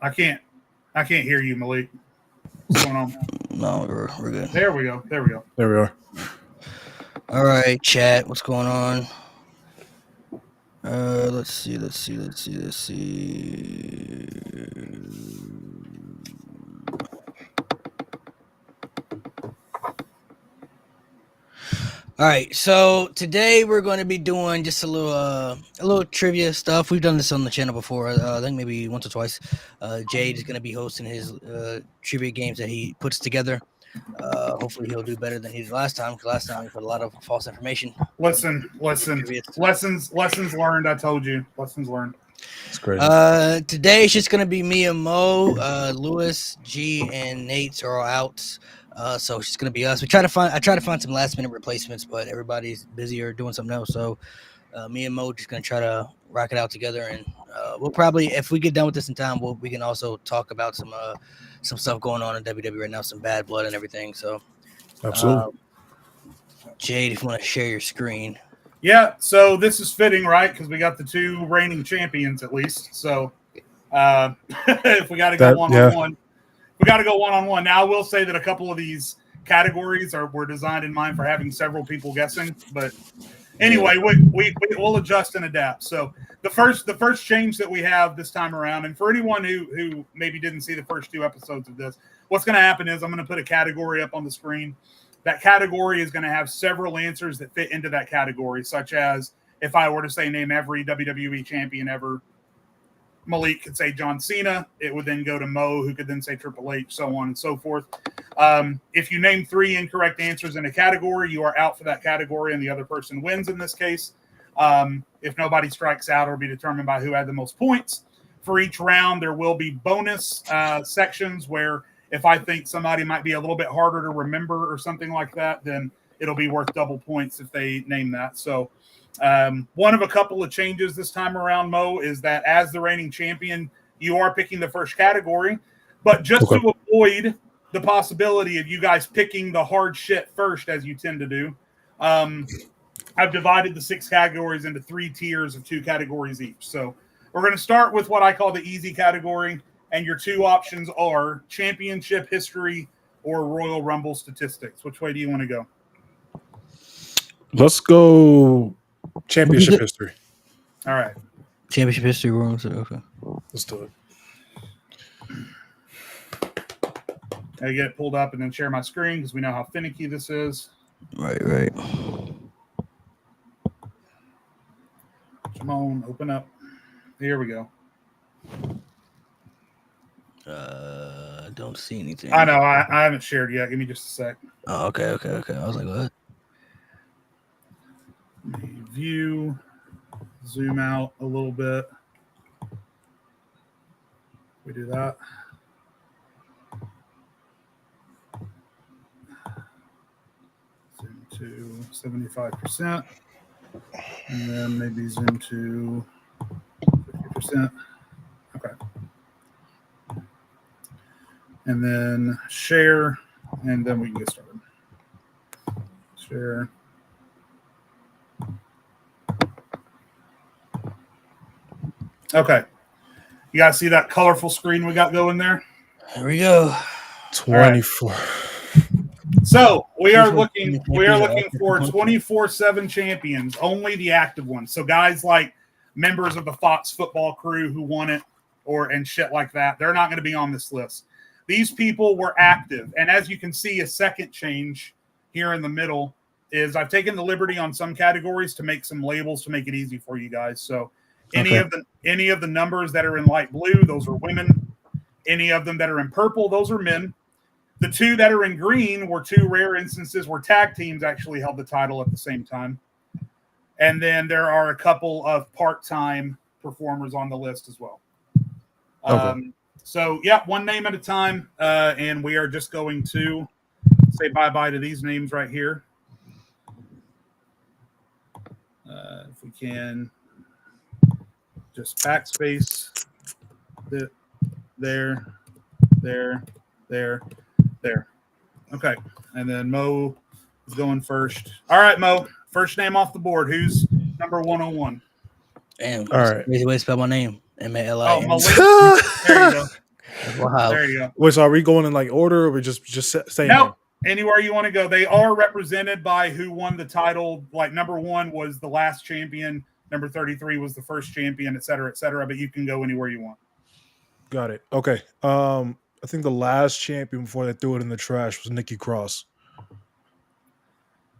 I can't hear you, Malik. What's going on? No, we're good. There we go. There we are. All right, chat. What's going on? Let's see. All right, so today we're going to be doing just a little trivia stuff. We've done this on the channel before. I think maybe once or twice. Jade is going to be hosting his trivia games that he puts together. Hopefully he'll do better than he did last time, because last time he put a lot of false information. Lessons learned. I told you. Lessons learned. It's crazy. Today it's just going to be me and Mo, Lewis, G, and Nate are all out. So it's just gonna be us. I try to find some last minute replacements, but everybody's busy or doing something else. So me and Mo just gonna try to rock it out together, and we'll probably, if we get done with this in time, we can also talk about some stuff going on in WWE right now, some bad blood and everything. So absolutely. Jade, if you want to share your screen. Yeah. So this is fitting, right? Because we got the two reigning champions at least. So if we got to go one-on-one. We got to go one-on-one. Now, I will say that a couple of these categories were designed in mind for having several people guessing. But anyway, we'll adjust and adapt. So the first change that we have this time around, and for anyone who maybe didn't see the first two episodes of this, what's going to happen is I'm going to put a category up on the screen. That category is going to have several answers that fit into that category, such as if I were to say name every WWE champion ever, Malik could say John Cena. It would then go to Mo, who could then say Triple H, so on and so forth. If you name three incorrect answers in a category, you are out for that category, and the other person wins in this case. If nobody strikes out, it'll be determined by who had the most points. For each round, there will be bonus sections where if I think somebody might be a little bit harder to remember or something like that, then it'll be worth double points if they name that. So one of a couple of changes this time around, Mo, is that as the reigning champion, you are picking the first category. But just to avoid the possibility of you guys picking the hard shit first, as you tend to do, I've divided the 6 categories into 3 tiers of 2 categories each. So we're going to start with what I call the easy category, and your 2 options are championship history or Royal Rumble statistics. Which way do you want to go? Let's go championship history. All right. Championship history. Okay. Let's do it. I get it pulled up and then share my screen because we know how finicky this is. Right. Come on, open up. Here we go. Don't see anything. I know. I haven't shared yet. Give me just a sec. Oh, okay. I was like, what? View. Zoom out a little bit. We do that. Zoom to 75%. And then maybe zoom to 50%. Okay. And then share, and then we can get started. Share. Okay. You guys see that colorful screen we got going there? Here we go. 24. Right. So we are looking for 24/7 champions, only the active ones. So guys like members of the Fox football crew who won it and shit like that, they're not going to be on this list. These people were active. And as you can see, a second change here in the middle is I've taken the liberty on some categories to make some labels to make it easy for you guys. So any of the numbers that are in light blue, those are women. Any of them that are in purple, those are men. The 2 that are in green were 2 rare instances where tag teams actually held the title at the same time. And then there are a couple of part-time performers on the list as well. Okay. So, one name at a time. And we are just going to say bye-bye to these names right here. If we can just backspace there. Okay. And then Mo is going first. All right, Mo. First name off the board. Who's number 101? Damn. All right. Crazy way to spell my name. M-A-L-I-N. Oh, Malik. There you go. Wow. There you go. Wait, so are we going in like order, or we just saying? Nope. Anywhere you want to go. They are represented by who won the title. Like number 1 was the last champion. Number 33 was the first champion, et cetera, et cetera. But you can go anywhere you want. Got it. Okay. I think the last champion before they threw it in the trash was Nikki Cross.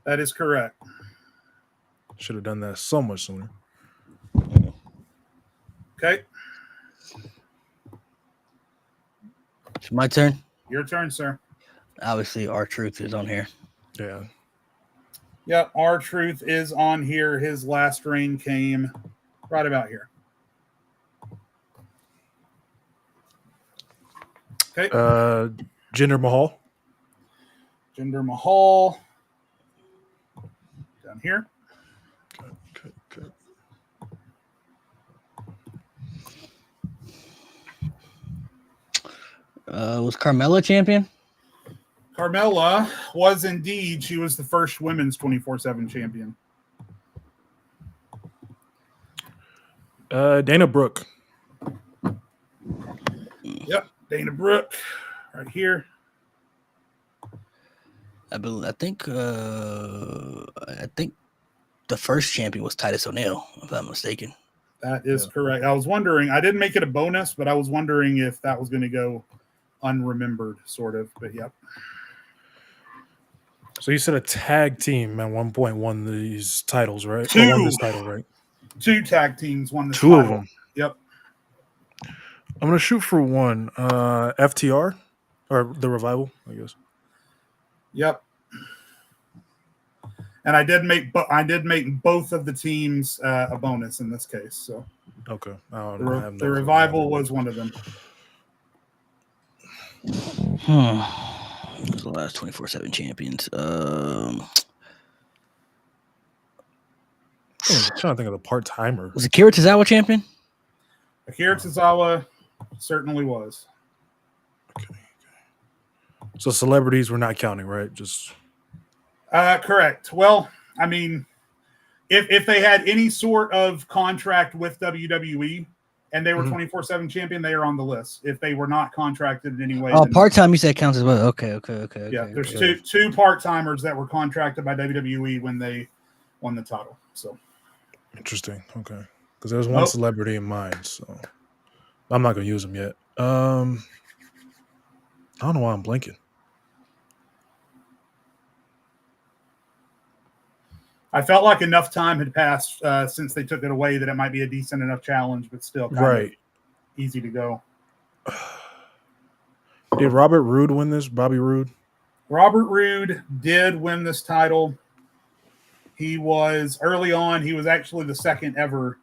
That is correct. Should have done that so much sooner. Okay. It's my turn. Your turn, sir. Obviously, R-Truth is on here. Yeah. Yep. R-Truth is on here. His last reign came right about here. Okay. Jinder Mahal. Jinder Mahal. Down here. Okay. Was Carmella champion? Carmella was indeed. She was the first women's 24/7 champion. Dana Brooke. Yep. Dana Brooke right here. I think the first champion was Titus O'Neil, if I'm mistaken. That is correct. I was wondering. I didn't make it a bonus, but I was wondering if that was going to go unremembered, sort of. But yep. So you said a tag team at one point won these titles, right? Two. Won this title, right? 2 tag teams won this Two title. of them. Yep. I'm gonna shoot for one. FTR or the Revival, I guess. Yep. And I did make both of the teams a bonus in this case. So Okay. the Revival was one of them. Who's the last 24/7 champions? I'm trying to think of the part timer. Was Akira Tozawa champion? Akira Tozawa certainly was. Okay. So celebrities were not counting, right? Just correct. Well, I mean, if they had any sort of contract with WWE and they were 24/7 champion, they are on the list. If they were not contracted in any way, Oh, part time you said counts as well. Okay. Yeah, there's two part timers that were contracted by WWE when they won the title. So interesting. Okay, because there was one celebrity in mind, so I'm not gonna use them yet. I don't know why I'm blinking. I felt like enough time had passed since they took it away that it might be a decent enough challenge, but still kind of easy to go. Did Robert Roode win this? Bobby Roode? Robert Roode did win this title. He was early on. He was actually the second ever.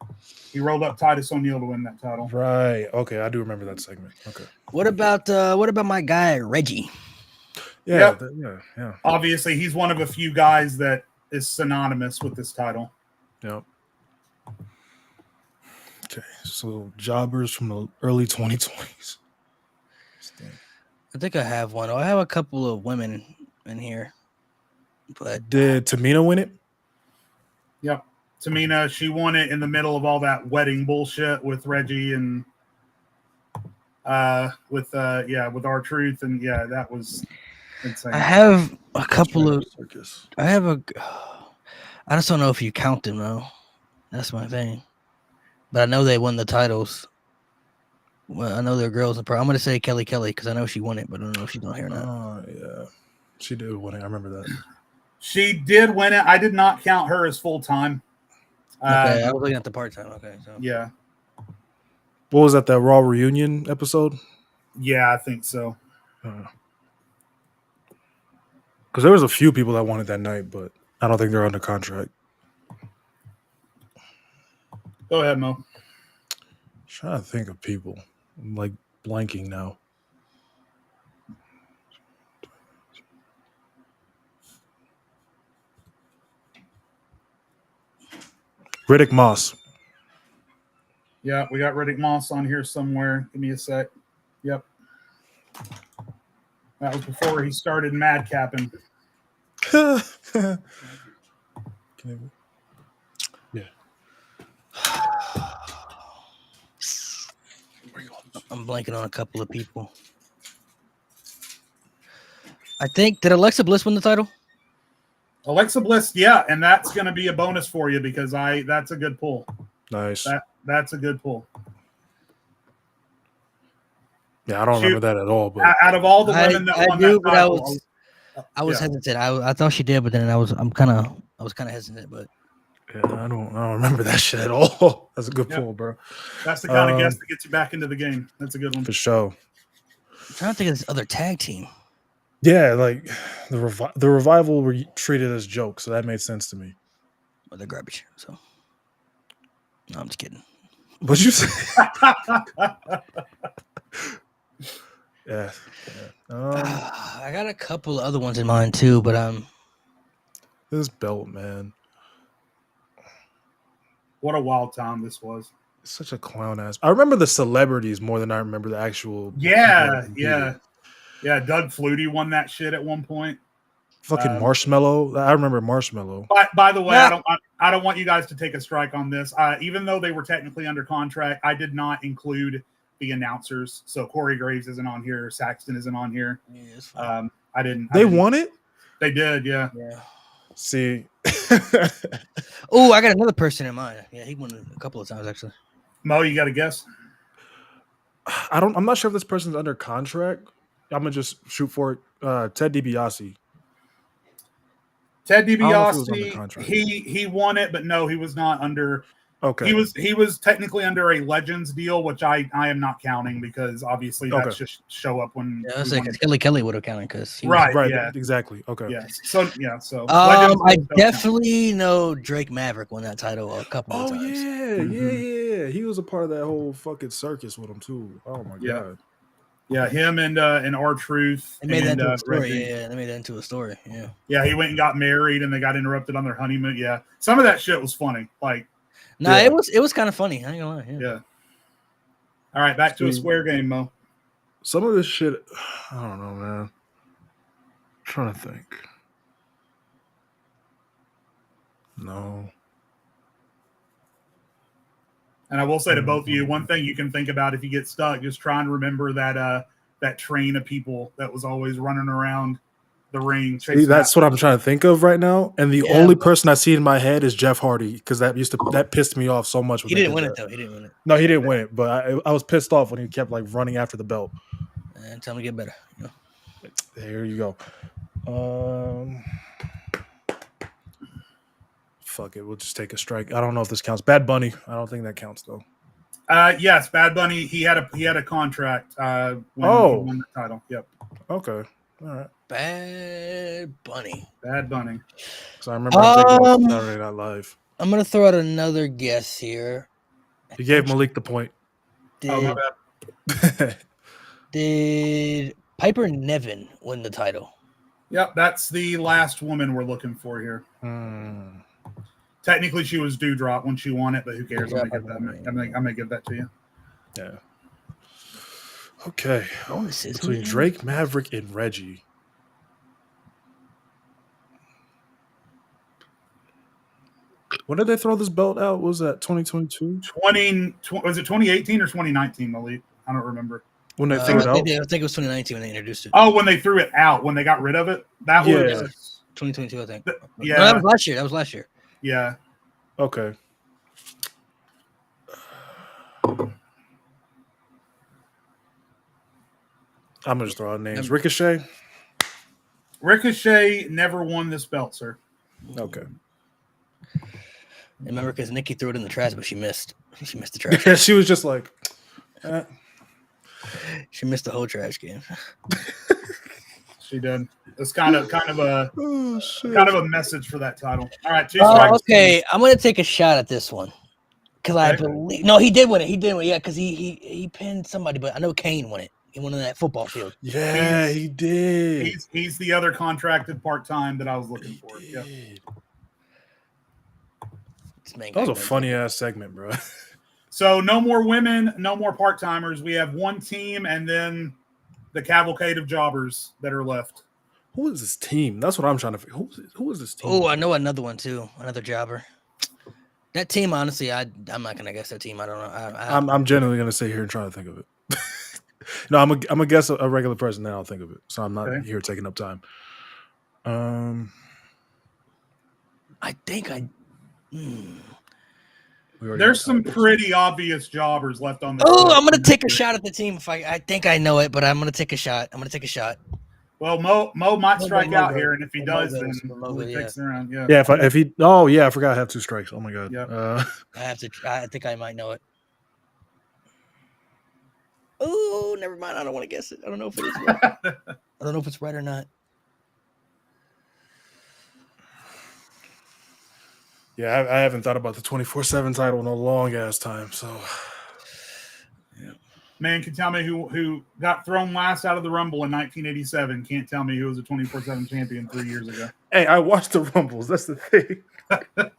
He rolled up Titus O'Neil to win that title. Right. Okay, I do remember that segment. Okay. What about my guy Reggie? Yeah. Yep. Obviously, he's one of a few guys that is synonymous with this title. Yep. Okay, so jobbers from the early 2020s. I think I have one. I have a couple of women in here. But did Tamina win it? Yep. Tamina, she won it in the middle of all that wedding bullshit with Reggie and with R-Truth, and that was insane. I have a couple of I just don't know if you count them though. That's my thing. But I know they won the titles. Well, I know they're girls. I'm going to say Kelly because I know she won it, but I don't know if she's on here or not. Yeah. She did win it. I remember that. She did win it. I did not count her as full time. Okay, I was looking at the part time. Okay, so yeah. What was that? That Raw reunion episode? Yeah, I think so. Because there was a few people that won it that night, but I don't think they're under contract. Go ahead, Mo. Trying to think of people. I'm like blanking now. Riddick Moss. Yeah, we got Riddick Moss on here somewhere. Give me a sec. Yep. That was before he started madcapping. Yeah. I'm blanking on a couple of people. I think did Alexa Bliss win the title? Alexa Bliss, yeah, and that's going to be a bonus for you because that's a good pull. Nice. That's a good pull. Yeah, I don't remember that at all. But out of all the women that won that title, I was hesitant. I thought she did, but then I was kind of hesitant. But yeah, I don't remember that shit at all. That's a good pull, bro. That's the kind of guess that gets you back into the game. That's a good one for sure. I'm trying to think of this other tag team. Yeah, like the revival were treated as jokes, so that made sense to me. Well, they're garbage. So no, I'm just kidding. What'd you say? Yeah. I got a couple of other ones in mind too, but this belt, man. What a wild time this was. It's such a clown ass. I remember the celebrities more than I remember the actual. Yeah. Doug Flutie won that shit at one point. Fucking Marshmallow. I remember Marshmallow. By the way, I don't want you guys to take a strike on this. Even though they were technically under contract, I did not include the announcers. So Corey Graves isn't on here. Saxton isn't on here. Yeah, I didn't. They won it? They did, yeah. See. Oh, I got another person in mind. Yeah, he won a couple of times actually. Mo, you got a guess? I'm not sure if this person's under contract. I'm gonna just shoot for it. Ted DiBiase. Ted DiBiase, he won it, but no, he was not under. Okay, he was technically under a Legends deal, which I am not counting because obviously that's just show up when. Yeah, I was like Kelly would have counted because right, yeah, exactly. Okay, so I definitely know Drake Maverick won that title a couple of times. Yeah, he was a part of that whole fucking circus with him too. Oh my god. Yeah, him and R-Truth. They made that into a story. Yeah, they made that into a story. Yeah. Yeah, he went and got married, and they got interrupted on their honeymoon. Yeah, some of that shit was funny. Like, it was kind of funny. I ain't gonna lie. Yeah. All right, back to a square game, Mo. Some of this shit, I don't know, man. I'm trying to think. No. And I will say to both of you, one thing you can think about if you get stuck, just try and remember that train of people that was always running around the ring. See, that's what I'm trying to think of right now. And the only person I see in my head is Jeff Hardy because that pissed me off so much. He didn't win it though. He didn't win it. No, he didn't win it. But I was pissed off when he kept like running after the belt. And tell him to get better. You know? There you go. Fuck it, we'll just take a strike. I don't know if this counts. Bad Bunny. I don't think that counts though. Yes, Bad Bunny. He had a contract when he won the title. Yep. Okay. All right. Bad Bunny. So I remember Saturday Night Live. I'm gonna throw out another guess here. You gave Malik the point. My bad. Did Piper Niven win the title? Yep, that's the last woman we're looking for here. Technically, she was Dewdrop when she won it, but who cares? I'm gonna give that to you. Yeah. Okay. Bonuses between Drake, Maverick, and Reggie. When did they throw this belt out? Was that 2022? Was it 2018 or 2019, Malik? I don't remember. When they threw it out? I think it was 2019 when they introduced it. Oh, when they threw it out, when they got rid of it? That was 2022, I think. Yeah. No, that was last year. Yeah. Okay. I'm gonna just throw out names. Ricochet never won this belt, sir. Okay. Remember, because Nikki threw it in the trash, but she missed. She missed the trash. Yeah, she was just like. She missed the whole trash can. She did. It's kind of a message for that title. All right, 2 strikes. Okay, I'm gonna take a shot at this one because I believe he did win it. He did win it, yeah, because he pinned somebody, but I know Kane won it. He won in that football field. Yeah, he did. He's the other contracted part-time that I was looking for. Yeah. That was a funny ass segment, bro. So no more women, no more part-timers. We have one team and then the cavalcade of jobbers that are left. Who is this team? That's what I'm trying to figure. Who is this team? Oh, I know another one too. Another jobber. That team, honestly, I'm not gonna guess that team. I don't know. I'm genuinely gonna sit here and try to think of it. No, I'm gonna guess a regular person. Then I'll think of it. So I'm not Okay. here taking up time. I think There's some pretty obvious jobbers left on the. Oh, I'm gonna take a shot at the team. If I think I know it, but I'm gonna take a shot. Well, Mo might strike Mo out goes. here, and if he Mo does, goes. then Mo he goes, takes the round. Yeah. Yeah, if he. Oh yeah, I forgot I have 2 strikes. Oh my god. Yep. I think I might know it. Oh, never mind. I don't want to guess it. I don't know if it is right. I don't know if it's right or not. Yeah, I haven't thought about the 24/7 title in a long ass time. So, Man, can tell me who got thrown last out of the Rumble in 1987. Can't tell me who was a 24/7 champion 3 years ago. hey, I watch the Rumbles. That's the thing. I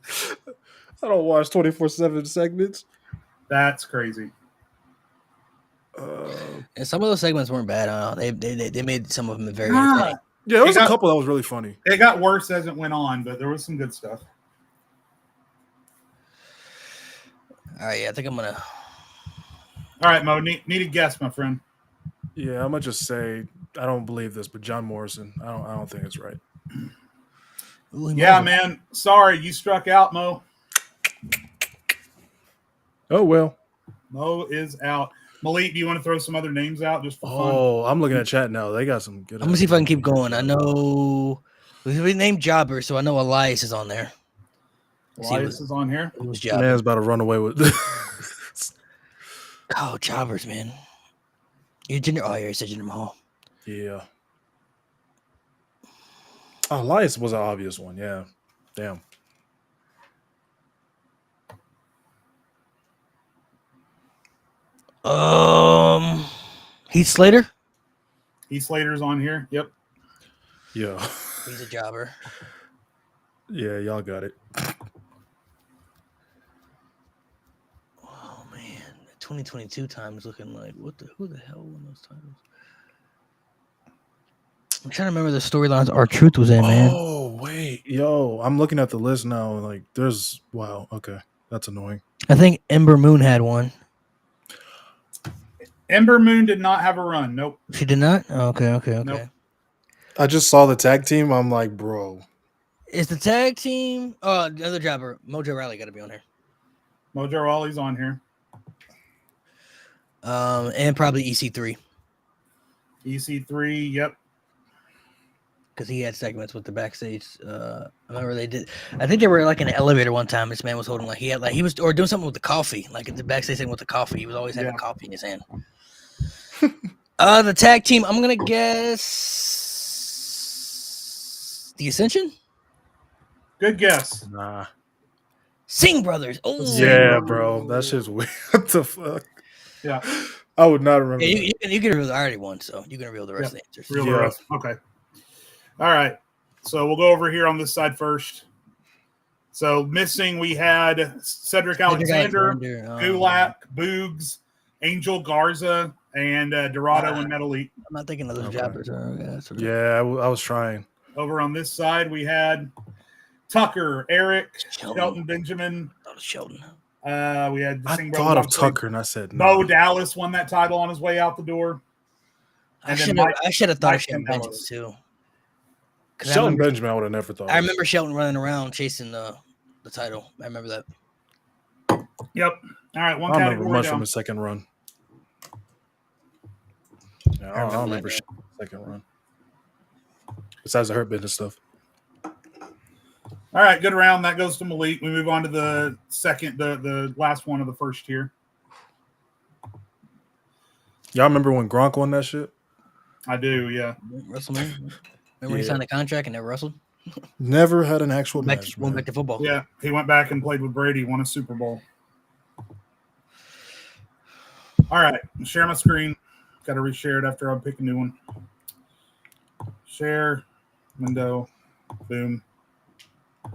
don't watch 24/7 segments. That's crazy. And some of those segments weren't bad. They made some of them very entertaining. Yeah, there was a couple that was really funny. It got worse as it went on, but there was some good stuff. All right, yeah, I think I'm gonna. All right, Mo, need a guess, my friend. Yeah, I'm gonna just say I don't believe this, but John Morrison. I don't think it's right. Ooh, Yeah, man. Sorry, you struck out, Mo. Oh well. Mo is out. Malik, do you want to throw some other names out just for fun? Oh, I'm looking at chat now. They got some good. I'm gonna see if I can keep going. I know we named Jobber, so I know Elias is on there. Elias is on here. Who's The Jobber? man's about to run away with. Oh, Jobbers, man. You're Jinder. Oh, you said Jinder Mahal. Yeah. Oh, Elias was an obvious one. Yeah. Damn. Heath Slater. Heath Slater's on here. Yep. Yeah. He's a jobber. Yeah, y'all got it. Oh man, the 2022 time is looking like who the hell won those titles? I'm trying to remember the storylines R-Truth was in, man. Oh wait, yo, I'm looking at the list now. And like, there's okay, that's annoying. I think Ember Moon had one. Ember Moon did not have a run. Nope. She did not. Oh, okay. Nope. I just saw the tag team. I'm like, bro. Is the tag team? Oh, the other jobber, Mojo Rawley, got to be on here. Mojo Rawley's on here. And probably EC3. EC3. Yep. Because he had segments with the backstage. I remember they did. I think they were like in an elevator one time. This man was holding he was doing something with the coffee, like at the backstage thing with the coffee. He was always having coffee in his hand. The tag team. I'm gonna guess the Ascension. Good guess. Nah. Singh Brothers. Oh Yeah, bro, that shit's weird. What the fuck? Yeah. I would not remember. Yeah, you can reveal. I already won, so you can reveal the rest of the answers. Real the rest. Okay. All right. So we'll go over here on this side first. So missing, we had Cedric Alexander, Gulak, Boogs, Angel Garza, and Dorado and Metal Elite. I'm not thinking of those jobbers. Yeah, I was trying. Over on this side, we had Tucker, Eric, Shelton Benjamin. Shelton. We had. I thought of Tucker and I said no. Bo Dallas won that title on his way out the door. I should have thought of Shelton Benjamin too. Shelton Benjamin, I would have never thought. I remember Shelton running around chasing the title. I remember that. Yep. All right, one I category remember much down. from his second run. Yeah, I don't remember second run. Besides the Hurt Business stuff. All right, good round. That goes to Malik. We move on to the second, the last one of the first tier. Y'all remember when Gronk won that shit? I do, yeah. WrestleMania. Remember he signed a contract and never wrestled? Never had an actual match. Went back to football. Yeah, he went back and played with Brady, won a Super Bowl. All right, share my screen. Got to reshare it after I pick a new one. Share, window, boom,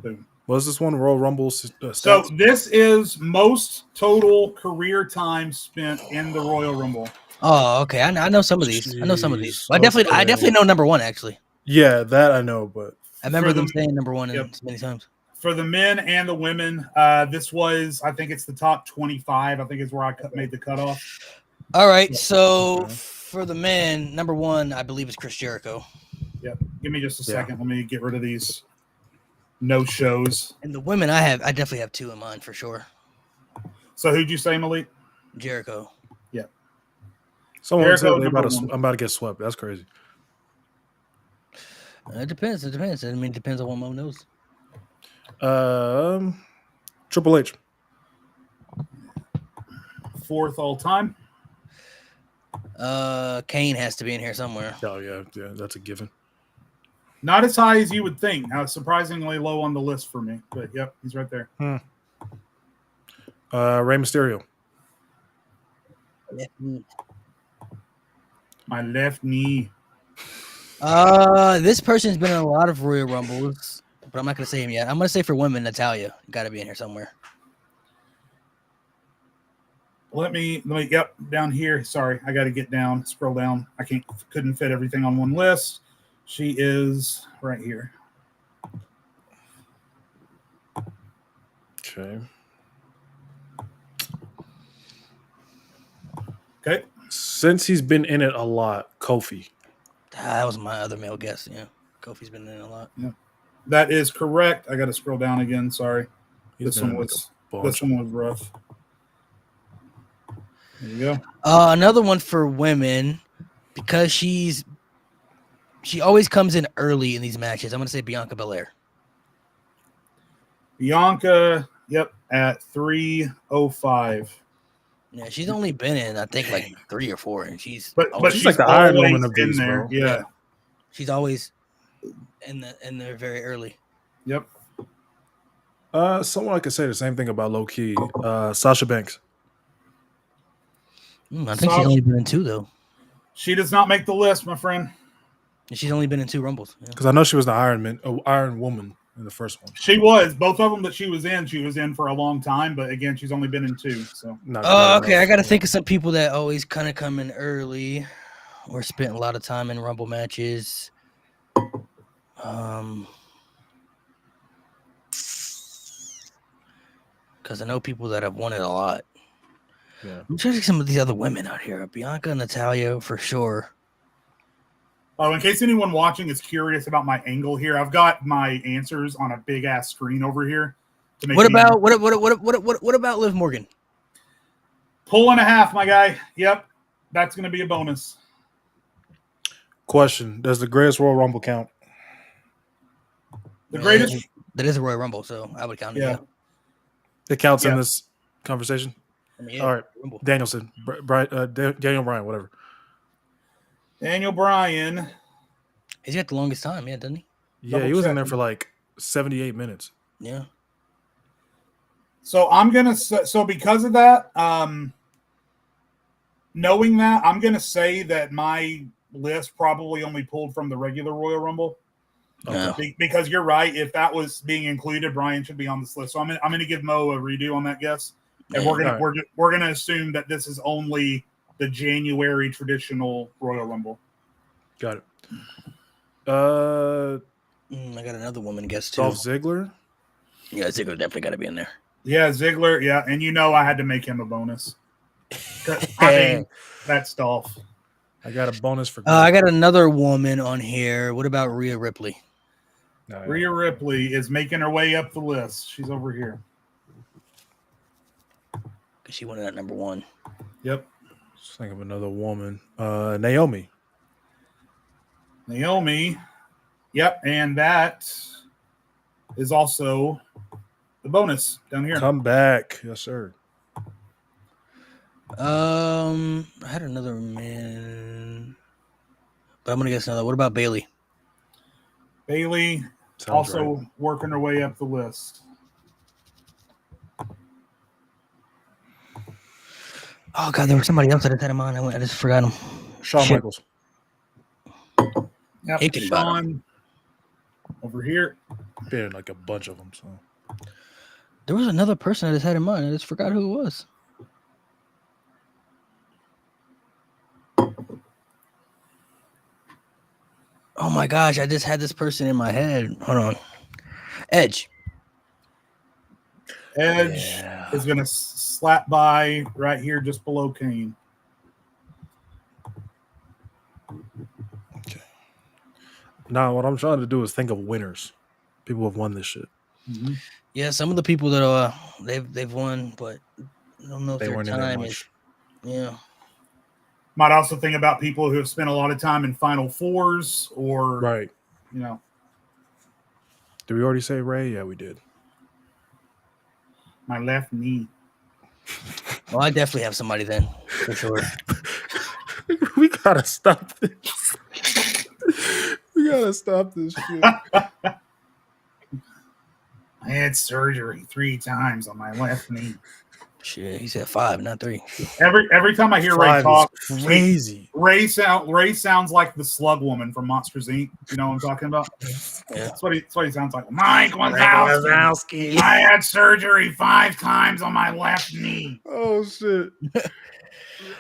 boom. Was this one Royal Rumble? So this is most total career time spent in the Royal Rumble. Oh, okay. I know some of these. Jeez, I know some of these. I definitely know number one actually. Yeah, that I know, but I remember them saying number one many times. For the men and the women, this was, I think it's the top 25. I think is where I made the cutoff. All right, so for the men, number 1, I believe, is Chris Jericho. Yep. Give me just a second. Let me get rid of these no-shows. And the women, I definitely have 2 in mind for sure. So who'd you say, Malik? Jericho. Yeah. Someone said I'm about to get swept. That's crazy. It depends. I mean, it depends on what Mo knows. Triple H. 4th all time. Kane has to be in here somewhere. Oh yeah, that's a given. Not as high as you would think. Now, it's surprisingly low on the list for me. But, yep, he's right there. Rey Mysterio. My left knee. This person's been in a lot of Royal Rumbles, but I'm not going to say him yet. I'm going to say for women, Natalya. Got to be in here somewhere. Let me, yep, down here. Sorry, I got to get down, scroll down. Couldn't fit everything on one list. She is right here. Okay. Okay. Since he's been in it a lot, Kofi. That was my other male guess. Yeah, Kofi's been in it a lot. Yeah, that is correct. I got to scroll down again. Sorry, This one was rough. There you go. Another one for women, because she always comes in early in these matches. I'm going to say Bianca Belair. Bianca, yep, at 3:05. Yeah, she's only been in, I think, like 3 or 4, and she's but she's like the Iron Woman of these, there. bro. Yeah, she's always in there very early. Yep. Someone I could say the same thing about low key. Sasha Banks. I think she's only been in 2 though. She does not make the list, my friend. She's only been in 2 Rumbles. Because I know she was the Iron Woman in the first one. She was. Both of them that she was in for a long time, but again, she's only been in 2. So. Okay. I got to think of some people that always kind of come in early or spent a lot of time in Rumble matches. Because I know people that have won it a lot. Yeah. I'm trying to see some of these other women out here. Bianca and Natalya for sure. Oh, in case anyone watching is curious about my angle here, I've got my answers on a big ass screen over here. What about Liv Morgan? 1.5, my guy. Yep, that's going to be a bonus. Question: does the Greatest Royal Rumble count? The greatest. That is a Royal Rumble, so I would count it. Yeah. It counts in this conversation. I mean, all right, Rumble. Danielson, Daniel Bryan, whatever. Daniel Bryan. He's got the longest time, doesn't he? Yeah, he was in there for like 78 minutes. Yeah. So because of that, knowing that, I'm gonna say that my list probably only pulled from the regular Royal Rumble. Okay. Because you're right. If that was being included, Bryan should be on this list. So I'm gonna give Mo a redo on that guess, and we're gonna assume that this is only the January traditional Royal Rumble. Got it. I got another woman guess too. Dolph Ziggler. Yeah, Ziggler definitely got to be in there. Yeah, Ziggler. Yeah, and I had to make him a bonus. I mean, that's Dolph. I got a bonus for. I got another woman on here. What about Rhea Ripley? Rhea Ripley is making her way up the list. She's over here. Because she went in at number 1. Yep. Let's think of another woman. Naomi. Yep, and that is also the bonus down here. Come back. Yes, sir. I had another man, but I'm gonna guess another. What about Bayley? Bayley also working her way up the list. Oh God, there was somebody else that I had him on. I just forgot him. Shawn Michaels. Yep, Shawn over here. Been like a bunch of them. So there was another person I just had in mind. I just forgot who it was. Oh my gosh, I just had this person in my head. Hold on. Edge is going to slap by right here just below Kane. Now, what I'm trying to do is think of winners. People who have won this shit. Mm-hmm. Yeah, some of the people that they've won, but I don't know if They their weren't in that time much. is. Yeah. Might also think about people who have spent a lot of time in Final Fours or, Right. you know. Did we already say Ray? Yeah, we did. My left knee. Well, I definitely have somebody then, for sure. We gotta stop this. We gotta stop this shit. I had surgery 3 times on my left knee. Shit, he said 5, not 3. Every time I hear Ray 5 talk, is crazy. Ray sounds like the Slug Woman from Monsters Inc. You know what I'm talking about? Yeah. That's what he sounds like. Mike Wazowski. I had surgery 5 times on my left knee. Oh shit.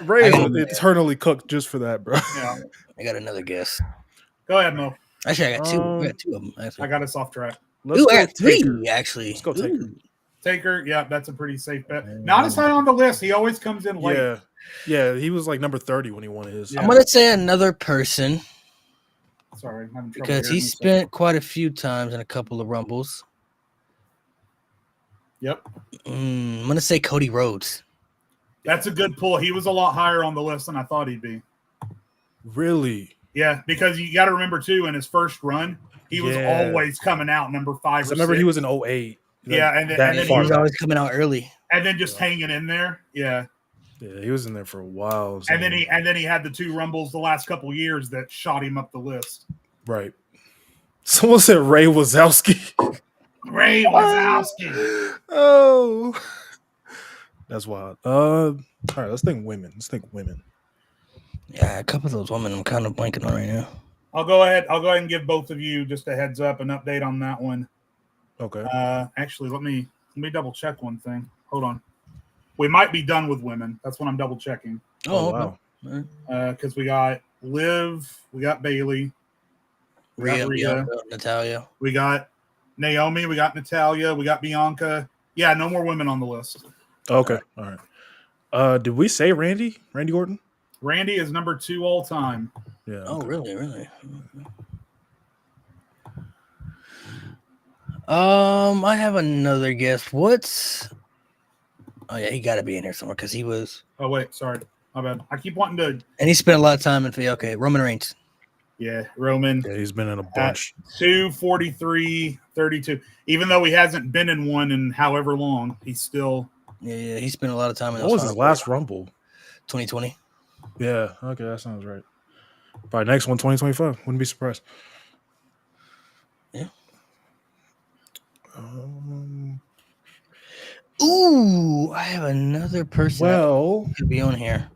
Ray is eternally cooked just for that, bro. Yeah. I got another guess. Go ahead, Mo. Actually, I got 2. I got 2 of them. Actually. I got us off track. Let's Ooh, go I got 3 Taker. actually. Let's go Taker. Taker, yeah, that's a pretty safe bet. Not as high on the list. He always comes in late. Yeah, he was like number 30 when he won his. Yeah. I'm gonna say another person Sorry, I'm having trouble because he hearing spent quite a few times in a couple of Rumbles. Yep. I'm gonna say Cody Rhodes. That's a good pull. He was a lot higher on the list than I thought he'd be. Really? Yeah, because you got to remember, too, in his first run, he was always coming out number 5 or 6. I remember he was in 08. Yeah, and then he was always coming out early. And then just hanging in there. Yeah. Yeah, he was in there for a while. So. And then he had the 2 Rumbles the last couple years that shot him up the list. Right. Someone said Ray Wazowski. Ray Wazowski. Oh. That's wild. All right, let's think women. Yeah, a couple of those women I'm kind of blanking on right now. I'll go ahead and give both of you just a heads up, an update on that one. Okay. Actually, let me double check one thing. Hold on. We might be done with women. That's what I'm double checking. Oh wow. Because we got Liv, we got Bailey, we got Rhea, Natalia. We got Naomi, we got Natalia, we got Bianca. Yeah, no more women on the list. Okay. All right. Did we say Randy Orton? Randy is number 2 all time. Yeah. Oh, really? I have another guess. Oh yeah, he got to be in here somewhere because he was. Oh wait, sorry, my bad. I keep wanting to. And he spent a lot of time in. Okay, Roman Reigns. Yeah, Roman. Yeah, he's been in a bunch. 243, 32. Even though he hasn't been in one in however long, he's still. Yeah, he spent a lot of time in. What was his last Rumble? 2020. Yeah. Okay, that sounds right. Probably next one, 2025. Wouldn't be surprised. Yeah. Ooh, I have another person. Well, to be on here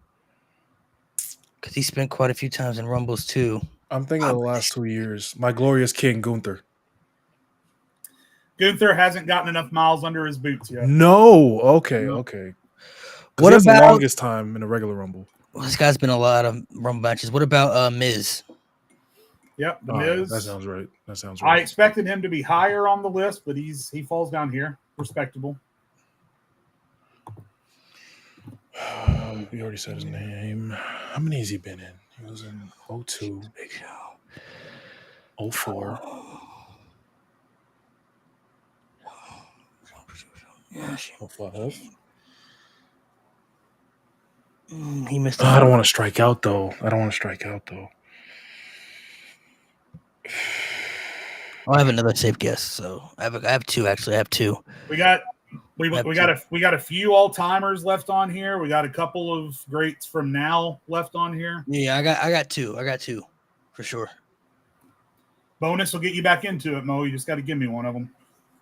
because he spent quite a few times in Rumbles too. I'm thinking of the last 2 years. My glorious king, Gunther. Gunther hasn't gotten enough miles under his boots yet. No. Okay. What about the longest time in a regular Rumble? Well, this guy's been a lot of Rumble matches. What about Miz? Yep, the Miz. That sounds right. I expected him to be higher on the list, but he falls down here. Respectable. We already said his name. How many has he been in? He was in 02, Big Show, 04. Yeah, 05. He missed. I don't want to strike out though. I have another safe guess. So I have 2 actually. I have 2. We got a few all timers left on here. We got a couple of greats from now left on here. Yeah, I got 2. I got 2 for sure. Bonus will get you back into it, Mo. You just got to give me one of them.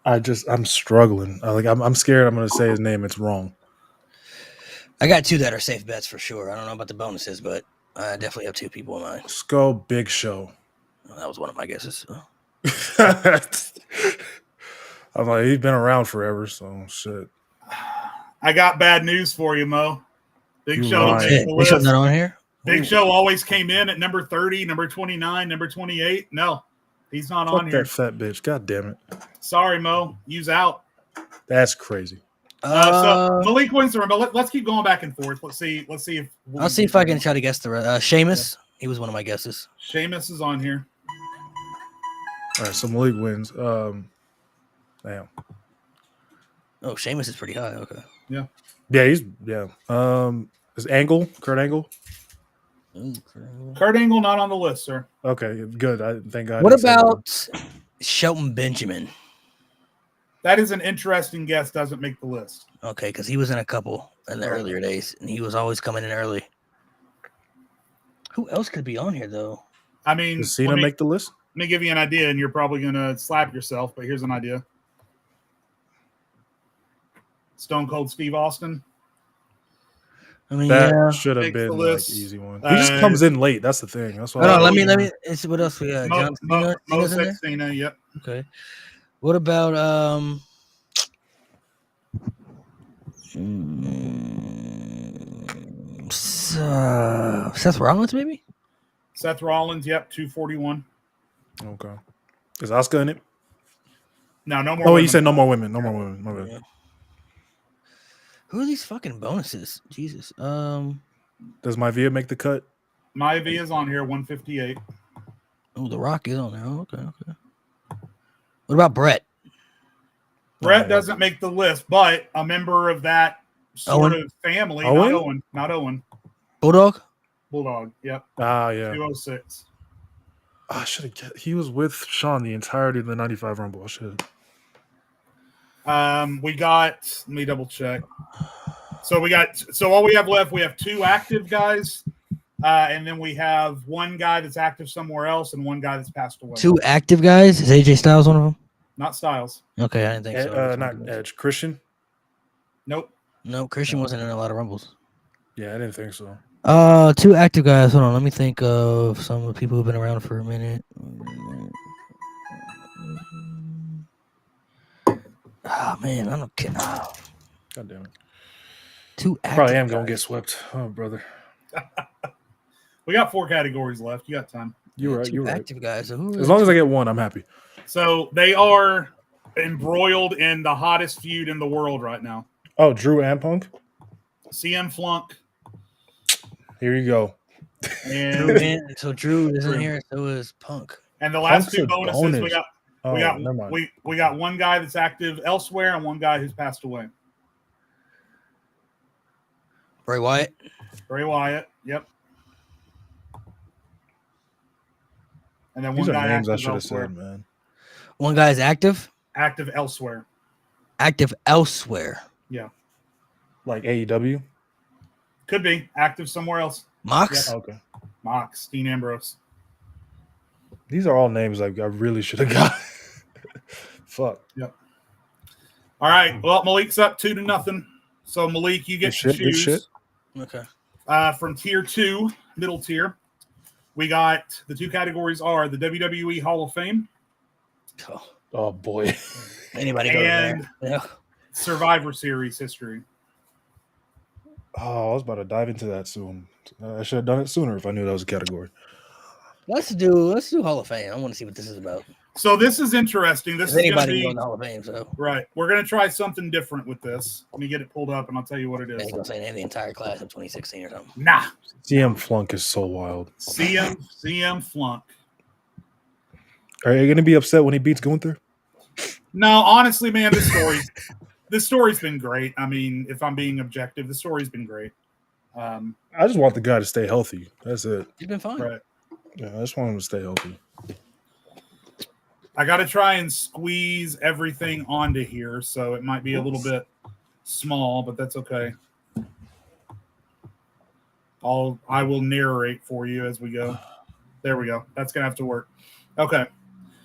I'm struggling. I'm scared. I'm going to say his name. It's wrong. I got 2 that are safe bets for sure. I don't know about the bonuses, but I definitely have 2 people in mind. Let's go Big Show. That was one of my guesses. I'm like, he's been around forever, so shit. I got bad news for you, Mo. Big Show not on here? Big Show always came in at number 30, number 29, number 28. No, he's not on here. That fat bitch. God damn it. Sorry, Mo. You's out. That's crazy. So Malik wins the Rumble. Let's keep going back and forth. Let's see if I'll see if I can try to guess the Sheamus. Yeah. He was one of my guesses. Sheamus is on here. right, so Malik wins. Damn. Oh, Sheamus is pretty high. Okay. Yeah, he's is Angle, Kurt Angle? Kurt Angle not on the list, sir. Okay, good. I thank God. What about Shelton Benjamin? That is an interesting guess. Doesn't make the list. Okay, because he was in a couple in the earlier days, and he was always coming in early. Who else could be on here, though? I mean, does Cena make the list? Let me give you an idea, and you're probably going to slap yourself, but here's an idea. Stone Cold Steve Austin. I mean, that should have been like easy one. He just comes in late. That's the thing. That's why. Let me. See what else we got. John Cena. Cena. Yep. Okay. What about Seth Rollins, maybe? Seth Rollins. Yep. 241. Okay. Is Asuka in it? No more. Oh, you said no more women. No more women. No yeah. Who are these fucking bonuses? Jesus. Does Maivia make the cut? Maivia is on here, 158. Oh, The Rock is on there. Oh, okay. What about Brett? Brett doesn't make the list, but a member of that sort of family. Owen? Not Owen. Bulldog. Yep. Ah, yeah. 206. I should have. He was with Sean the entirety of the '95 Rumble. I should. We got. Let me double check. So all we have left, we have 2 active guys, and then we have 1 guy that's active somewhere else, and 1 guy that's passed away. 2 active guys. Is AJ Styles one of them? Not Styles. Okay, I didn't think so. Not Edge. Christian. Nope. No, Christian wasn't in a lot of Rumbles. Yeah, I didn't think so. 2 active guys. Hold on, let me think of some of the people who've been around for a minute. Oh man, I don't care. Oh. God damn it. 2 active Probably am guys. gonna get swept. Oh, brother. We got 4 categories left. You got time. You're right. 2 You're active right. guys. So as long as I get 1, I'm happy. So they are embroiled in the hottest feud in the world right now. Oh, Drew and Punk? CM Flunk. Here you go. And so Drew isn't here, so is Punk. And the last Punk's 2 a bonuses bonus. we got 1 guy that's active elsewhere and 1 guy who's passed away. Bray Wyatt. Yep. And then These 1 are guy names I active should have elsewhere. said, man. 1 guy is active. Active elsewhere. Active elsewhere. Yeah. Like AEW? Could be active somewhere else. Mox. Yep. Okay. Mox, Dean Ambrose. These are all names like I really should have got. Fuck. Yep. All right. Well, Malik's up 2-0. So Malik, you get to choose. Shit. Okay. From tier 2, middle tier, we got the 2 categories are the WWE Hall of Fame. Oh boy. Anybody go and there? Yeah. Survivor Series history. Oh, I was about to dive into that soon. I should have done it sooner if I knew that was a category. Let's do Hall of Fame. I want to see what this is about. So this is interesting. This is anybody go in the Hall of Fame. So right, we're gonna try something different with this. Let me get it pulled up, and I'll tell you what it is. I'm gonna say name the entire class of 2016 or something. Nah. CM Flunk is so wild. CM Flunk. Are you gonna be upset when he beats Gunther? No, honestly, man, this story's been great. I mean, if I'm being objective, the story's been great. I just want the guy to stay healthy. That's it. He's been fine. Right. Yeah, I just want him to stay healthy. I got to try and squeeze everything onto here, so it might be a little bit small, but that's okay. I will narrate for you as we go. There we go. That's gonna have to work. Okay.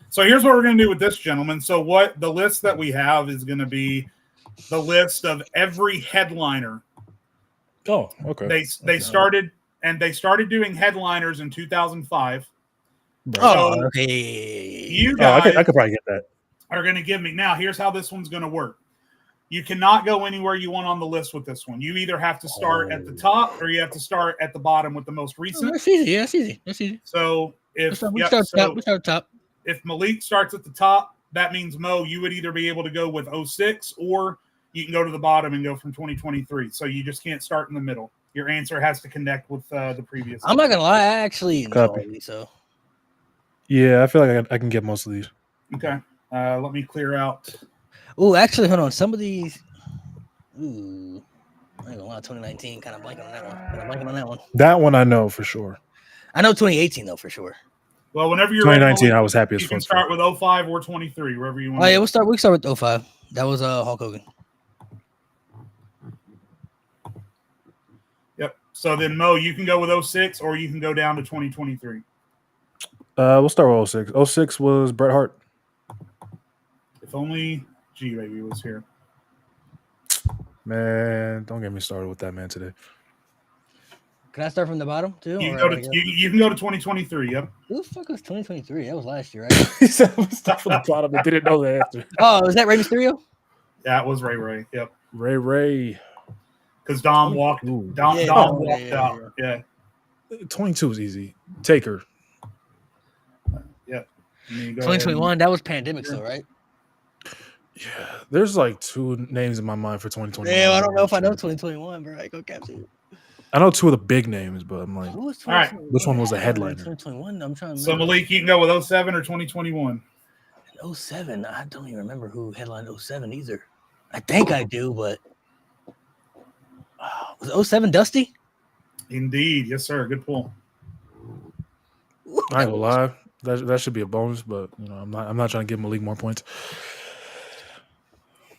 So here's what we're gonna do with this, gentleman. So what the list that we have is gonna be the list of every headliner. Oh, okay. They started doing headliners in 2005. Right. Oh, okay. You guys I could probably get that. are going to give me. Now, here's how this one's going to work. You cannot go anywhere you want on the list with this one. You either have to start at the top or you have to start at the bottom with the most recent. That's easy. Yeah, that's easy. That's easy. So if We start top. If Malik starts at the top, that means Mo, you would either be able to go with 06 or you can go to the bottom and go from 2023. So you just can't start in the middle. Your answer has to connect with the previous. I'm not gonna lie. I actually know Copy. these, so Yeah, I feel like I can get most of these. Okay. Let me clear out. Oh, actually, hold on. Some of these. Ooh, I ain't gonna lie. 2019, kind of blanking on that one. That one I know for sure. I know 2018 though for sure. Well, whenever you're ready, 2019, I was happy as you fuck. can start with 05 or 23, wherever you want. Oh yeah, we can start with 05. That was Hulk Hogan. Yep. So then Mo, you can go with 06 or you can go down to 2023. We'll start with 06. 06 was Bret Hart. If only G-Baby was here. Man, don't get me started with that man today. Can I start from the bottom too? You can go to 2023. Yep. Who the fuck was 2023? That was last year, right? He said we'll start from the bottom. I didn't know the answer. Oh, was that Rey Mysterio? That was Ray. Yep. Ray. Because Dom walked. Dom walked out. Yeah. 22 is easy. Taker. Yep. 2021. That was pandemic, though, right? Yeah, there's like two names in my mind for 2021. Yeah, I don't know if I know 2021, bro. I go capture. I know two of the big names, but I'm like, all right, which one was a headliner? 2021. I'm trying to remember. So Malik, you can go with 07 or 2021. 07. I don't even remember who headlined 07 either. I think I do, but was 07 Dusty? Indeed, yes, sir. Good pull. I ain't gonna lie, that should be a bonus, but you know, I'm not trying to give Malik more points.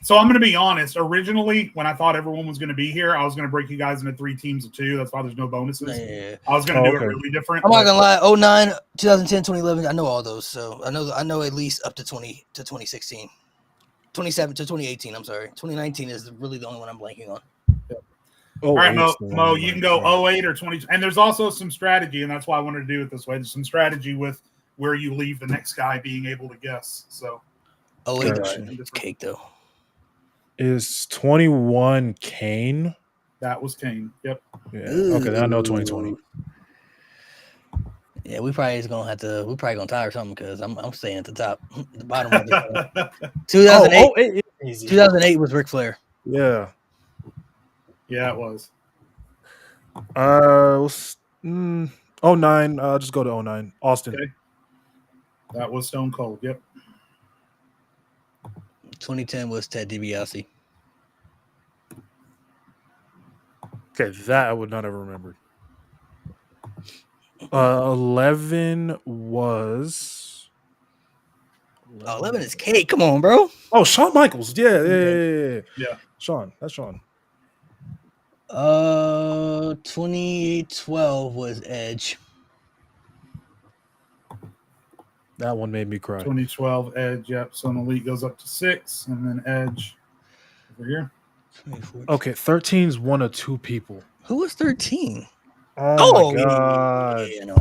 So I'm going to be honest. Originally, when I thought everyone was going to be here, I was going to break you guys into 3 teams of 2. That's why there's no bonuses. Yeah. I was going to do it really different. I'm not going to lie. 09, 2010, 2011. I know all those. So I know at least up to 2016, 27 to 2018. I'm sorry. 2019 is really the only one I'm blanking on. All right, Mo, you can go 08 or 20. And there's also some strategy, and that's why I wanted to do it this way. There's some strategy with where you leave the next guy being able to guess. So 08 is cake, though. Is 21 Kane? That was Kane. Yep. Yeah. Okay, then I know 2020. Yeah, we're probably gonna tie or something because I'm staying at the top. The bottom of 2008. 2008 was Ric Flair. Yeah. Yeah, it was. 09. Just go to 09. Austin. Okay. That was Stone Cold. Yep. 2010 was Ted DiBiase. Okay, that I would not have remembered. 11 was. 11 is cake. Come on, bro. Oh, Shawn Michaels. Yeah. Shawn. That's Shawn. 2012 was Edge. That one made me cry. 2012 Edge. Yep. So an Elite goes up to 6, and then Edge over here. Okay, 13's one of 2 people. Who was 13? Oh my God. Yeah, no.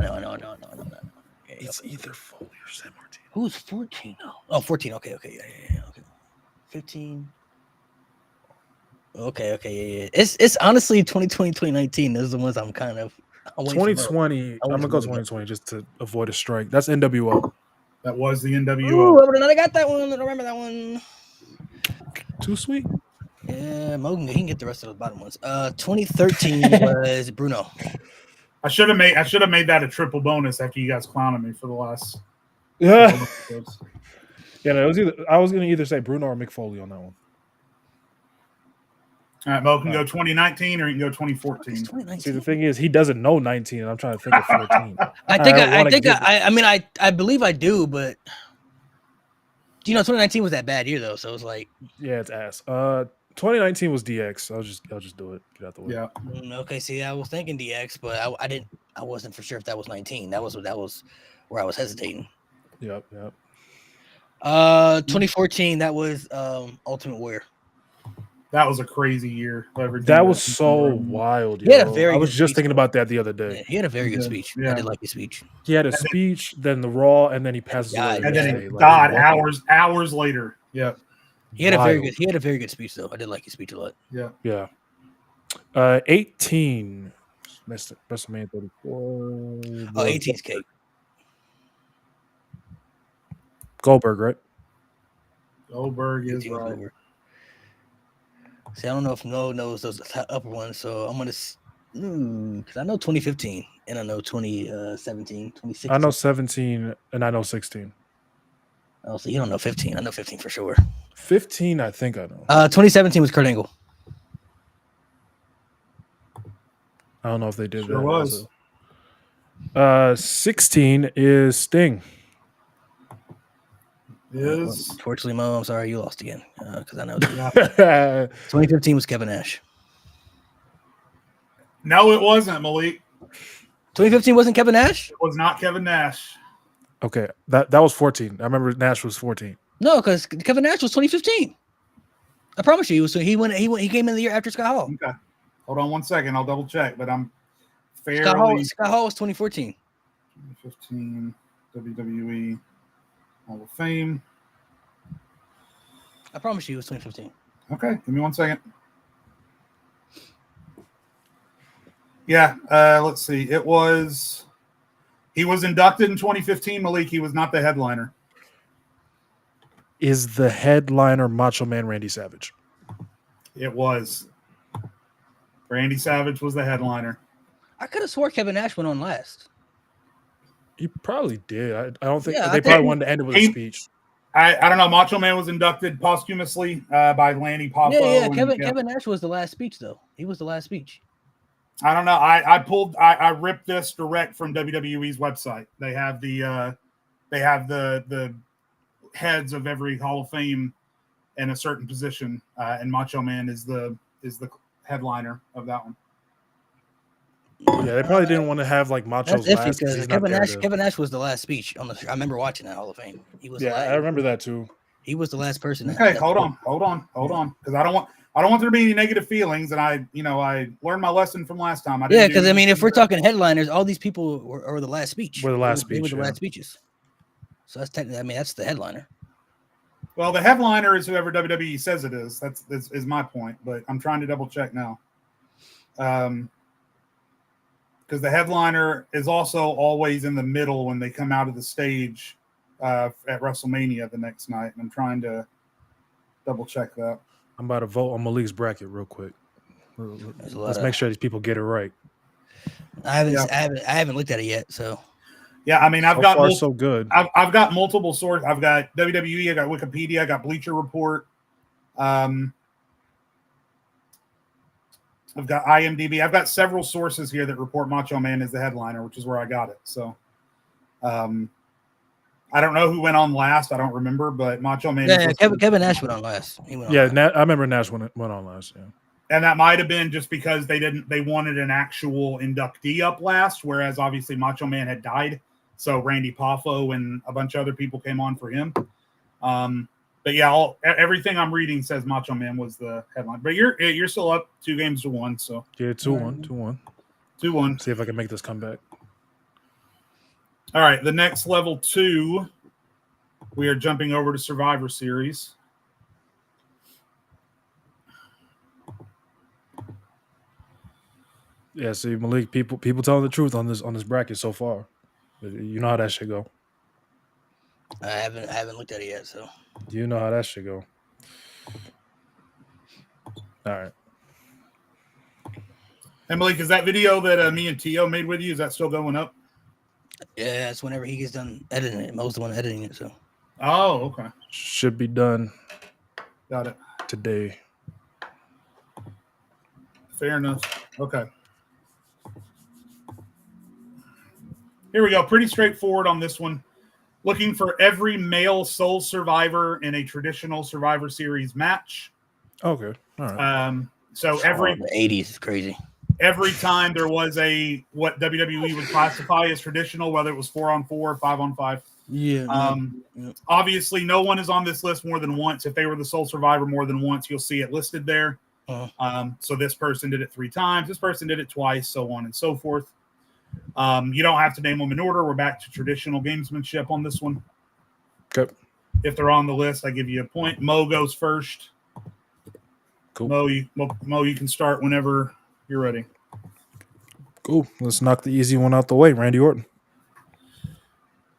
It's either Foley or San Martin. Who was 14? Oh, 14. Okay. Yeah. Okay. 15. Okay. Yeah. It's honestly 2020, 2019. Those are the ones I'm kind of. 2020. I'm gonna go 2020 just to avoid a strike. That's NWO. That was the NWO. Ooh, I got that one. I don't remember that one. Too sweet. Yeah, Mogan, he can get the rest of the bottom ones. 2013 was Bruno. I should have made that a triple bonus after you guys clowning me for the last. Yeah. No, I was gonna either say Bruno or Mick Foley on that one. All right, Mo can go 2019 or you can go 2014. See, the thing is, he doesn't know 19, and I'm trying to think of 14. I believe I do, but 2019 was that bad year though, so it's like, yeah, it's ass. 2019 was DX. I'll just do it. Get out the way. Yeah. Okay. See, I was thinking DX, but I wasn't for sure if that was 19. That was where I was hesitating. Yep. 2014. That was Ultimate Warrior. That was a crazy year. That was so wild. He had a very. I was just thinking about that the other day. Yeah, he had a very good speech. Yeah. I did like his speech. He had a speech, then the Raw, and then he passes away. And then he died hours later. Yeah. He had a very good speech though. I did like his speech a lot. Yeah. 18. WrestleMania 34. Oh, 18's cake. Goldberg, right? Goldberg is right. Goldberg. See, I don't know if Noah knows those upper ones, so I'm gonna because I know 2015 and I know 2017, 2016. I know 17 and I know 16. Oh, so you don't know 15. I know 15 for sure. 15, I think I know. 2017 was Kurt Angle. I don't know if they did Sure that. was. Also. 16 is Sting. Is Unfortunately, Mo, I'm sorry you lost again because I know. yeah. 2015 was Kevin Nash. No, it wasn't, Malik. 2015 wasn't Kevin Nash? It was not Kevin Nash. Okay, that was 14. I remember Nash was 14. No, because Kevin Nash was 2015. I promise you. So he came in the year after Scott Hall. Okay. Hold on one second. I'll double check, but I'm fairly. Scott Hall was 2014. 2015 WWE Hall of Fame. I promise you it was 2015. Okay, give me 1 second. Yeah, let's see. He was inducted in 2015, Malik. He was not the headliner. Is the headliner Macho Man Randy Savage? It was. Randy Savage was the headliner. I could have swore Kevin Nash went on last. He probably did. I don't think Yeah, they probably wanted to end it with a speech. I don't know. Macho Man was inducted posthumously by Lanny Poffo. Yeah. Kevin Nash was the last speech, though. He was the last speech. I don't know. I ripped this direct from WWE's website. They have the heads of every Hall of Fame in a certain position, and Macho Man is the headliner of that one. Yeah, they probably didn't want to have like Macho's last because Kevin Nash was the last speech on the. I remember watching that Hall of Fame. He was. Yeah, I remember that too. He was the last person. Okay, hold on, because I don't want there to be any negative feelings, and I learned my lesson from last time. Yeah, because I mean, if we're talking headliners, all these people were the last speech. Were the last speech? They were the last speeches. So that's technically. I mean, that's the headliner. Well, the headliner is whoever WWE says it is. That's my point, but I'm trying to double check now. Because the headliner is also always in the middle when they come out of the stage at WrestleMania the next night. And I'm trying to double check that. I'm about to vote on Malik's bracket real quick. Let's make sure these people get it right. I haven't looked at it yet, so. Yeah, I mean, I've got multiple sources. I've got WWE, I got Wikipedia, I got Bleacher Report. I've got IMDb. I've got several sources here that report Macho Man as the headliner, which is where I got it. So, I don't know who went on last. I don't remember, but Macho Man. Yeah, Kevin Nash went on last. I remember Nash went on last. Yeah, and that might have been just because they wanted an actual inductee up last, whereas obviously Macho Man had died, so Randy Poffo and a bunch of other people came on for him. But yeah, everything I'm reading says Macho Man was the headline. But you're still up 2-1. So yeah, 2-1. 2-1. See if I can make this comeback. All right, the next level 2, we are jumping over to Survivor Series. Yeah, see, Malik, people telling the truth on this bracket so far. You know how that should go. I haven't looked at it yet, so. You know how that should go. All right. And Malik, is that video that me and Tio made with you, is that still going up? Yeah, it's whenever he gets done editing it. Mo's the one editing it, so. Oh, okay. Should be done. Got it. Today. Fair enough. Okay. Here we go. Pretty straightforward on this one. Looking for every male sole survivor in a traditional Survivor Series match. Okay. All right. So the 80s is crazy. Every time there was what WWE would classify as traditional, whether it was 4-on-4 or 5-on-5. Yeah. Obviously, no one is on this list more than once. If they were the sole survivor more than once, you'll see it listed there. So this person did it 3 times. This person did it twice, so on and so forth. You don't have to name them in order. We're back to traditional gamesmanship on this one. Okay. If they're on the list, I give you a point. Mo goes first. Cool. Mo, you can start whenever you're ready. Cool. Let's knock the easy one out the way. Randy Orton.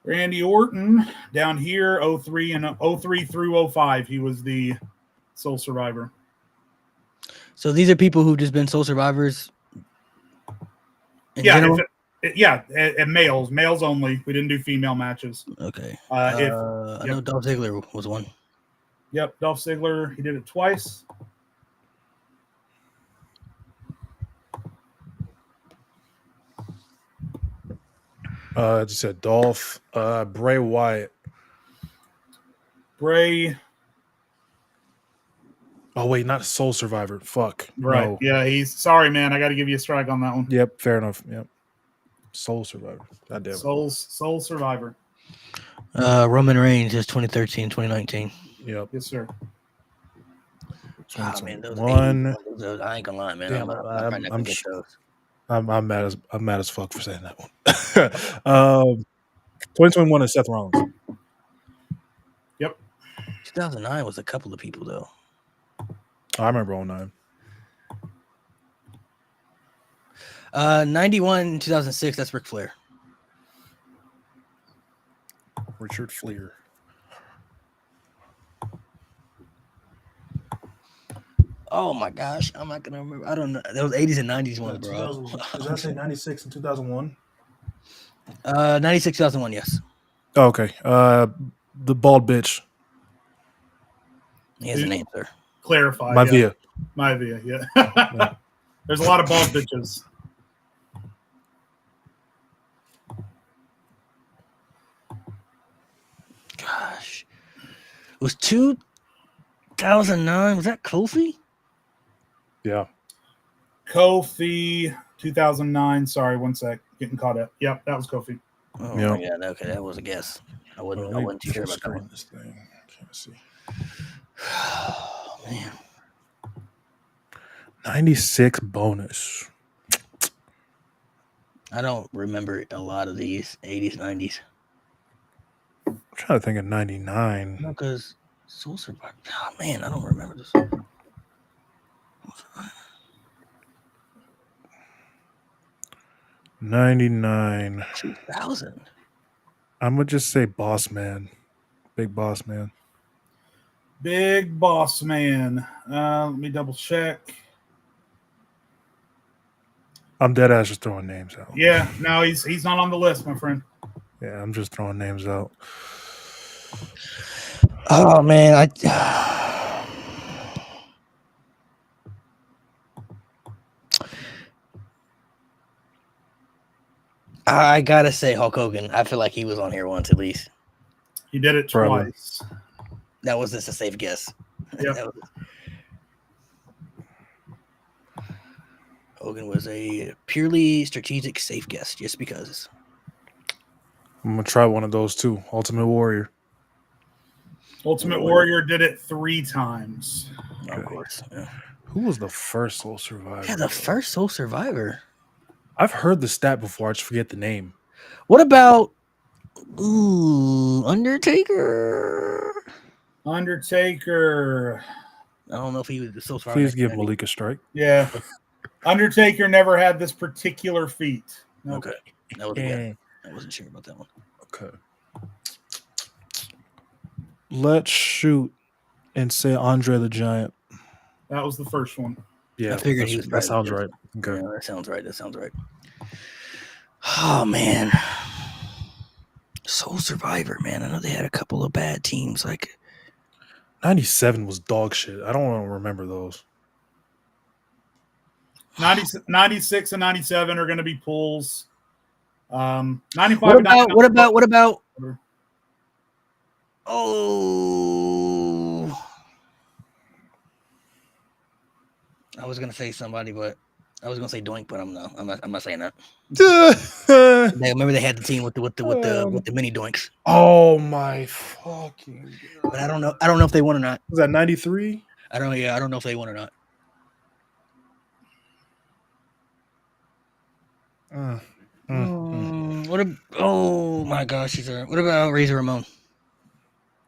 Randy Orton down here, 03 through 05. He was the sole survivor. So these are people who've just been sole survivors. Yeah, And males only. We didn't do female matches. Okay. I know Dolph Ziggler was one. Yep, Dolph Ziggler. He did it twice. I just said Dolph. Bray Wyatt. Bray. Oh wait, not Soul Survivor. Fuck. Right. No. Yeah, he's sorry, man. I got to give you a strike on that one. Yep. Fair enough. Yep. Soul Survivor. God damn it. Soul Survivor. Roman Reigns is 2013, 2019. Yep. Yes, sir. Oh, man, those One. I ain't gonna lie, man. Damn, I'm probably not gonna get those. I'm mad as fuck for saying that one. 2021 is Seth Rollins. Yep. 2009 was a couple of people though. I remember 09. 91, 2006. That's Ric Flair. Richard Fleer. Oh my gosh, I'm not gonna remember. I don't know. Those 80s and 90s ones, bro. Did I say 96 and 2001? 96, 2001. Yes. Oh, okay. The bald bitch. He has a name, sir. Clarify. Maivia. Maivia. Yeah. There's a lot of bald bitches. Gosh, it was 2009. Was that Kofi? Yeah. Kofi, 2009. Sorry, one sec. Getting caught up. Yep, that was Kofi. Oh Yep. my god. Okay, that was a guess. I wasn't too sure about that one. This thing. Can't see. Oh, man. 96 bonus. I don't remember a lot of these 80s, 90s. I'm trying to think of 99. No, because Soul Survivor. Oh man, I don't remember this. 99. 2000. I'm gonna just say Boss Man. Big Boss Man. Big Boss Man. Let me double check. I'm dead ass just throwing names out. Yeah, no, he's not on the list, my friend. Yeah, I'm just throwing names out. Oh man, I gotta say Hulk Hogan. I feel like he was on here once at least. He did it Probably. twice. That was just a safe guess. Yep. Hogan was a purely strategic safe guess, just because. I'm gonna try one of those too. Ultimate Warrior. Ultimate Warrior did it 3 times. Of course. Yeah. Who was the first Soul Survivor? Yeah, the first Soul Survivor. I've heard the stat before. I just forget the name. What about Undertaker? Undertaker. I don't know if he was the Soul Survivor. Please give Malik a strike. Yeah. Undertaker never had this particular feat. Okay. That was a guess. I wasn't sure about that one. Okay. Let's shoot and say Andre the Giant. That was the first one. Yeah, I figured he was that sounds probably- right. Okay. Yeah, that sounds right. Oh man. Soul Survivor, man. I know they had a couple of bad teams. Like 97 was dog shit. I don't want to remember those. 96 and 97 are going to be pulls. 95. What about? Oh, I was gonna say somebody, but I was gonna say Doink, but I'm not saying that. Remember they had the team with the mini Doinks, Oh my fucking God. but I don't know if they won or not. Was that 93? I don't know if they won or not. Oh my gosh, what about Razor Ramon?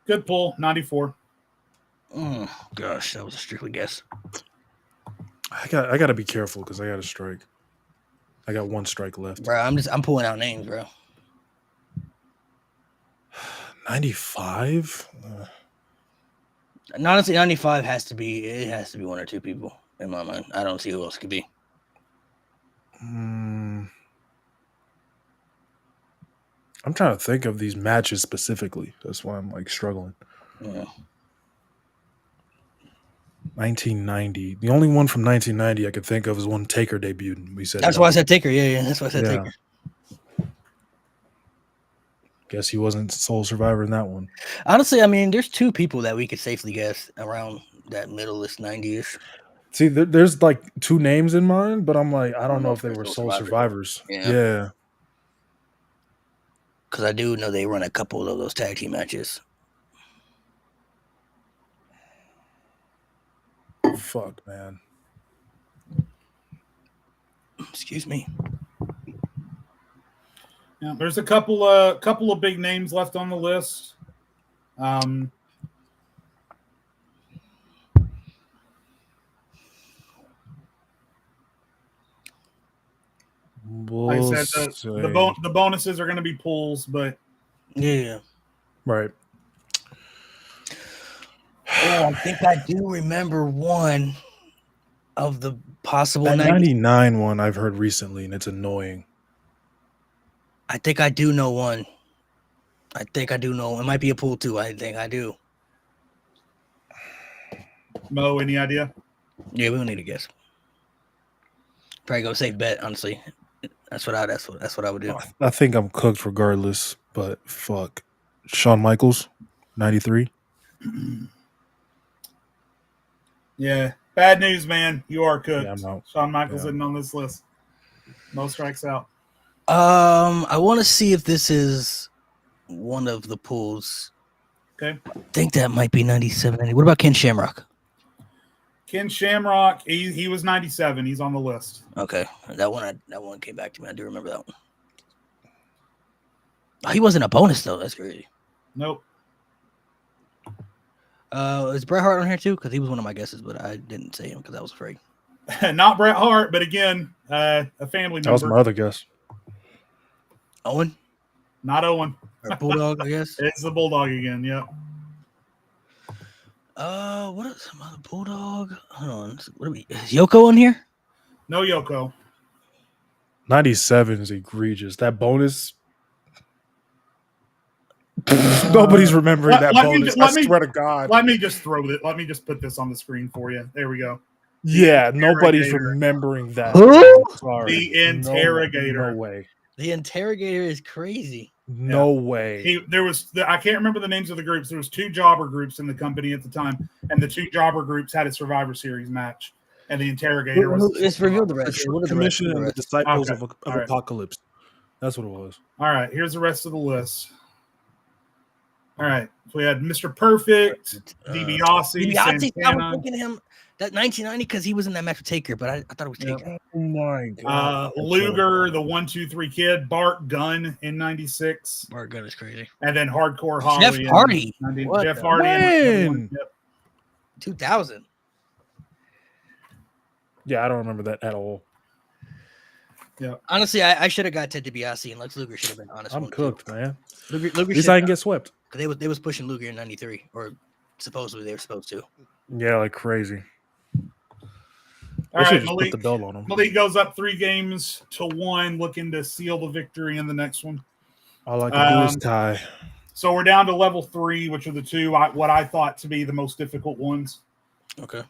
Good pull. 94. Oh gosh, that was a strictly guess. I got to be careful because I got a strike. I got one strike left. Bro, I'm pulling out names, bro. 95? And honestly, 95 has to be one or two people in my mind. I don't see who else could be. I'm trying to think of these matches specifically. That's why I'm like struggling. Yeah. 1990. The only one from 1990 I could think of is one Taker debuted. We said That's no. why I said Taker. Yeah. That's why I said Yeah. Taker. Guess he wasn't sole survivor in that one. Honestly, I mean, there's two people that we could safely guess around that middle-ish 90s. See, there's like two names in mind, but I'm like, I don't know if they were sole survivors. Yeah. Because I do know they run a couple of those tag team matches. Fuck, man. Excuse me. Yeah, there's a couple of big names left on the list. Like I said, the bonuses are going to be pulls, but yeah, right. Oh, I think I do remember one of the possible that 99 one I've heard recently, and it's annoying. I think I do know one. It might be a pool too. I think I do. Mo, any idea? Yeah, we don't need to guess. Probably go safe bet. Honestly, that's what I would do. I think I'm cooked regardless, but fuck. Shawn Michaels, 93. Yeah, bad news, man. You are cooked. Yeah, I'm out. Shawn Michaels isn't on this list. Mo strikes out. I want to see if this is one of the pools. Okay. I think that might be 97. What about Ken Shamrock? Ken Shamrock, he was 97. He's on the list. Okay, that one came back to me. I do remember that one. Oh, he wasn't a bonus though. That's crazy. Nope. Is Bret Hart on here too? Because he was one of my guesses, but I didn't say him because I was afraid. Not Bret Hart, but again, a family member. That was my other guess. Owen? Not Owen. Or Bulldog, I guess. It's the Bulldog again. Yep. What is some other Bulldog? Hold on. What are we? Is Yoko on here? No Yoko. 97 is egregious. That bonus. Nobody's remembering that bonus. I swear to God. Let me just throw it. Let me just put this on the screen for you. There we go. Yeah, nobody's remembering that. Who? Sorry. The Interrogator. No way. The Interrogator is crazy. No way. I can't remember the names of the groups. There was two jobber groups in the company at the time, and the two jobber groups had a Survivor Series match, and the Interrogator was. It's revealed the rest. Commission and the Disciples of Apocalypse. That's what it was. All right, here's the rest of the list. All right, so we had Mr. Perfect, DiBiase, I was thinking him that 1990 because he was in that match with Taker, but I thought it was Taker. Oh my God. Luger, the 1-2-3 Kid, Bart Gunn in 96. Bart Gunn is crazy. And then Hardcore Holly. Jeff Hardy. Jeff Hardy. When? 2000. Yeah, I don't remember that at all. Yeah. Honestly, I should have got Ted DiBiase and Lex Luger should have been honest. I'm cooked, man. Luger at least I can get swept. Because they was pushing Luger in 93, or supposedly they were supposed to. Yeah, like crazy. All right, put the belt on him. Malik goes up 3-1, looking to seal the victory in the next one. All I can do is tie. So we're down to level 3, which are the two what I thought to be the most difficult ones. Okay.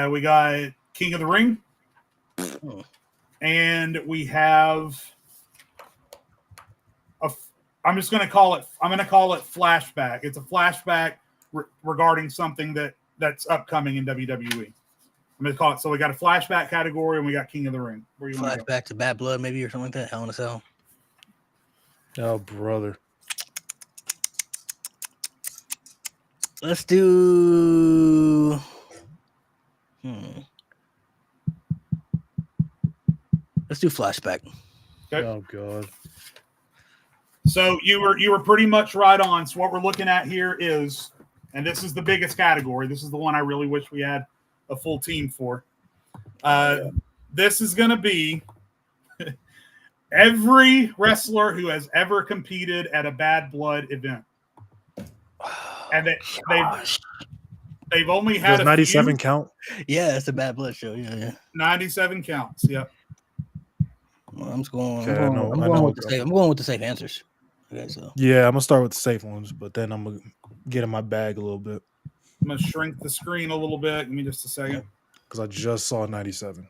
We got King of the Ring, and we have I'm going to call it flashback. It's a flashback regarding something that's upcoming in WWE. I'm going to call it. So we got a flashback category, and we got King of the Ring. Where you want flashback to Bad Blood, maybe, or something like that. Hell in a Cell. Oh, brother. Let's do. Let's do flashback. Okay. Oh God. So you were pretty much right on. So what we're looking at here is, and this is the biggest category. This is the one I really wish we had a full team for. This is going to be every wrestler who has ever competed at a Bad Blood event, and they've only had Does 97 count? Yeah, it's a Bad Blood show. Yeah. 97 counts. Yep. Well, I'm going with the safe answers. Okay, so Yeah, I'm gonna start with the safe ones, but then I'm gonna get in my bag a little bit I'm gonna shrink the screen a little bit. Give me just a second. because I just saw 97.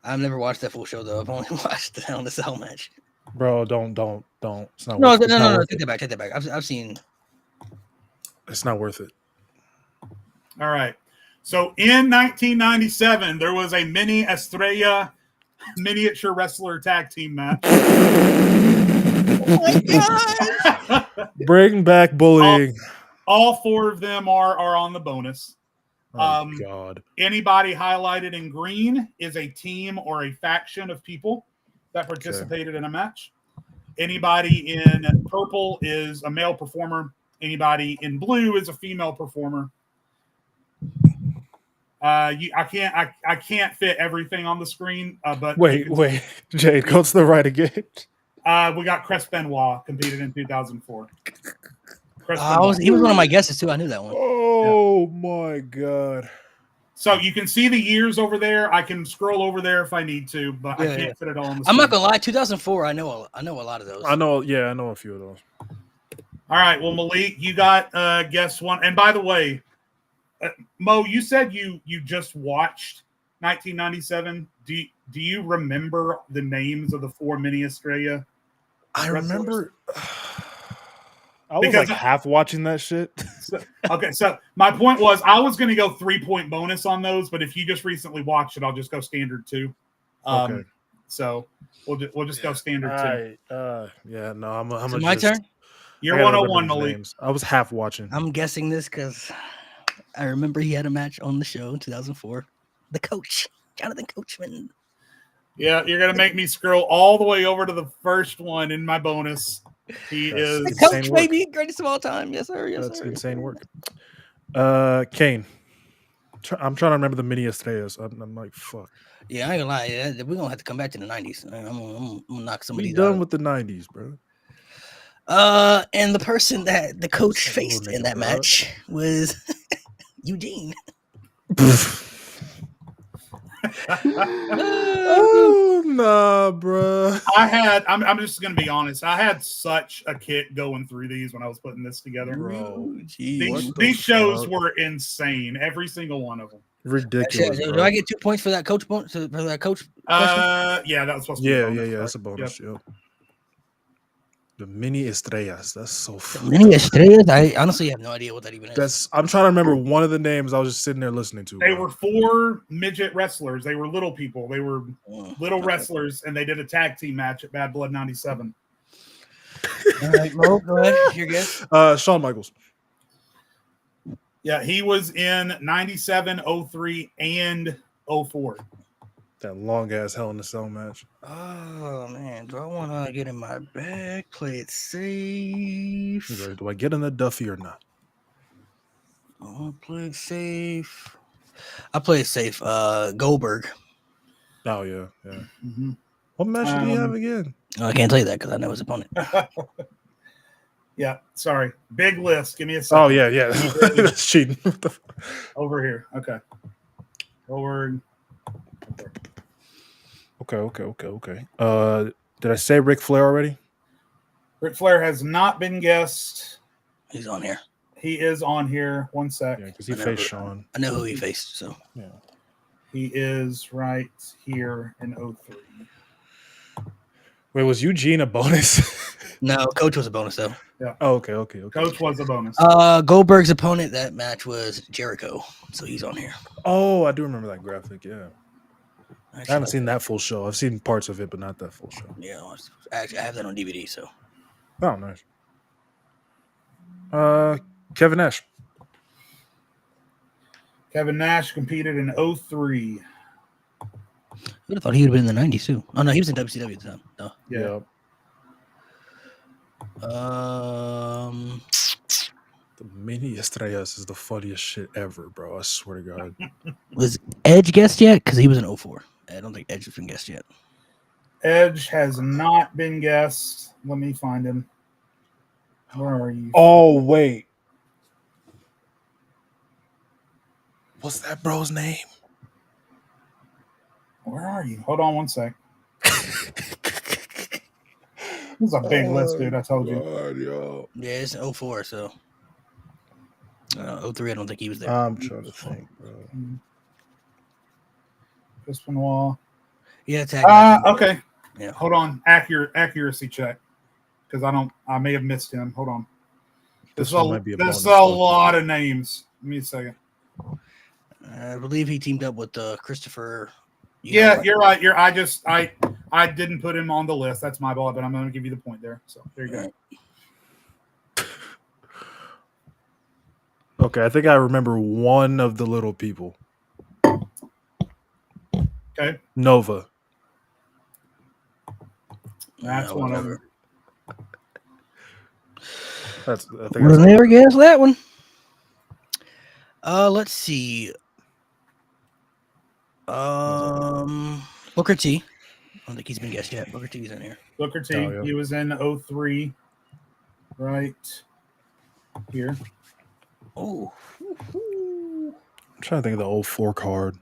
I've never watched that full show though. I've only watched the Hell in a Cell match. Bro, don't. It's not No, worth. no, It's no, not no. worth Take it. that back. Take that back. I've seen. It's not worth it. All right. So in 1997, there was a Mini Estrella miniature wrestler tag team match. Oh my god! Bring back bullying. All four of them are on the bonus. Oh God. Anybody highlighted in green is a team or a faction of people that participated in a match. Anybody in purple is a male performer. Anybody in blue is a female performer. I can't fit everything on the screen, but Wait, Jade, go to the right again. we got Chris Benoit competed in 2004. He was one of my guesses too. I knew that one. Oh my God. So you can see the years over there. I can scroll over there if I need to, but I can't fit it all on the screen. I'm not gonna lie. 2004. I know a lot of those. I know a few of those. All right. Well, Malik, you got guess one. And by the way, Mo, you said you just watched 1997. Do you remember the names of the four Mini Estrella? I remember. I was Because like half watching that shit. Okay, so my point was I was going to go 3-point bonus on those, but if you just recently watched it, I'll just go standard 2. Okay. So we'll just go standard 2. Yeah, no, I'm So my turn. You're 101, Malik. I was half watching. I'm guessing this because I remember he had a match on the show in 2004. The coach, Jonathan Coachman. Yeah, you're going to make me scroll all the way over to the first one in my bonus. He is the coach, baby, greatest of all time. Yes, sir. Yes, That's sir. insane work. Kane. I'm trying to remember the Mini Estrellas. I'm like, fuck. Yeah, I ain't gonna lie. We're gonna have to come back to the 90s. I'm gonna knock some of We these done out. with the 90s, bro. And the person that the coach faced in that match was Eugene. Oh nah, bro. I'm just gonna be honest. I had such a kick going through these when I was putting this together. Bro, these shows were insane. Every single one of them. Ridiculous. Do I get 2 points for that coach bonus? For that coach? Yeah, that was supposed to be. Yeah, a bonus, yeah. right? That's a bonus. Yep. The Mini Estrellas. That's so funny. Mini Estrellas? I honestly have no idea what that even is. I'm trying to remember one of the names I was just sitting there listening to. They were 4 midget wrestlers. They were little people. They were little wrestlers, and they did a tag team match at Bad Blood 97. All right, Mo, go ahead. Your guess. Shawn Michaels. Yeah, he was in 97, 03, and 04. That long ass Hell in a Cell match. Oh man, do I want to get in my bag? Play it safe. Do I get in the Duffy or not? I'll play it safe. I'll play it safe. Goldberg. Oh yeah. Mm-hmm. What match did he have again? I can't tell you that because I know his opponent. Yeah, sorry. Big list. Give me a second. Oh yeah. That's cheating. Over here. Okay. Goldberg. Okay. Did I say Ric Flair already? Ric Flair has not been guessed. He's on here. He is on here. One sec. Yeah, because he faced Shawn. I know who he faced. So yeah, he is right here in 03. Wait, was Eugene a bonus? No, coach was a bonus though. Yeah. Oh, okay. Coach was a bonus. Goldberg's opponent that match was Jericho, so he's on here. Oh, I do remember that graphic. Yeah. Actually, I haven't seen that full show. I've seen parts of it, but not that full show. Yeah, actually, I have that on DVD. So. Oh, nice. Kevin Nash. Kevin Nash competed in 03. I would have thought he would have been in the 90s too. Oh no, he was in WCW at the time. No. Yeah. The Mini Estrellas is the funniest shit ever, bro. I swear to God. Was Edge guessed yet? Because he was in 04. I don't think Edge has been guessed yet. Edge has not been guessed. Let me find him. Where are you? Oh, wait. What's that bro's name? Where are you? Hold on one sec. This is a big list, dude. I told you. God, yo. Yeah, it's 04, so 03. I don't think he was there. I'm trying to think, bro. Chris Benoit. Yeah, tag. Okay. Yeah. Hold on. Accuracy check. Because I may have missed him. Hold on. This one might be a bonus. There's a lot of names. Give me a second. I believe he teamed up with Christopher. You're right. I didn't put him on the list. That's my ball, but I'm going to give you the point there. So there you go. Okay, I think I remember one of the little people. Okay. Nova. That's one of them. I think We'll never guess that one. Let's see. Booker T. I don't think he's been guessed yet. Booker T's in here. Booker T. Oh, yeah. He was in 03. Right here. Oh. I'm trying to think of the old 4 card.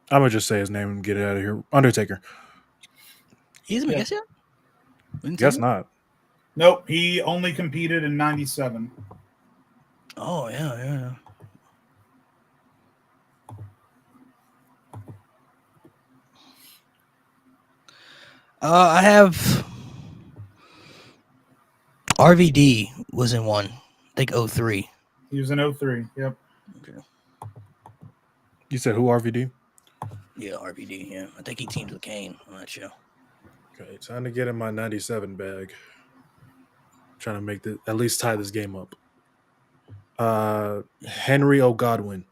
I'm going to just say his name and get it out of here. Undertaker. He hasn't been guessed yet? Guess not. Nope. He only competed in 97. Oh, yeah. I have RVD was in one. I think 03. He was in 03. Yep. Okay. You said who, RVD? Yeah, RVD. Yeah, I think he teamed with Kane on that show. Okay, time to get in my 97 bag. Trying to make at least tie this game up. Henry O. Godwin.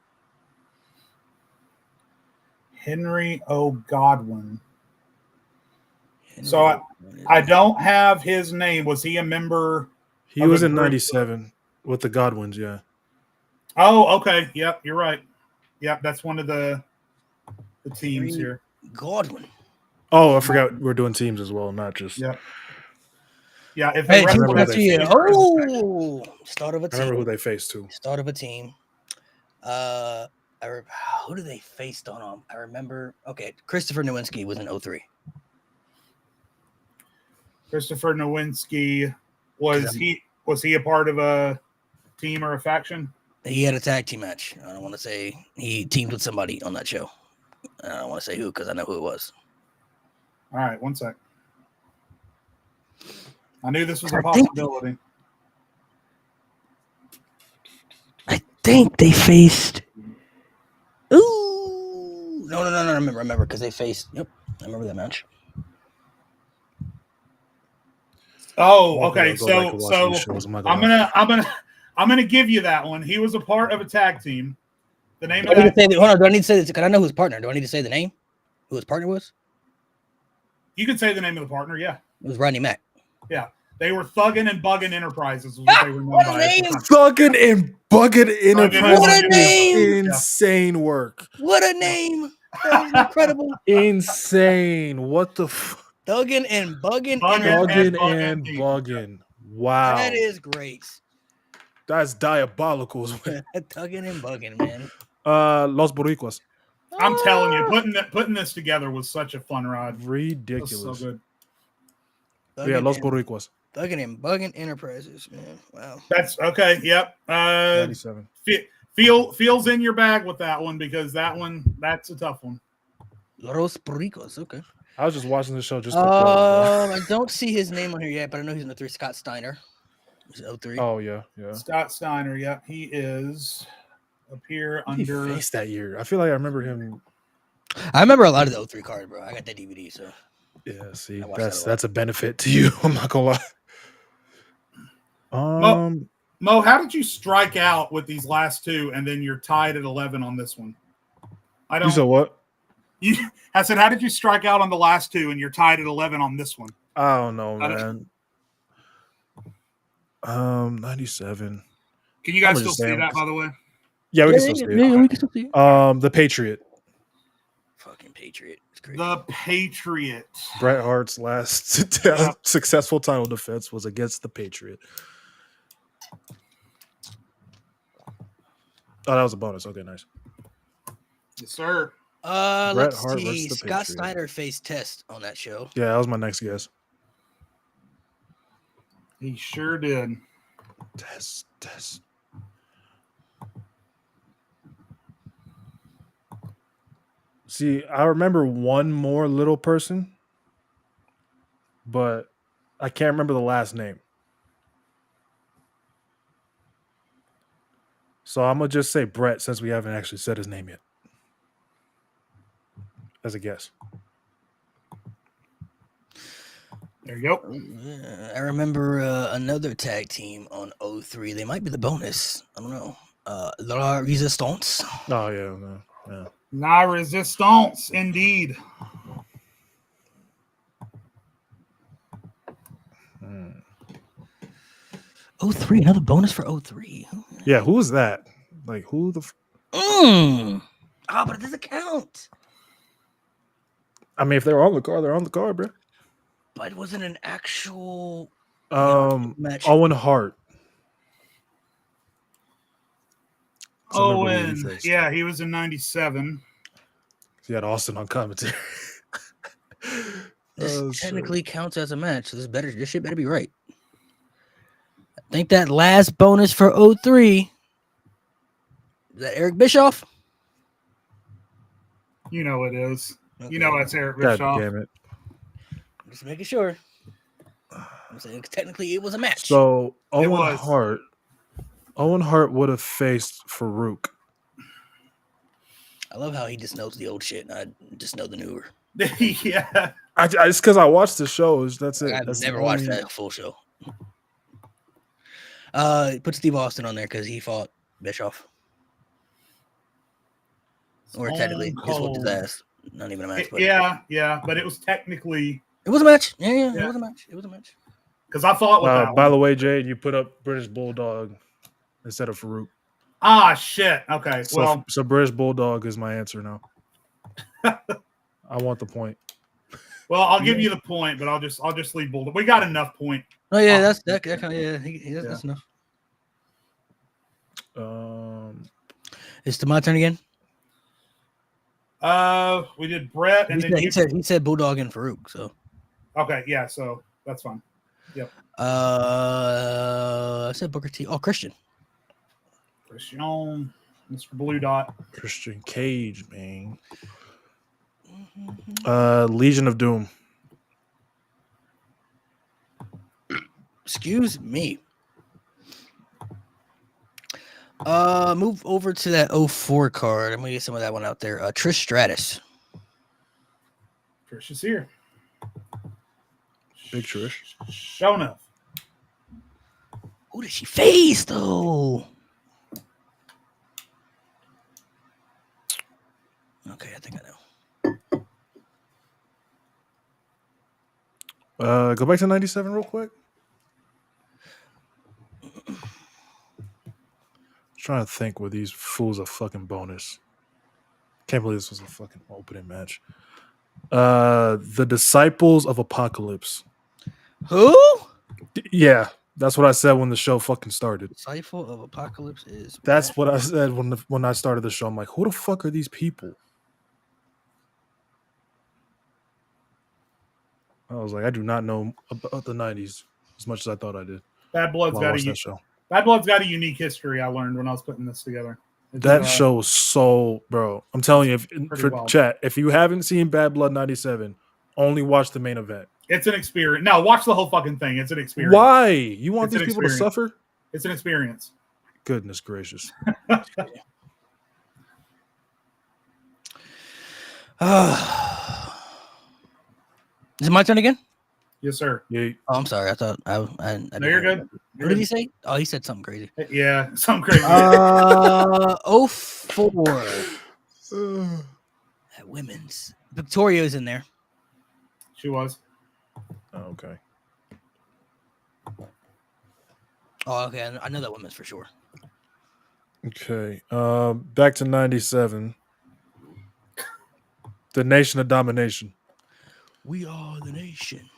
Henry O. Godwin. So I don't have his name. Was he a member? He was in 97 with the Godwins, yeah. Oh, okay. Yep, you're right. Yep, that's one of the teams here. Godwin. Oh, I forgot we're doing teams as well, not just. Yep. Yeah, if Hey, they start of a team. I remember who they faced too. Start of a team. Who did they faced on them? I remember. Okay, Christopher Nowinski was in 03. Christopher Nowinski was he a part of a team or a faction? He had a tag team match. I don't want to say he teamed with somebody on that show. I don't want to say who because I know who it was. All right, one sec. I knew this was a possibility. I think they faced. Ooh, no. I remember because they faced. Yep, I remember that match. Oh, okay. So I'm gonna give you that one. He was a part of a tag team. The name of that. Hold on. Do I need to say this? Because I know who's partner. Do I need to say the name? Who his partner was? You can say the name of the partner. Yeah. It was Rodney Mack. Yeah. They were Thuggin' and Buggin' Enterprises. Was what they were known what a by. name! Thuggin' and Buggin' Enterprises. What a name! Insane work. What a name! That was incredible. Insane. What the Thuggin' and Buggin'. Buggin' and Buggin'. Wow. That is great. That's diabolical. Thuggin' and Buggin', man. Los Boricuas. I'm telling you, putting this together was such a fun ride. Ridiculous. So good. Yeah, Los Boricuas. Thuggin' and Buggin' Enterprises, man. Wow. That's okay. Yep. 97. Feels in your bag with that one because that's a tough one. Los Boricuas, okay. I was just watching the show just. I don't see his name on here yet, but I know he's in the 3. Scott Steiner. He's 03. Oh yeah. Scott Steiner. Yep, he is up here under. He faced that year. I feel like I remember him. I remember a lot of the 03 card, bro. I got that DVD, so. Yeah, see, that that's a benefit to you. I'm not gonna lie. Mo, how did you strike out with these last two, and then you're tied at 11 on this one? You said what? I said, how did you strike out on the last two, and you're tied at 11 on this one? I don't know, man. 97. Can you guys still see that, by the way? Yeah, we can still see it. Yeah, we can still see it. The Patriot. Fucking Patriot. It's crazy. The Patriot. Bret Hart's last successful title defense was against the Patriot. Oh, that was a bonus. Okay, nice. Yes, sir. Bret Let's Hart see. versus the Scott Patriot. Steiner faced Test on that show. Yeah, that was my next guess. He sure did. Test. See, I remember one more little person, but I can't remember the last name. So I'm gonna just say Brett since we haven't actually said his name yet. As a guess. There you go. I remember another tag team on 03. They might be the bonus. I don't know. La Resistance. Oh yeah, no, yeah. La Resistance, indeed. Hmm. 03, another bonus for 03. Yeah, who is that? Like who the? But it doesn't count. I mean, if they're on the card, they're on the card, bro. But it wasn't an actual match. Owen Hart. Owen, yeah, he was in '97. He had Austin on commentary. This technically counts as a match. So this shit better be right. I think that last bonus for 03. Is that Eric Bischoff? You know it is. Okay. You know that's Eric Bischoff. God damn it. Just making sure. I'm saying technically it was a match. So Owen Hart would have faced Farouk. I love how he just knows the old shit and I just know the newer. Yeah. It's because I watched the shows. That's it. I've never watched that full show. Put Steve Austin on there because he fought Bischoff. Or technically just whooped his ass. Not even a match. Yeah, but it was technically. It was a match. Yeah. It was a match. Because I thought with that by the way, Jade, you put up British Bulldog instead of Farouk. Ah, shit. Okay. So British Bulldog is my answer now. I want the point. Well, I'll give you the point, but I'll just leave Bulldog. We got enough point. Oh yeah, that's enough. It's my turn again. We did Brett, and he said Bulldog and Farouk. So okay, yeah, so that's fine. Yep. I said Booker T. Oh, Christian, Mr. Blue Dot, Christian Cage, man. Legion of Doom. Excuse me. Move over to that 04 card. I'm gonna get some of that one out there. Trish Stratus. Trish is here. Big Trish. Show enough. Who did she face though? Okay, I think I know. Go back to 97 real quick. Trying to think where these fools are fucking bonus. Can't believe this was a fucking opening match. The Disciples of Apocalypse. Who? Yeah, that's what I said when the show fucking started. Disciple of Apocalypse is. That's what I said when I started the show. I'm like, who the fuck are these people? I was like, I do not know about the 90s as much as I thought I did. Bad Blood's got a unique history. I learned when I was putting this together. That show was so, bro. I'm telling you, chat, if you haven't seen Bad Blood 97, only watch the main event. It's an experience. No, watch the whole fucking thing. It's an experience. Why? You want these people to suffer? It's an experience. Goodness gracious. Is it my turn again? Yes, sir. Yeah. Oh, I'm sorry. I thought I no, you're good. What did he say? Oh, he said something crazy. Yeah, something crazy. 04. At women's. Victoria's in there. She was. Oh, okay. Oh, okay. I know that women's for sure. Okay. Back to 97. The Nation of Domination. We are the nation.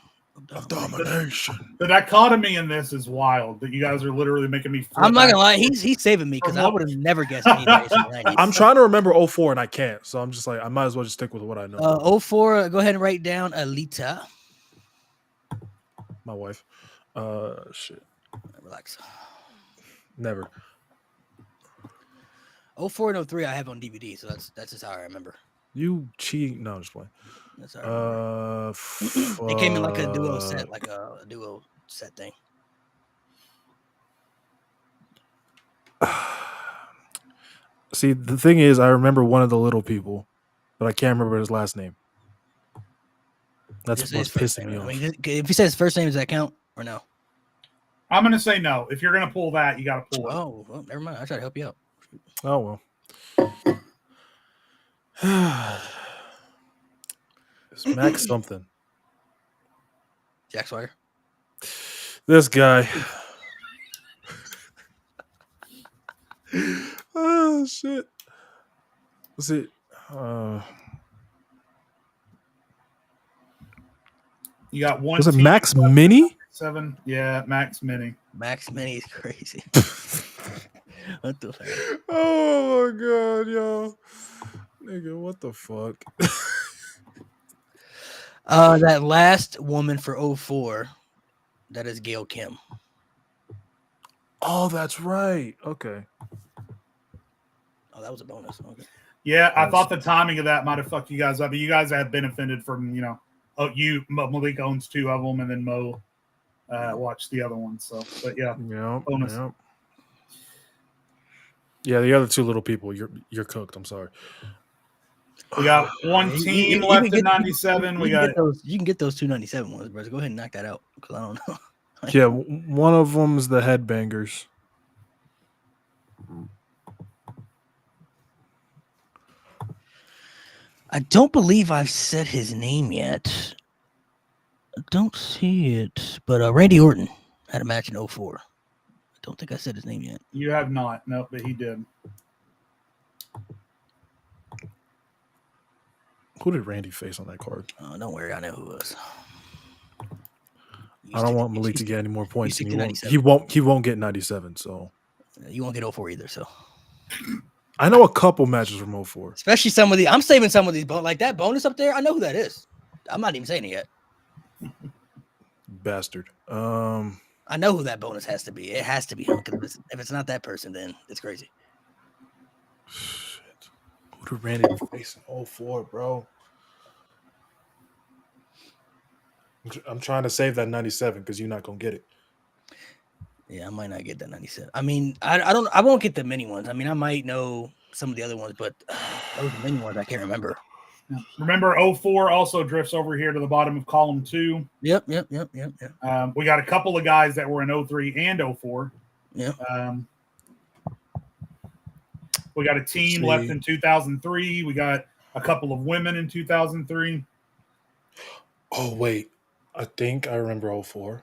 Of domination. The dichotomy in this is wild. That you guys are literally making me. I'm not gonna lie, he's saving me because I would have never guessed anybody from the 90s. I'm trying to remember 04 and I can't, so I'm just like, I might as well just stick with what I know. 04, go ahead and write down Alita. My wife. Shit. Relax. Never. 04 and 03 I have on DVD, so that's just how I remember. You cheat? No, I'm just playing. That's how I remember. It came in like a duo set, like a duo set thing. See, the thing is, I remember one of the little people, but I can't remember his last name. That's what's pissing me off. I mean, if he says his first name, does that count or no? I'm going to say no. If you're going to pull that, you got to pull it. Oh, well, never mind. I try to help you out. Oh, well. It's Max something. Jack Swagger. This guy. Oh, shit. Was it? You got one. Was it Max Mini? 7. Yeah, Max Mini. Max Mini is crazy. What the fuck? Oh my god, yo. Nigga, what the fuck? That last woman for 04, that is Gail Kim. Oh, that's right. Okay. Oh, that was a bonus. Okay. Yeah, I thought the timing of that might have fucked you guys up. But you guys have benefited from, Malik owns 2 of them, and then Mo watched the other one. So, but yeah, bonus. Yep. Yeah, the other 2 little people, you're cooked. I'm sorry. We got one team left in 97. You can get those 297 ones, bro. So go ahead and knock that out because I don't know. Yeah, one of them's the Headbangers. I don't believe I've said his name yet. I don't see it, but Randy Orton had a match in 04. I don't think I said his name yet. You have not. No, but he did. Who did Randy face on that card? Oh, don't worry, I know who it was. I don't want Malik to get any more points. He won't get 97. So you won't get 04 either. So I know a couple matches from 04. Especially some of the. I'm saving some of these like that bonus up there. I know who that is. I'm not even saying it yet. Bastard. I know who that bonus has to be. It has to be him. Because if it's not that person, then it's crazy. Shit. Who did Randy face in 04, bro? I'm trying to save that 97 because you're not gonna get it. Yeah, I might not get that 97. I mean, I won't get the mini ones. I mean, I might know some of the other ones, but those mini ones I can't remember. Yeah. Remember, 04 also drifts over here to the bottom of column 2. Yep. We got a couple of guys that were in 03 and 04. Yeah. We got a team left in 2003. We got a couple of women in 2003. Oh, wait. I think I remember 04.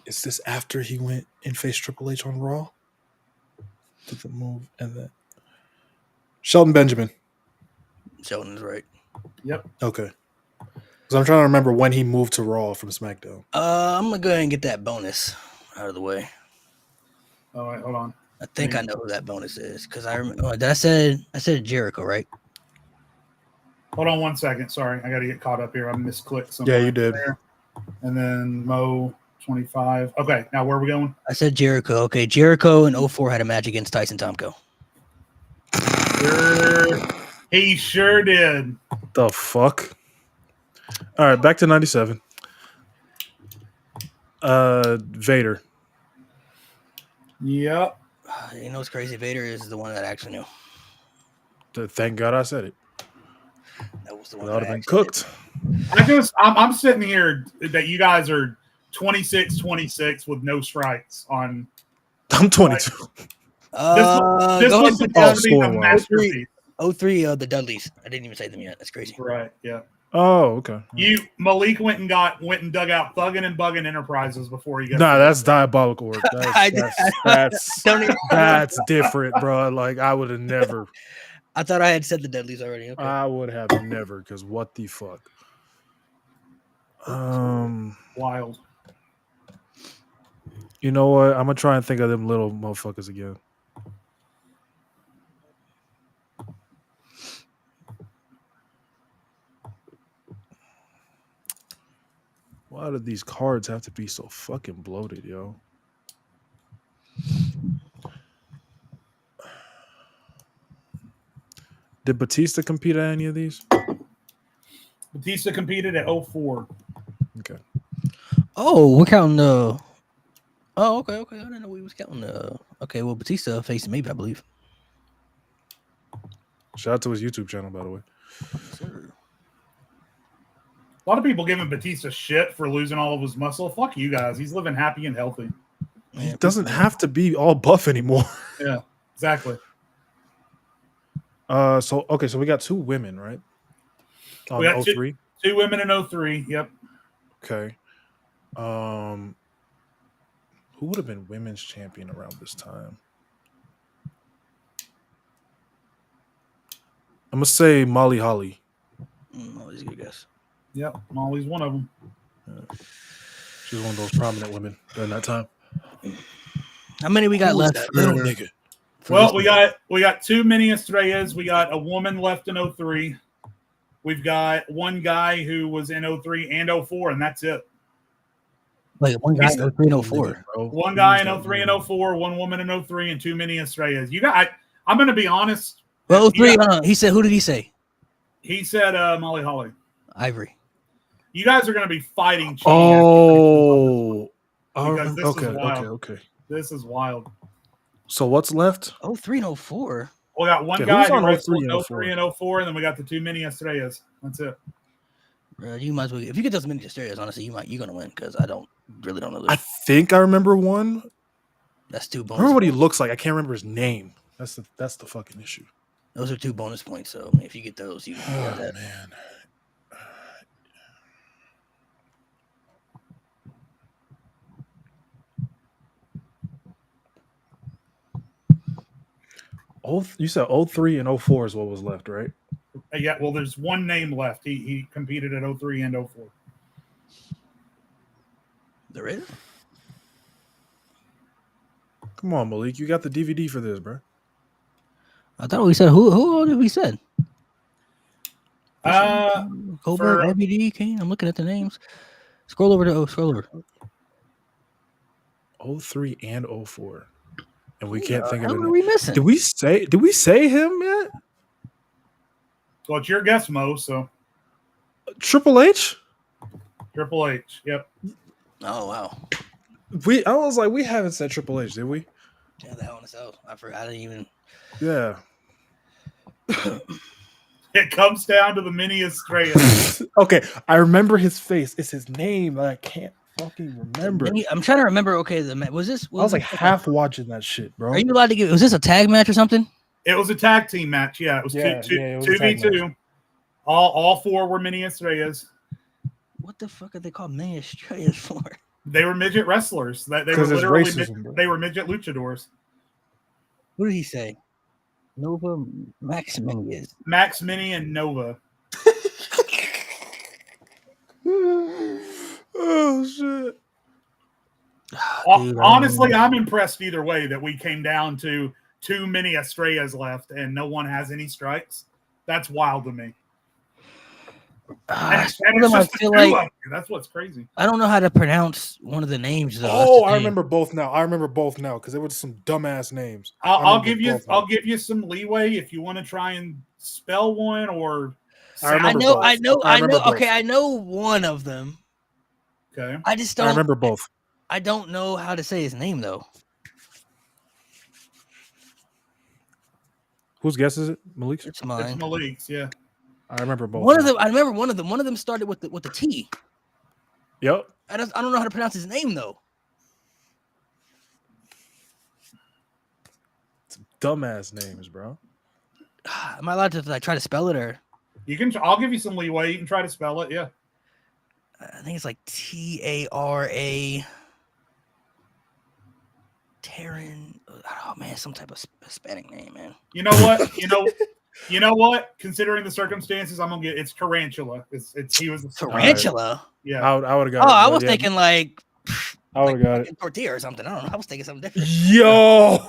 Is this after he went and faced Triple H on Raw? Did the move and that? Shelton Benjamin. Shelton's right. Yep. Okay. Because I'm trying to remember when he moved to Raw from SmackDown. I'm going to go ahead and get that bonus out of the way. All right, hold on. I think I know who that bonus is because I remember. I said Jericho, right? Hold on 1 second. Sorry, I got to get caught up here. I misclicked something. Yeah, you did. There. And then Mo 25. Okay, now where are we going? I said Jericho. Okay, Jericho in 04 had a match against Tyson Tomko. He sure did. The fuck? All right, back to 97. Vader. Yep. You know what's crazy? Vader is the one that actually knew. Thank God I said it. That was the one that would that have been cooked. I'm sitting here that you guys are 26-26 with no strikes on. I'm 22. This was supposed to be a masterpiece. 03, the Dudleys. I didn't even say them yet. That's crazy. Right. Yeah. Oh, okay. Malik went and dug out Thuggin' and Buggin' Enterprises before he got. Nah, that's diabolical work. That's different, bro. Like I would have never. I thought I had said the Dudleys already. Okay. I would have never, because what the fuck? Wild. You know what? I'm gonna try and think of them little motherfuckers again. Why do these cards have to be so fucking bloated, yo? Did Batista compete at any of these? Batista competed at 04. Okay. Oh, we're counting the. Oh, okay. I didn't know we was counting the. Okay, well, Batista faced maybe, I believe. Shout out to his YouTube channel, by the way. Sir. A lot of people giving Batista shit for losing all of his muscle. Fuck you guys. He's living happy and healthy. He doesn't have to be all buff anymore. Yeah, exactly. So we got 2 women, right? We got 03? two women in 03. Yep. Okay. Who would have been women's champion around this time? I'm gonna say Molly Holly. Always a good guess. Yep. Molly's one of them. She was one of those prominent women during that time. How many we got left? Little nigga. Well, we got 2 mini Estrellas. We got a woman left in 03. We've got one guy who was in 03 and 04, and that's it. Wait, one guy in 03 and 04. One guy in 03 and 04, one woman in 03, and 2 mini Estrellas. I'm going to be honest. Well, 03, he said, who did he say? He said Molly Holly. Ivory. You guys are going to be fighting. Oh. Because this is wild. Okay. This is wild. So what's left? 03 and 04. We got one guy who's on who wrestled 03 and 04, and then we got the 2 mini Estrellas. That's it. You might as well. If you get those mini Estrellas, honestly, you're gonna win because I don't know this. I think I remember one. That's 2 bonus. I remember what he looks like. I can't remember his name. That's the fucking issue. Those are 2 bonus points. So if you get those, you got that. Man. 0, you said 03 and 04 is what was left, right? Yeah, well, there's one name left. He competed at 03 and 04. There is? Come on, Malik. You got the DVD for this, bro. I thought we said who did we said? For- Colbert, RBD, Kane. I'm looking at the names. Scroll over. 03 and 04. And we can't think of it. What are we missing? Did we say him yet? Well, it's your guess, Mo. So Triple H? Triple H. Yep. Oh wow. I was like, we haven't said Triple H, did we? Yeah, that one itself. I forgot. I didn't even. Yeah. It comes down to the mini Estrella. Okay, I remember his face. It's his name, but I can't fucking remember. I'm trying to remember. Okay, I was like half watching that shit, bro. Are you allowed to give? Was this a tag match or something? It was a tag team match. Yeah, it was 2v2. All 4 were mini Estrellas. What the fuck are they called mini Estrellas for? They were midget wrestlers. They were literally they were midget luchadors. What did he say? Nova Max Mini is Max Mini and Nova. Oh shit. Dude, honestly, I'm impressed either way that we came down to 2 mini Estrellas left and no one has any strikes. That's wild to me. And it's just that's what's crazy. I don't know how to pronounce one of the names though. Oh, I remember both now. because it was some dumbass names. I'll give you some leeway if you want to try and spell one or. I know. Okay, I know one of them. Okay. I remember both. I don't know how to say his name though. Whose guess is it? Malik's? It's mine. It's Malik's, yeah. I remember both. I remember one of them. One of them started with the T. Yep. I don't know how to pronounce his name though. It's dumbass names, bro. Am I allowed to try to spell it or? You can. I'll give you some leeway. You can try to spell it. Yeah. I think it's like Tara. Terran. Oh man, some type of Hispanic name, man. You know what? You know what? Considering the circumstances, I'm gonna get it's Tarantula. He was Tarantula. Yeah, I would have got. Oh, I was thinking like I would have got it. tortilla or something. I don't know. I was thinking something different. Yo.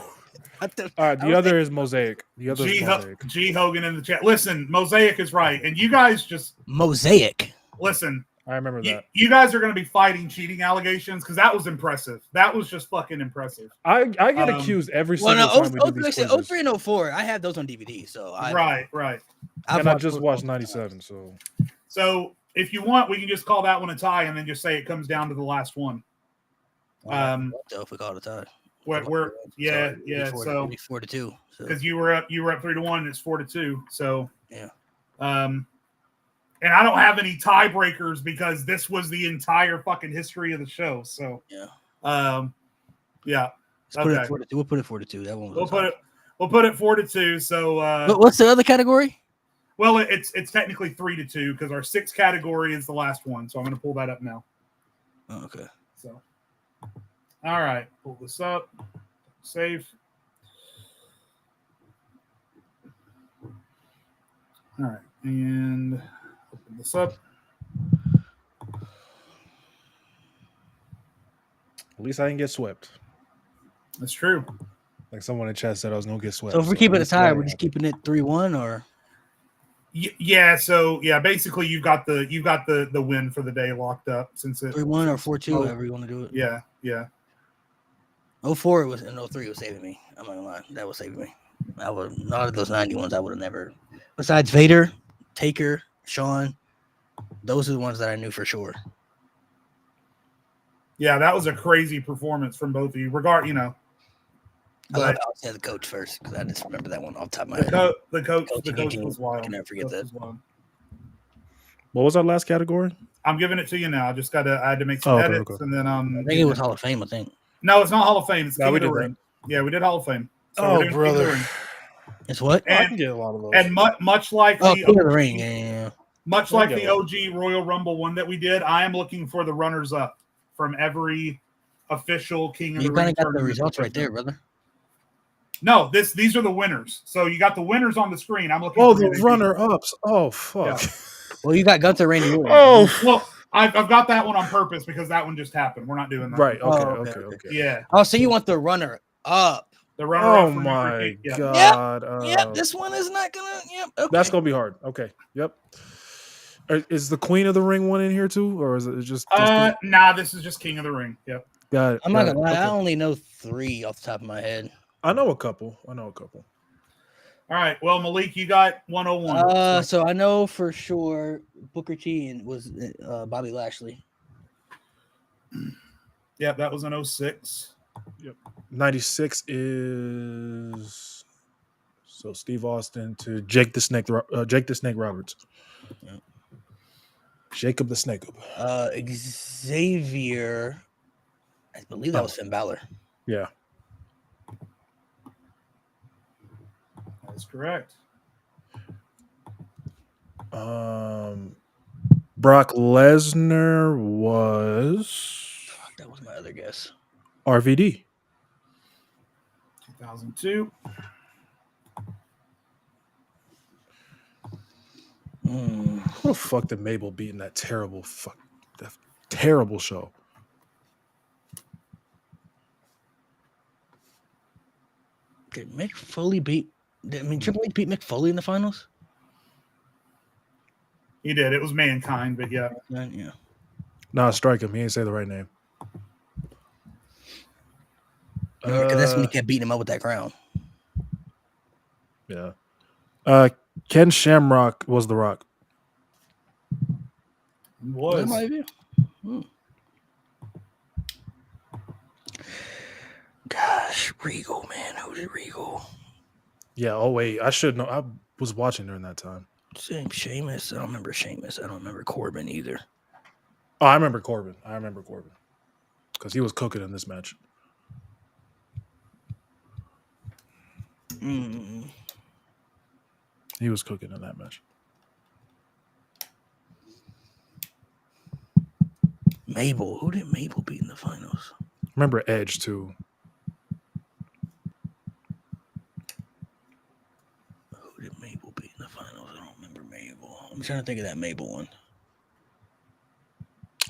All right, the other thinking, is Mosaic. The other is Mosaic. G Hogan in the chat. Listen, Mosaic is right, and you guys just Mosaic. listen. I remember that. You guys are going to be fighting cheating allegations because that was impressive. That was just fucking impressive. I get accused every single time we do these quizzes. 03 and 04, I have those on DVD. So right. And I just watched 97. So if you want, we can just call that one a tie, and then just say it comes down to the last one. If we call it a tie. We're yeah. So 4-2. Because you were up 3-1, and it's 4-2. So yeah. And I don't have any tiebreakers because this was the entire fucking history of the show. So yeah. Yeah. Okay. We'll put it 4-2. That one. We'll put it 4-2. So what's the other category? Well, it's technically 3-2 because our 6th category is the last one. So I'm going to pull that up now. Oh, okay. So, all right, pull this up. Save. All right, and open this up. At least I didn't get swept. That's true. Like someone in chat said, I was gonna get swept. So if we keep it a tie, we're just keeping it 3-1, or yeah. So yeah, basically you've got the win for the day locked up since it 3-1 or 4-2, however you want to do it. Yeah. 04 was and 03 was saving me. I'm not gonna lie, that was saving me. I would not of those 91s. I would have never. Besides Vader, Taker, Shawn, those are the ones that I knew for sure. Yeah, that was a crazy performance from both of you. I'll say the coach first because I just remember that one off the top of my head. The coach was wild. I can never forget that. What was our last category? I'm giving it to you now. I had to make some edits, and then I think it was Hall of Fame. I think. No, it's not Hall of Fame. It's King we of the did Ring. Yeah, we did Hall of Fame. So brother, it's what? And, I can get a lot of those. And much like King of the Ring, yeah. Much like the OG Royal Rumble one that we did, I am looking for the runners up from every official King of the Ring. You kind of got the results right there, brother. No, these are the winners. So you got the winners on the screen. I'm looking. Oh, the runner-ups. Oh, fuck. Yeah. Well, you got Gunther, Randy Orton. Oh, well, I've got that one on purpose because that one just happened. We're not doing that. Right. Okay. Yeah. Oh, so you want the runner up? The runner up. Oh my god. Yep. This one is not gonna. Yep. Okay. That's gonna be hard. Okay. Yep. Is the Queen of the Ring one in here too, or is it just? Nah, this is just King of the Ring. Yep. Got it. I'm not gonna lie. Okay. I only know 3 off the top of my head. I know a couple. All right. Well, Malik, you got 101. So I know for sure Booker T was Bobby Lashley. Yeah, that was an 06. Yep. 96 is so Steve Austin to Jake the Snake Roberts. Yep. Jacob the Snake. Xavier, I believe that was Finn Balor. Yeah. That's correct. Brock Lesnar was. That was my other guess. RVD. 2002. Who the fuck did Mabel beat in that terrible show? Did Mick Foley beat? Triple H beat Mick Foley in the finals? He did. It was Mankind, but yeah. Yeah. Nah, strike him. He ain't say the right name. Because that's when he kept beating him up with that crown. Yeah. Ken Shamrock was The Rock. Was. Gosh, Regal, man. Who did Regal? Yeah, oh wait. I should know. I was watching during that time. Same Sheamus. I don't remember Sheamus. I don't remember Corbin either. Oh, I remember Corbin. Because he was cooking in this match. He was cooking in that match. Mabel. Who did Mabel beat in the finals? Remember Edge too. Who did Mabel Mabel. I'm trying to think of that Mabel one.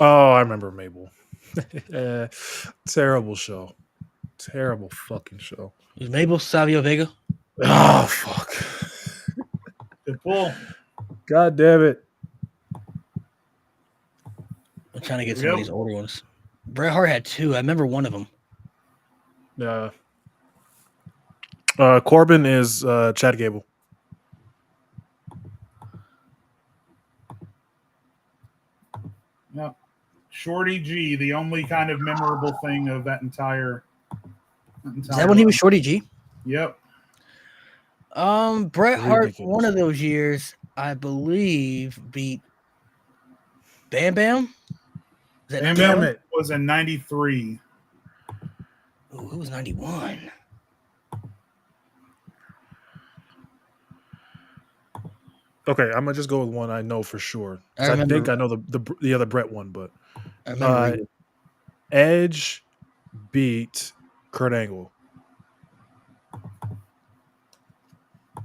Oh, I remember Mabel. Terrible show. Terrible fucking show. Is Mabel Savio Vega? Oh, fuck. Good pull. God damn it. I'm trying to get Here we some of go. these older ones. Bret Hart had 2. I remember one of them. Corbin is Chad Gable. Yep. Shorty G, the only kind of memorable thing of that entire. Is that when he was Shorty G? Yep. Bret Hart, Ridiculous. one of those years, I believe, beat Bam Bam. Is that Bam 91? Bam was in 93. Ooh, who was 91? Okay, I'm gonna just go with one I know for sure. I 'Cause I remember- think I know the other Brett one, but I remember. Edge beat Kurt Angle.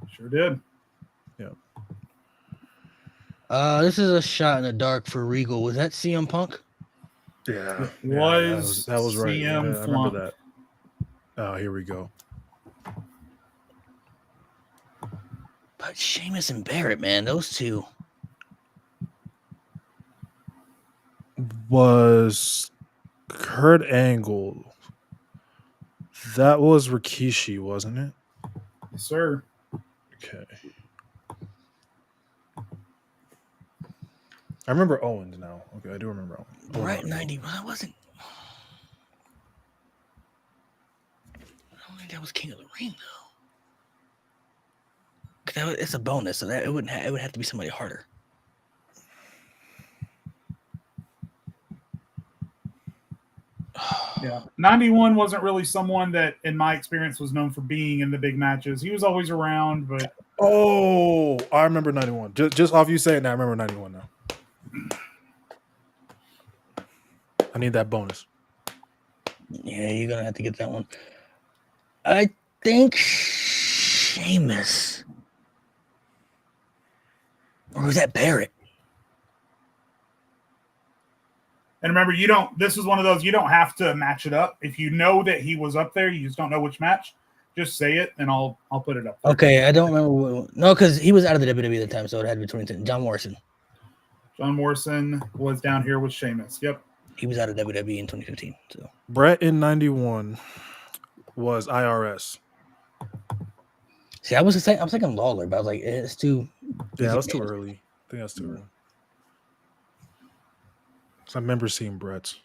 Sure did. This is a shot in the dark for Regal. Was that CM Punk? Yeah, That was right. Yeah, CM I remember Flunk. that. Oh, here we go. But Sheamus and Barrett, man, those two. Was Kurt Angle? That was Rikishi, wasn't it? Yes, sir. Okay. I remember Owens now. Okay, I do remember Owens. Right, 90. Well, that wasn't. I don't think that was King of the Ring though. 'Cause it's a bonus, so that it would have to be somebody harder. Yeah. 91 wasn't really someone that, in my experience, was known for being in the big matches. He was always around, but Oh, I remember 91. Just off you saying that, I remember 91 now. I need that bonus. Yeah, you're gonna have to get that one. I think Sheamus. Or was that Barrett? and remember, this is one of those, you don't have to match it up. If you know that he was up there, you just don't know which match, just say it and I'll put it up there. Okay, I don't remember. No, because he was out of the WWE at the time, so it had to be 2010. John Morrison. John Morrison was down here with Sheamus. Yep. He was out of WWE in 2015. So Brett in 91 was IRS. see, I was thinking Lawler, but I was like, it's too. Yeah, that's too early. I think that's too early. So I remember seeing Brett's.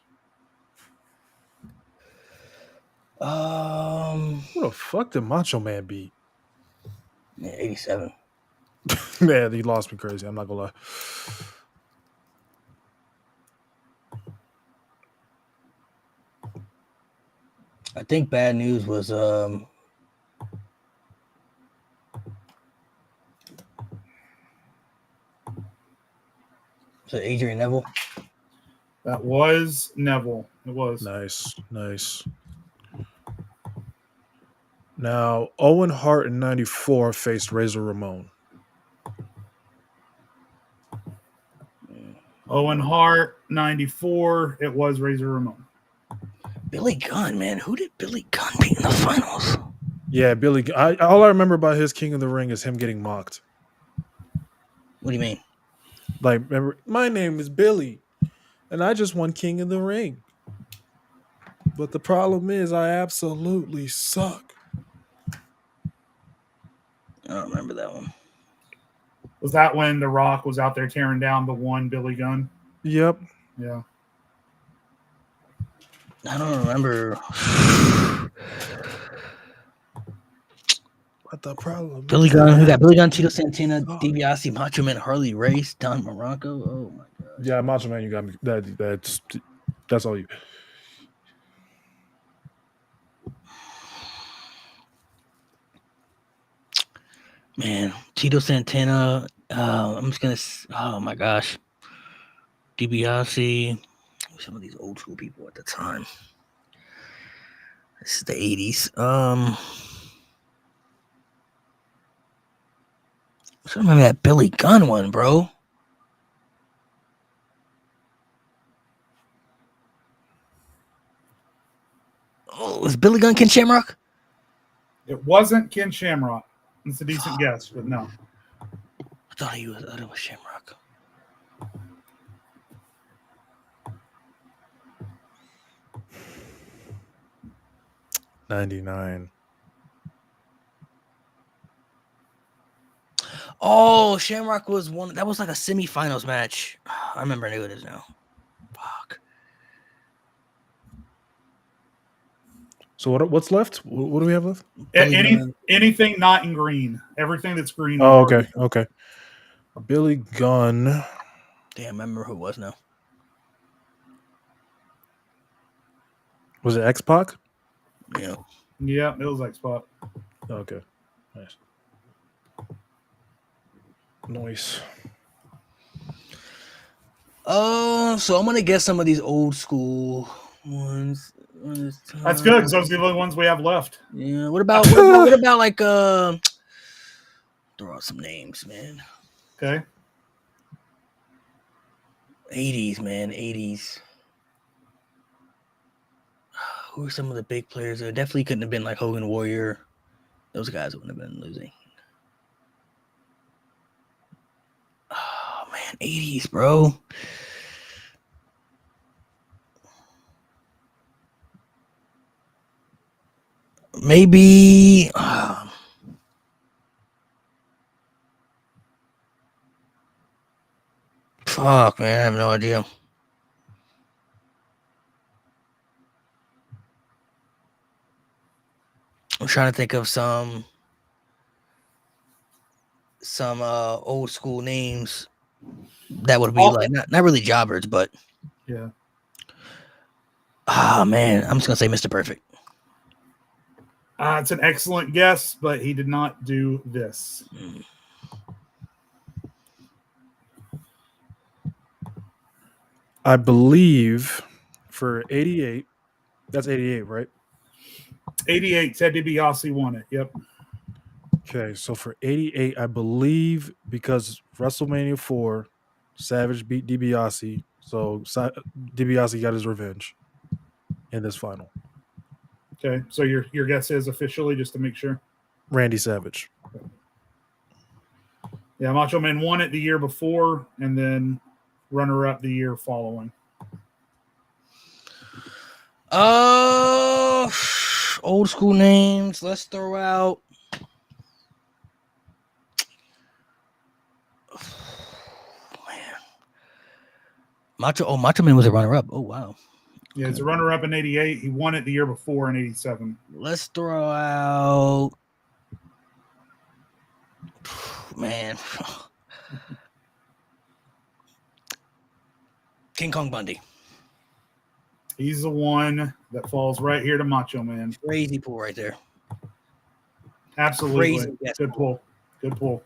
Who the fuck did Macho Man beat? Yeah, 87. Man, he lost me crazy. I'm not gonna lie. I think Bad News was so Adrian Neville. That was Neville. It was. Nice. Now, Owen Hart in 94 faced Razor Ramon. Owen Hart, 94. It was Razor Ramon. Billy Gunn, man. Who did Billy Gunn beat in the finals? Yeah, Billy. All I remember about his King of the Ring is him getting mocked. What do you mean? Like, remember, my name is Billy, and I just won King of the Ring. But the problem is, I absolutely suck. I don't remember that one. Was that when The Rock was out there tearing down the one Billy Gunn? Yep. Yeah. I don't remember. What the problem? Billy Gunn. Who got Billy Gunn, Tito Santana, DiBiase, Macho Man, Harley Race, Don Morocco. Oh my god. Yeah, Macho Man, you got me. That's all you. Man, Tito Santana. I'm just gonna. Oh my gosh. DiBiase. Some of these old school people at the time. This is the 80s. I remember that Billy Gunn one, bro. Oh, was Billy Gunn Ken Shamrock? It wasn't Ken Shamrock. It's a decent guess, but no. I thought it was Shamrock. '99. Oh, Shamrock was one. That was like a semifinals match. I remember who it is now. Fuck. So what's left? What do we have left? Anything not in green. Everything that's green. Oh, okay. Okay. Billy Gunn. Damn, I remember who it was now. Was it X-Pac? Yeah. Yeah, it was X-Pac. Okay. Nice. Nice. So I'm gonna guess some of these old school ones. That's good because those are the only ones we have left. Yeah. What about like throw out some names, man. Okay. 80s, man. 80s. Who are some of the big players? It definitely couldn't have been like Hogan Warrior. Those guys wouldn't have been losing. Oh man, 80s, bro. Maybe fuck, man, I have no idea. I'm trying to think of some old school names that would be like not really jobbers, but yeah. Man, I'm just gonna say Mr. Perfect. It's an excellent guess, but he did not do this. I believe for 88, that's 88, right? 88, Ted DiBiase won it. Yep. Okay, so for 88, I believe because WrestleMania 4, Savage beat DiBiase, so DiBiase got his revenge in this final. Okay, so your guess is officially, just to make sure? Randy Savage. Yeah, Macho Man won it the year before, and then runner-up the year following. Old school names. Let's throw out. Man. Macho Man was a runner-up. Oh wow. Yeah, it's a runner-up in 88. He won it the year before in 87. Let's throw out. Man. King Kong Bundy. He's the one that falls right here to Macho Man. Crazy pull right there. Absolutely. Crazy Good pull. Good pull.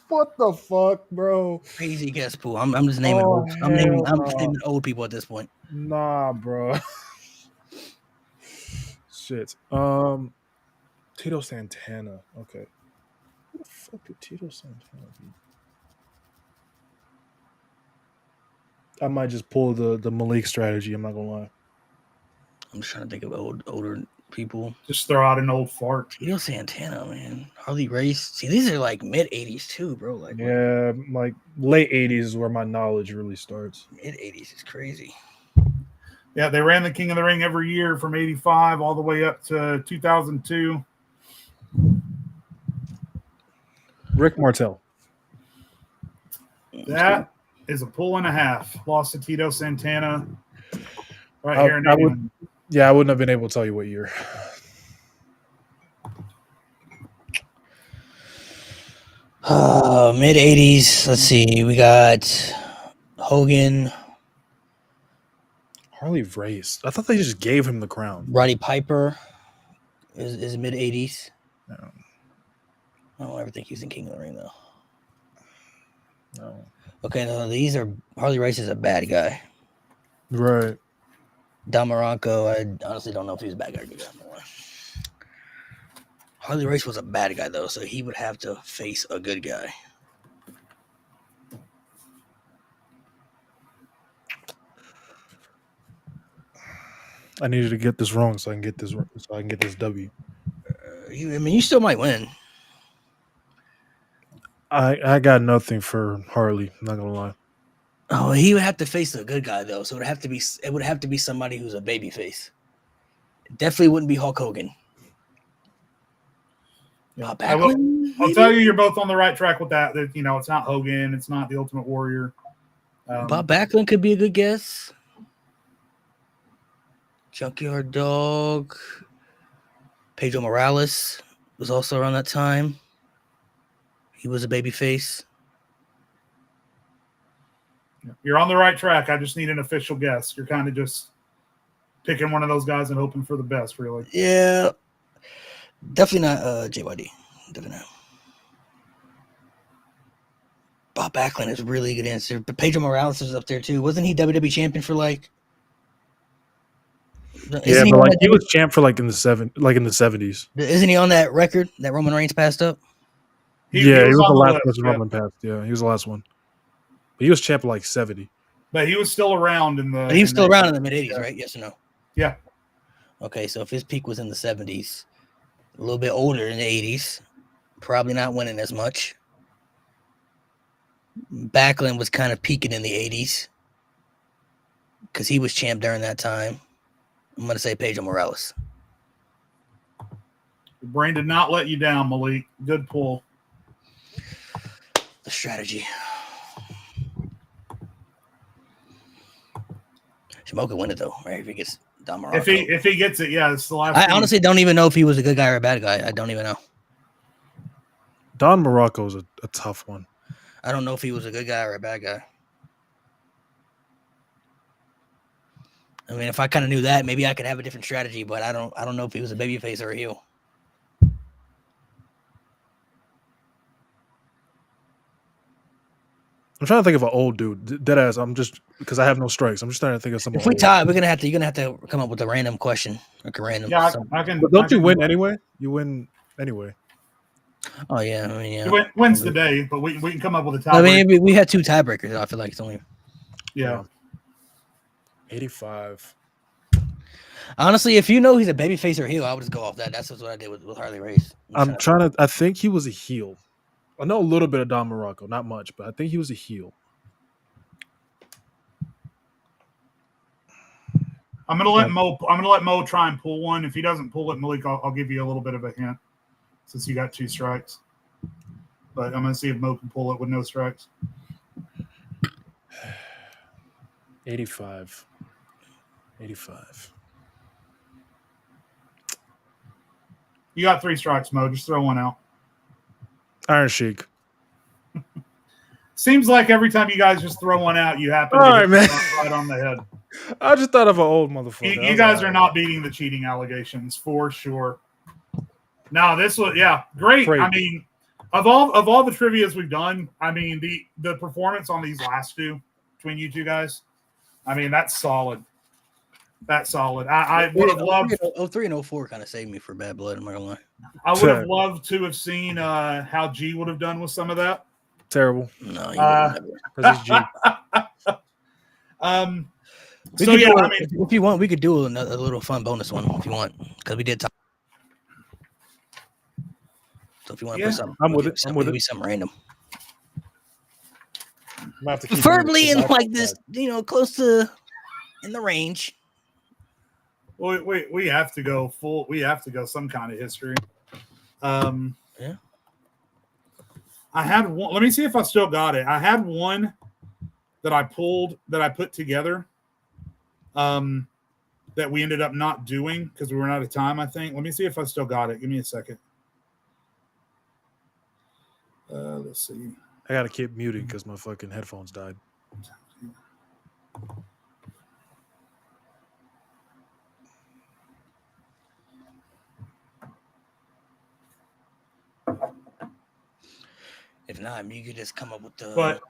What the fuck, bro? Crazy guess pool. I'm just naming. I'm naming old people at this point. Nah, bro. Shit. Tito Santana. Okay. Who the fuck could Tito Santana be? I might just pull the Malik strategy. I'm not gonna lie. I'm just trying to think of older people. Just throw out an old fart. Tito Santana, man. Harley Race. See, these are like mid 80s too, bro. Like yeah, like late 80s is where my knowledge really starts. Mid 80s is crazy. Yeah, they ran the King of the Ring every year from 85 all the way up to 2002. Rick Martel. That is a pull and a half. Lost to Tito Santana right here in 81. I wouldn't have been able to tell you what year. Mid 80s. Let's see. We got Hogan. Harley Race. I thought they just gave him the crown. Roddy Piper is mid 80s. No. I don't ever think he's in King of the Ring though. No. Okay, no, these are Harley Race is a bad guy. Right. Don Maranco, I honestly don't know if he's a bad guy or good guy. Harley Race was a bad guy though, so he would have to face a good guy. I needed to get this wrong so I can get this W. You still might win. I got nothing for Harley. I'm not gonna lie. Oh, he would have to face a good guy though, so it would have to be somebody who's a babyface. It definitely wouldn't be Hulk Hogan. I'll tell you, you're both on the right track with that. That it's not Hogan, it's not the Ultimate Warrior. Bob Backlund could be a good guess. Junkyard Dog. Pedro Morales was also around that time. He was a babyface. You're on the right track. I just need an official guess. You're kind of just picking one of those guys and hoping for the best, really. Yeah. Definitely not JYD. Definitely not. Bob Backlund is a really good answer. But Pedro Morales is up there too. Wasn't he WWE champion for like? Yeah, but he was champ for in the 70s. Isn't he on that record that Roman Reigns passed up? He was the last person Roman passed. Yeah, he was the last one. But he was champ for 70. But he was still around in the. But he was still around in the mid 80s, right? Yes or no? Yeah. Okay, so if his peak was in the 70s, a little bit older in the 80s, probably not winning as much. Backlund was kind of peaking in the 80s because he was champ during that time. I'm going to say Pedro Morales. Your brain did not let you down, Malik. Good pull. The strategy. Shimo could win it though, right? If he gets Don Morocco. If he gets it, yeah, it's the last. I honestly don't even know if he was a good guy or a bad guy. I don't even know. Don Morocco is a tough one. I don't know if he was a good guy or a bad guy. I mean, if I kind of knew that, maybe I could have a different strategy. But I don't know if he was a babyface or a heel. I'm trying to think of an old dude. Deadass. I'm just because I have no strikes. I'm just trying to think of someone. If we tie, you're gonna have to come up with a random question, like a random. Yeah, I can. But don't you win anyway? You win anyway. Oh yeah, I mean yeah. It wins the day, but we can come up with a tiebreaker. I mean, we had two tiebreakers. I feel like it's only. Yeah. 85. Honestly, if you know he's a babyface or heel, I would just go off that. That's what I did with Harley Race. I think he was a heel. I know a little bit of Don Morocco, not much, but I think he was a heel. I'm gonna let Mo try and pull one. If he doesn't pull it, Malik, I'll give you a little bit of a hint since you got 2 strikes. But I'm gonna see if Mo can pull it with no strikes. 85. You got 3 strikes, Mo. Just throw one out. Iron Sheik. Seems like every time you guys just throw one out, you happen to hit man. Right on the head. I just thought of an old motherfucker. You guys are not beating the cheating allegations for sure. Now this was great. Crazy. I mean, of all the trivias we've done, I mean the performance on these last 2 between you 2 guys, I mean that's solid. That's solid. I would have loved 03 and 04 kind of saved me for Bad Blood. I'm not gonna lie. I would have loved to have seen how G would have done with some of that. Terrible. No, you wouldn't G. If you want, we could do a little fun bonus one if you want, because we did talk. So if you want to put something, I'm with it. Be something random. Preferably in like this, close to in the range. Well, we have to go full. We have to go some kind of history. Yeah. I had one. Let me see if I still got it. I had one that I pulled that I put together. That we ended up not doing because we ran out of time. I think. Let me see if I still got it. Give me a second. Let's see. I gotta keep muting because my fucking headphones died. If not, you could just come up with the. But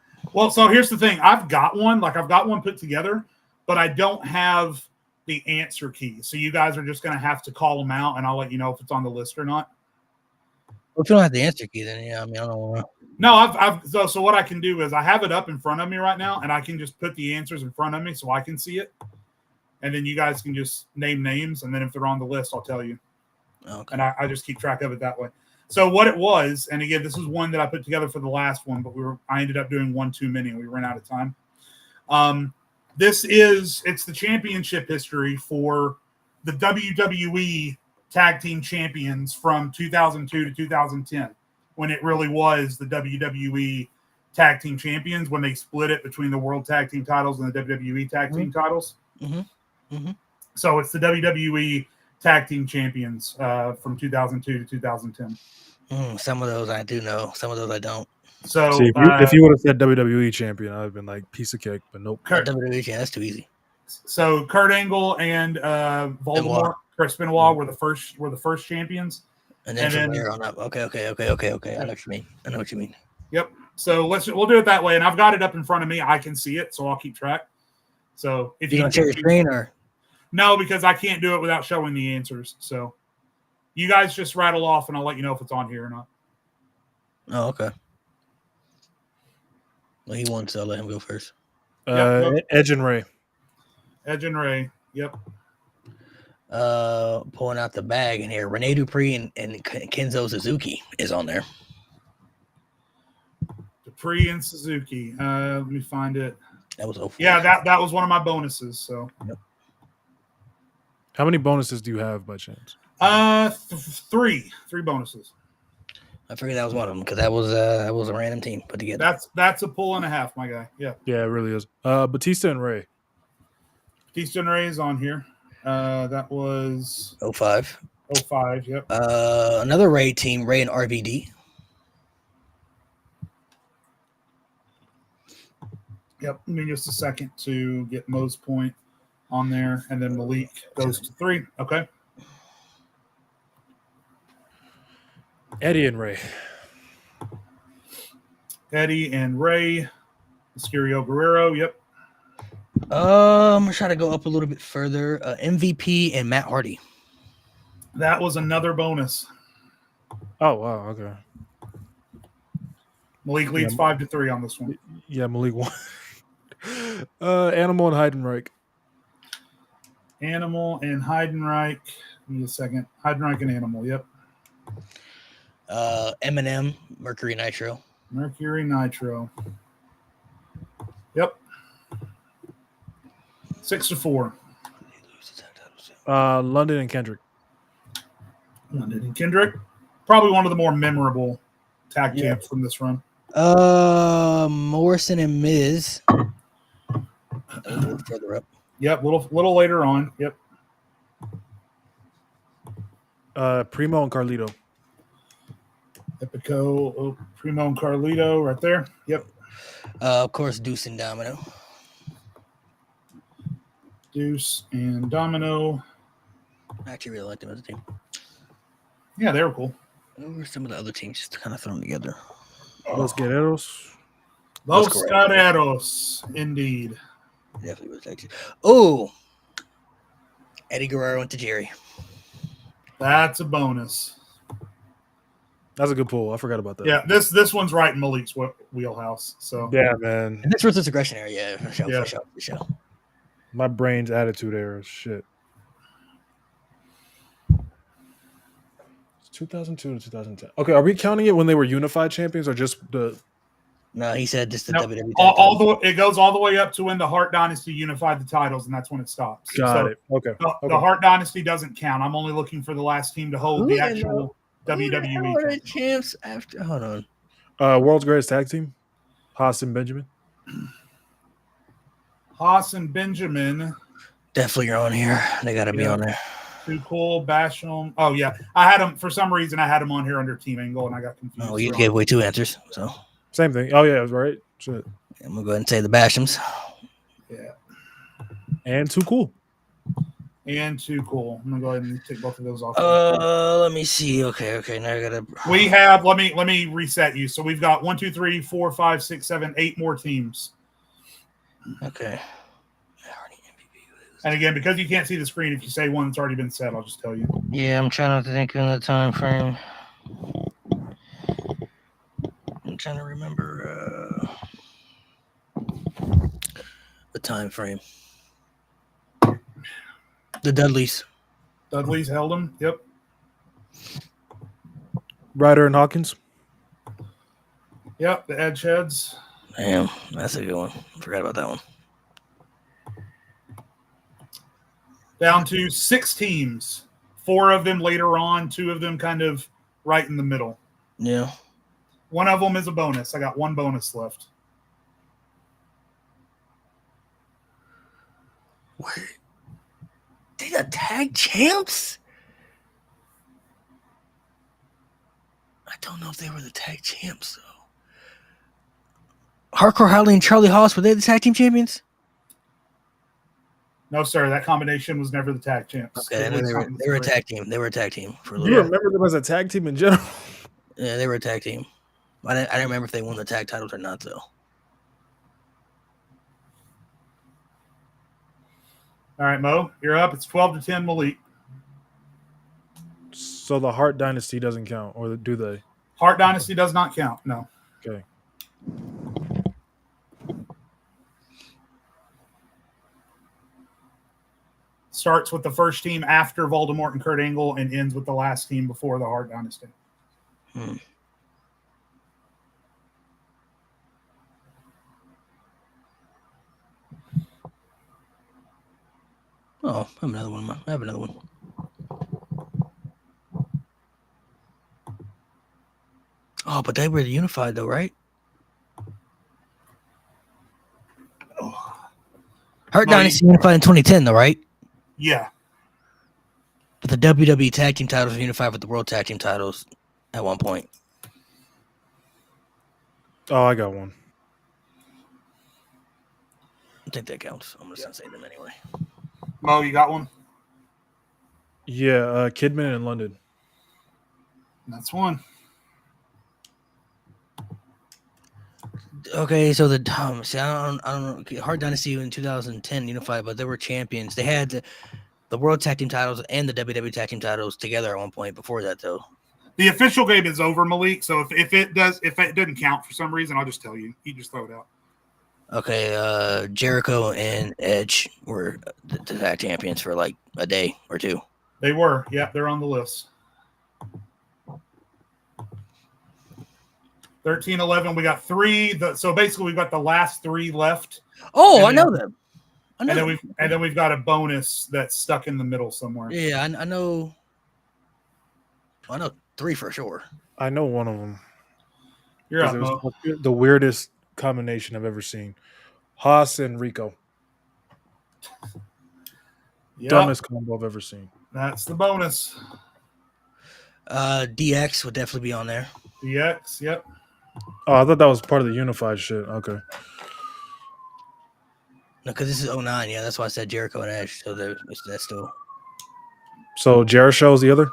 so here's the thing. I've got one. I've got one put together, but I don't have the answer key. So you guys are just going to have to call them out, and I'll let you know if it's on the list or not. Well, if you don't have the answer key, then yeah, I mean, I don't know. No, so what I can do is I have it up in front of me right now, and I can just put the answers in front of me so I can see it, and then you guys can just name names, and then if they're on the list, I'll tell you. Okay. And I just keep track of it that way. So what it was, and again, this is one that I put together for the last one, but I ended up doing one too many. We ran out of time. It's the championship history for the WWE Tag Team Champions from 2002 to 2010, when it really was the WWE Tag Team Champions, when they split it between the World Tag Team titles and the WWE Tag Team titles. Mm-hmm. Mm-hmm. So it's the WWE Tag Team Champions from 2002 to 2010. Some of those I do know. Some of those I don't. So see, if you would have said WWE champion, I'd have been like piece of cake, but nope. WWE champion, that's too easy. So Kurt Angle and Voldemort, Chris Benoit were the first champions. And then from there on up. Okay. I know what you mean. Yep. So we'll do it that way, and I've got it up in front of me. I can see it, so I'll keep track. So if you gonna share your screen or no, because I can't do it without showing the answers. So you guys just rattle off, and I'll let you know if it's on here or not. Oh, okay. Well, he won, so I'll let him go first. Edge and Ray. Edge and Ray. Yep. Pulling out the bag in here. Rene Dupree and Kenzo Suzuki is on there. Dupree and Suzuki. Let me find it. That was 04. Yeah, that was one of my bonuses. So. Yep. How many bonuses do you have by chance? Three bonuses. I figured that was one of them because that was a random team put together. That's a pull and a half, my guy. Yeah. Yeah, it really is. Batista and Ray. Batista and Ray is on here. That was 05. 05, yep. Another Ray team, Ray and RVD. Yep. Give me just a second to get Mo's point on there, and then Malik goes to 3. Okay. Eddie and Ray. Eddie and Ray. Mysterio Guerrero, yep. I'm gonna try to go up a little bit further. MVP and Matt Hardy. That was another bonus. Oh wow, okay. Malik leads 5-3 on this one. Yeah, Malik won. Animal and Heidenreich. Animal and Heidenreich. Give me a second. Heidenreich and Animal, yep. Eminem, Mercury Nitro. Mercury Nitro. Yep. 6-4. London and Kendrick. London and Kendrick. Probably one of the more memorable tag champs from this run. Morrison and Miz. A little further up. Yep, little later on. Yep. Primo and Carlito. Epico, Primo and Carlito right there. Yep. Of course, Deuce and Domino. Deuce and Domino. I actually really liked them as a team. Yeah, they were cool. What were some of the other teams just kind of thrown together? Los Guerreros. Los Guerreros, indeed. Definitely was actually. Oh, Eddie Guerrero went to Jerry. That's a bonus. That's a good pull. I forgot about that. Yeah, this one's right in Malik's wheelhouse. So yeah, man. And this was this aggression area. For sure. My brain's attitude error. Shit. 2002 to 2010. Okay, are we counting it when they were unified champions or just the? No, he said just the WWE. It goes all the way up to when the Hart Dynasty unified the titles, and that's when it stops. Got it. Okay. The Hart Dynasty doesn't count. I'm only looking for the last team to hold the actual WWE champs. After hold on. World's Greatest Tag Team. Haas and Benjamin. Haas and Benjamin. Definitely are on here. They got to be on there. Too Cool, Basham. Oh yeah, I had them for some reason. I had them on here under Team Angle, and I got confused. Oh, you gave away 2 answers, so same thing. Oh yeah, right. Shit. I'm gonna go ahead and say the Bashams. Yeah, and Too Cool. And Too Cool. I'm gonna go ahead and take both of those off. Let me see. Okay. Now I gotta. We have. Let me reset you. So we've got 1, 2, 3, 4, 5, 6, 7, 8 more teams. Okay. And again, because you can't see the screen, if you say one that's already been said, I'll just tell you. Yeah, I'm trying to think in the time frame. trying to remember the time frame. The Dudleys. Dudley's held him. Yep. Ryder and Hawkins. Yep. The Edgeheads. Damn, that's a good one. Forgot about that one. Down to 6 teams. 4 of them later on. 2 of them kind of right in the middle. Yeah. One of them is a bonus. I got 1 bonus left. Wait. They got tag champs? I don't know if they were the tag champs, though. Hardcore Holly and Charlie Haas, were they the tag team champions? No, sir. That combination was never the tag champs. Okay, I know they were a tag team. They were a tag team for a little You bit. remember them as a tag team in general? Yeah, they were a tag team. I didn't remember if they won the tag titles or not, though. All right, Mo, you're up. It's 12-10, Malik. So the Hart Dynasty doesn't count, or do they? Hart Dynasty does not count. No. Okay. Starts with the first team after Voldemort and Kurt Angle and ends with the last team before the Hart Dynasty. Oh, I have another one. I have another one. Oh, but they were unified, though, right? Hart Dynasty unified in 2010, though, right? Yeah. But the WWE Tag Team titles were unified with the World Tag Team titles at one point. Oh, I got one. I think that counts. I'm just going to say them anyway. Mo, you got one? Yeah, Kidman in London. That's one. Okay, so the I don't know. Hart Dynasty in 2010 unified, but they were champions. They had the World Tag Team titles and the WWE Tag Team titles together at one point. Before that, though, The official game is over, Malik. So if it doesn't count for some reason, I'll just tell you. You just throw it out. okay. Jericho and Edge were the tag champions for like a day or two. They were. Yeah, they're on the list. 13-11. We got 3. So basically, we've got the last 3 left. Oh, I know them. And then we've got a bonus that's stuck in the middle somewhere. Yeah, I know. I know 3 for sure. I know one of them. You're up, It Mo. was the weirdest combination I've ever seen. Haas and Rico. Yep, Dumbest combo I've ever seen. that's the bonus. DX would definitely be on there. DX, yep. Oh, I thought that was part of the unified shit. Okay. No, because this is 09. Yeah, that's why I said Jericho and Edge. So that's still. So Jericho's the other?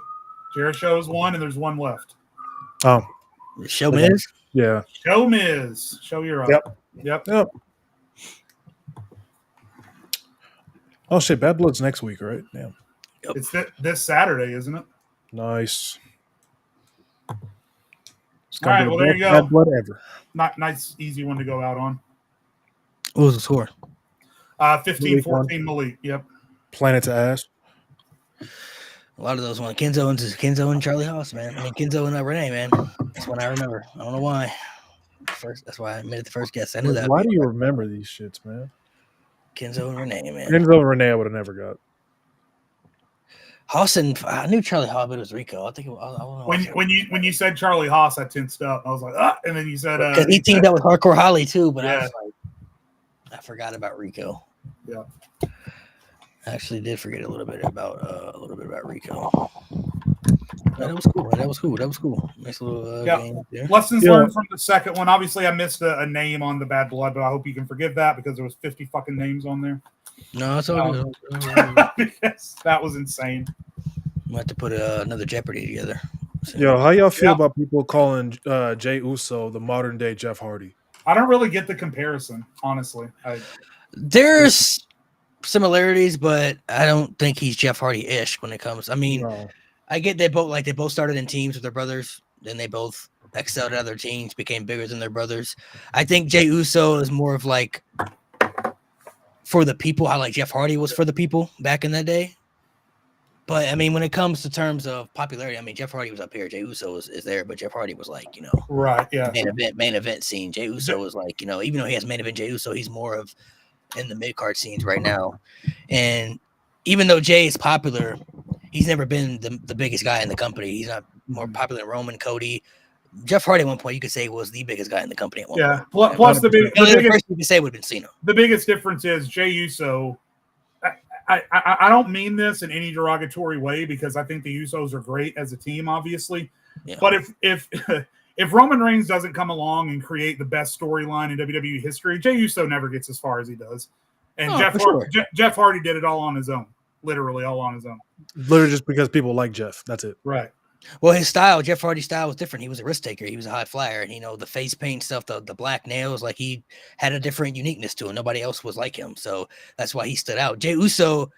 Jericho's one, and there's one left. Oh, Show Miz? yeah. Show Miz. Show you're up. Yep. Oh, shit. Bad Blood's next week, right? Damn. Yep. It's this Saturday, isn't it? Nice. It's All right, be the well, there you best go. Bad Blood ever. Nice, easy one to go out on. What was the score? 15-14 Malik. Yep. Planet to Ass. A lot of those ones. Kenzo and Charlie Haas, man. I mean, Kenzo and Renee, man. That's one I remember. I don't know why. That's why I made it the first guess. I knew that. Why do you remember these shits, man? Kenzo and Renee, man. Enzo and Renee I would have never got. Haas and I knew Charlie Haas, but it was Rico. I think I don't know. When you said Charlie Haas, I tensed up. I was like, ah, and then you said because he teamed up with Hardcore Holly too, but Yeah. I was like, I forgot about Rico. Yeah. I actually did forget a little bit about Rico. That was cool. Nice little game there. Lessons learned from the second one. Obviously, I missed a name on the Bad Blood, but I hope you can forgive that because there was 50 fucking names on there. No, it's all good. Because that was insane. We'll have to put another Jeopardy together. So, Yo, how y'all feel about people calling Jey Uso the modern day Jeff Hardy? I don't really get the comparison, honestly. there's similarities, but I don't think he's Jeff Hardy-ish when it comes. I mean, No. I get they both started in teams with their brothers, then they both excelled at other teams, became bigger than their brothers. I think Jey Uso is more of like for the people, how like Jeff Hardy was for the people back in that day. But I mean, when it comes to terms of popularity, I mean, Jeff Hardy was up here, Jey Uso is there, but Jeff Hardy was like, right, yeah, main event scene. Jey Uso was like, even though he has main event Jey Uso, he's more of in the mid card scenes right now. And even though Jay is popular, he's never been the biggest guy in the company. He's not more popular than Roman, Cody. Jeff Hardy at one point you could say was the biggest guy in the company at one point. Plus the biggest person you could say would have been Cena. The biggest difference is Jey Uso. I don't mean this in any derogatory way because I think the Usos are great as a team, obviously. Yeah. But if Roman Reigns doesn't come along and create the best storyline in WWE history, Jey Uso never gets as far as he does. And Jeff Hardy did it all on his own, literally all on his own. Literally just because people like Jeff. That's it. Right. Well, his style, Jeff Hardy's style was different. He was a risk taker. He was a high flyer. And, the face paint stuff, the black nails, like he had a different uniqueness to him. Nobody else was like him. So that's why he stood out. Jey Uso,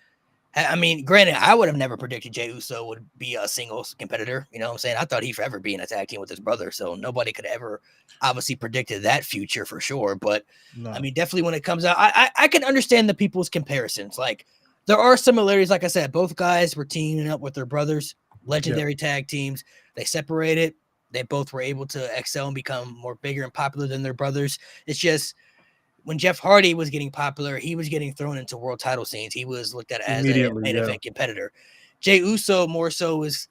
I mean, granted, I would have never predicted Jey Uso would be a singles competitor. You know what I'm saying? I thought he'd forever be in a tag team with his brother. So nobody could ever obviously predicted that future for sure. But no. I mean, definitely when it comes out, I can understand the people's comparisons. Like there are similarities. Like I said, both guys were teaming up with their brothers. Legendary tag teams. They separated. They both were able to excel and become more bigger and popular than their brothers. It's just when Jeff Hardy was getting popular, he was getting thrown into world title scenes. He was looked at as a main event competitor. Jey Uso more so was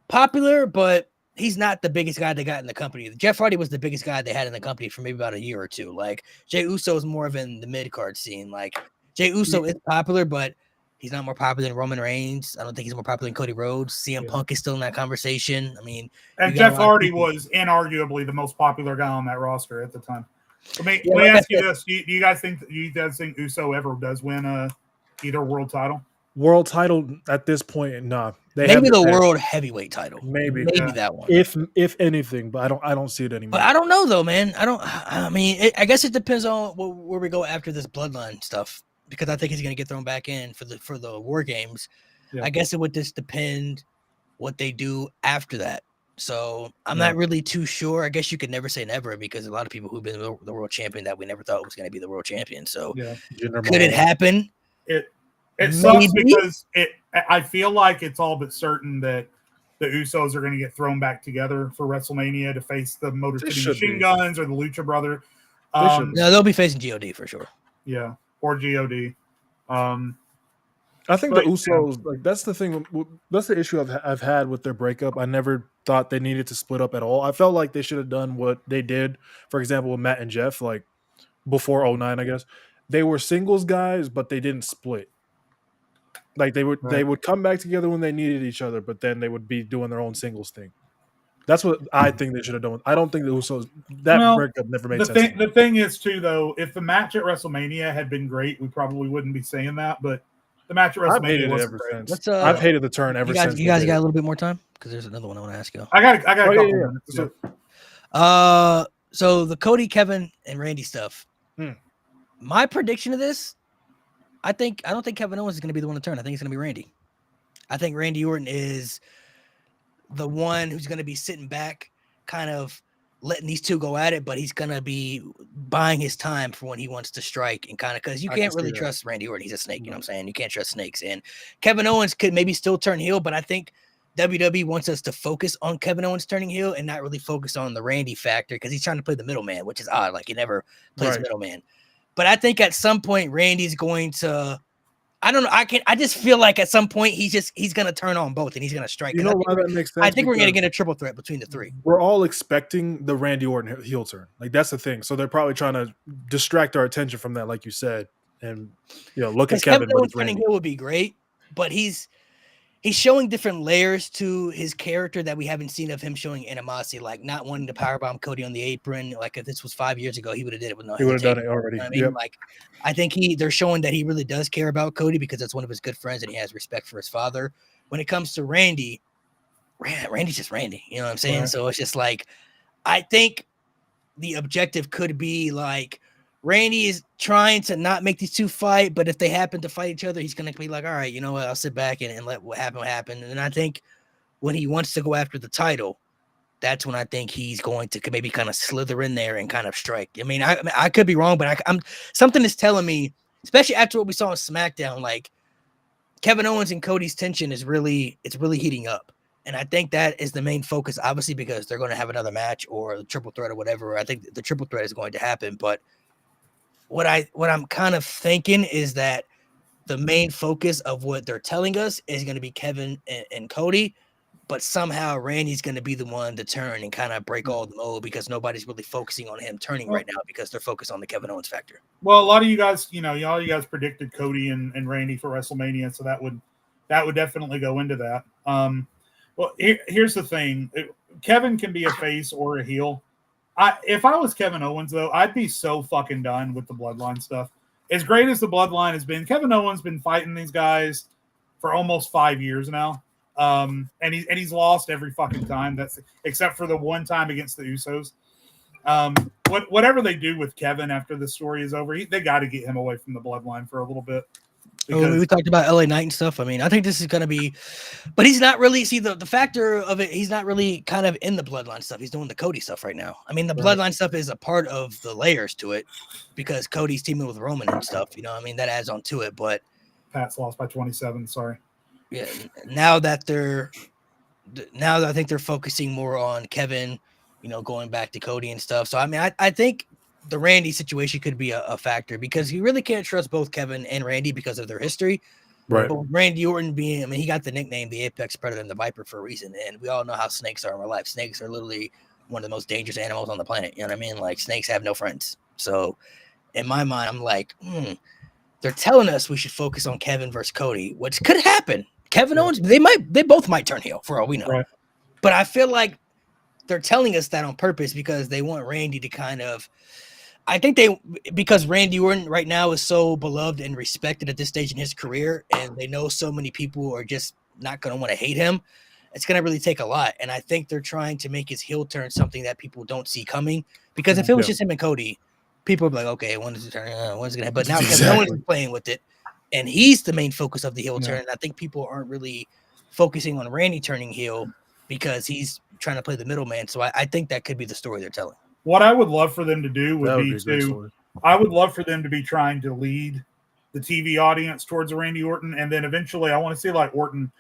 popular, but he's not the biggest guy they got in the company. Jeff Hardy was the biggest guy they had in the company for maybe about a year or two. Like Jey Uso is more of in the mid card scene. Like Jey Uso is popular, but he's not more popular than Roman Reigns. I don't think he's more popular than Cody Rhodes. CM Punk is still in that conversation. I mean, and Jeff Hardy was inarguably the most popular guy on that roster at the time. Let me ask you this: Do you guys think Uso ever does win either world title? World title at this point, nah. Maybe the world heavyweight title. Maybe that one. If anything, but I don't see it anymore. But I don't know though, man. I guess it depends on where we go after this bloodline stuff. Because I think he's going to get thrown back in for the War Games. Yeah. I guess it would just depend what they do after that. So I'm not really too sure. I guess you could never say never because a lot of people who've been the world champion that we never thought was going to be the world champion. So could it happen? It sucks because I feel like it's all but certain that the Usos are going to get thrown back together for WrestleMania to face the Motor City Machine Guns or the Lucha Brother. No, they'll be facing GOD for sure. Yeah. Or GOD. I think the Usos, like that's the thing. That's the issue I've had with their breakup. I never thought they needed to split up at all. I felt like they should have done what they did, for example, with Matt and Jeff, like before 2009, I guess. They were singles guys, but they didn't split. Like they would come back together when they needed each other, but then they would be doing their own singles thing. That's what I think they should have done. I don't think the Usos breakup never made sense. The thing is, too, though, if the match at WrestleMania had been great, we probably wouldn't be saying that. But the match at WrestleMania wasn't great. I've hated the turn ever since. You guys got a little bit more time because there's another one I want to ask you. I got a couple minutes. So the Cody, Kevin, and Randy stuff. My prediction of this, I don't think Kevin Owens is going to be the one to turn. I think it's going to be Randy. I think Randy Orton is the one who's going to be sitting back, kind of letting these two go at it, but he's going to be buying his time for when he wants to strike and kind of, because you can't really trust Randy Orton. He's a snake, you know what I'm saying? You can't trust snakes. And Kevin Owens could maybe still turn heel, but I think WWE wants us to focus on Kevin Owens turning heel and not really focus on the Randy factor because he's trying to play the middleman, which is odd. Like he never plays middleman. But I think at some point Randy's going to, I don't know. I just feel like at some point he's gonna turn on both and he's gonna strike. You know why that makes sense? I think we're gonna get a triple threat between the three. We're all expecting the Randy Orton heel turn. Like that's the thing. So they're probably trying to distract our attention from that, like you said. And look at Kevin. Kevin turning heel would be great, but he's showing different layers to his character that we haven't seen of him showing animosity, like not wanting to powerbomb Cody on the apron. Like if this was 5 years ago, he would have did it with no hesitation. He would have done it already. You know what I mean? Like I think they're showing that he really does care about Cody because that's one of his good friends and he has respect for his father. When it comes to Randy's just Randy. You know what I'm saying? Right. So it's just like I think the objective could be like Randy is trying to not make these two fight, but if they happen to fight each other, he's going to be like, all right, you know what? I'll sit back and let what happened. And I think when he wants to go after the title, that's when I think he's going to maybe kind of slither in there and kind of strike. I mean, I could be wrong, but I'm something is telling me, especially after what we saw on SmackDown, like Kevin Owens and Cody's tension is really heating up. And I think that is the main focus, obviously, because they're going to have another match or a triple threat or whatever. I think the triple threat is going to happen. But what I'm kind of thinking is that the main focus of what they're telling us is going to be Kevin and Cody, but somehow Randy's going to be the one to turn and kind of break all the mold because nobody's really focusing on him turning right now because they're focused on the Kevin Owens factor. Well, a lot of you guys, you guys predicted Cody and Randy for WrestleMania, so that would definitely go into that. Well, here's the thing: Kevin can be a face or a heel. If I was Kevin Owens, though, I'd be so fucking done with the Bloodline stuff. As great as the Bloodline has been, Kevin Owens been fighting these guys for almost 5 years now, and he's lost every fucking time. That's except for the one time against the Usos. Whatever they do with Kevin after the story is over, they got to get him away from the Bloodline for a little bit. We talked about LA Knight and stuff. I mean, I think this is going to be, but he's not really, see the factor of it. He's not really kind of in the Bloodline stuff. He's doing the Cody stuff right now. I mean, the Bloodline stuff is a part of the layers to it because Cody's teaming with Roman and stuff, I mean, that adds on to it, but Pat's lost by 27. Sorry. Yeah. Now that I think they're focusing more on Kevin, going back to Cody and stuff. So, I mean, I think the Randy situation could be a factor because you really can't trust both Kevin and Randy because of their history. Right. But Randy Orton he got the nickname the Apex Predator and the Viper for a reason. And we all know how snakes are in real life. Snakes are literally one of the most dangerous animals on the planet. You know what I mean? Like snakes have no friends. So in my mind, I'm like, they're telling us we should focus on Kevin versus Cody, which could happen. Kevin Owens, they both might turn heel for all we know. Right. But I feel like they're telling us that on purpose because they want Randy to kind of, I think because Randy Orton right now is so beloved and respected at this stage in his career, and they know so many people are just not going to want to hate him. It's going to really take a lot. And I think they're trying to make his heel turn something that people don't see coming. Because if it was just him and Cody, people would be like, okay, when is it turn? When's it going to happen? But now because no one's playing with it, and he's the main focus of the heel turn, and I think people aren't really focusing on Randy turning heel because he's trying to play the middleman. So I think that could be the story they're telling. What I would love for them to do would be I would love for them to be trying to lead the TV audience towards Randy Orton, and then eventually I want to see like Orton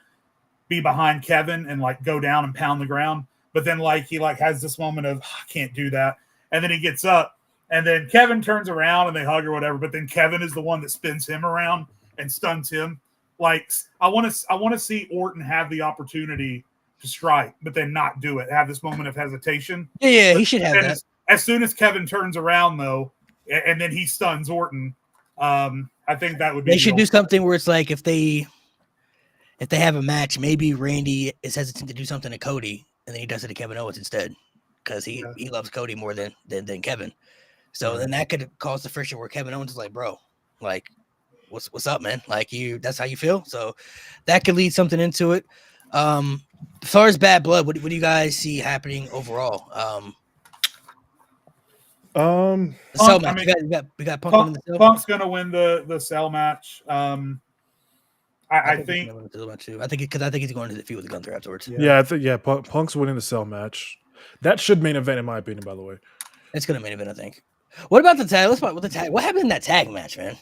be behind Kevin and like go down and pound the ground, but then like he like has this moment of I can't do that, and then he gets up, and then Kevin turns around and they hug or whatever, but then Kevin is the one that spins him around and stuns him. Like I want to see Orton have the opportunity to strike, but then not do it. Have this moment of hesitation. Yeah, he should have that. As soon as Kevin turns around, though, and then he stuns Orton, I think that would be. They should do something where it's like if they have a match, maybe Randy is hesitant to do something to Cody, and then he does it to Kevin Owens instead, because he loves Cody more than Kevin. So then that could cause the friction where Kevin Owens is like, bro, like, what's up, man? Like that's how you feel. So that could lead something into it. As far as Bad Blood, what do you guys see happening overall? Punk, cell match. We got Punk winning the cell. Punk's gonna win the cell match. I think I think he's going to the feud with Gunther afterwards. I think Punk's winning the cell match. That should main event in my opinion. By the way, it's gonna main event. I think. What about the tag? Let's talk about the tag. What happened in that tag match, man?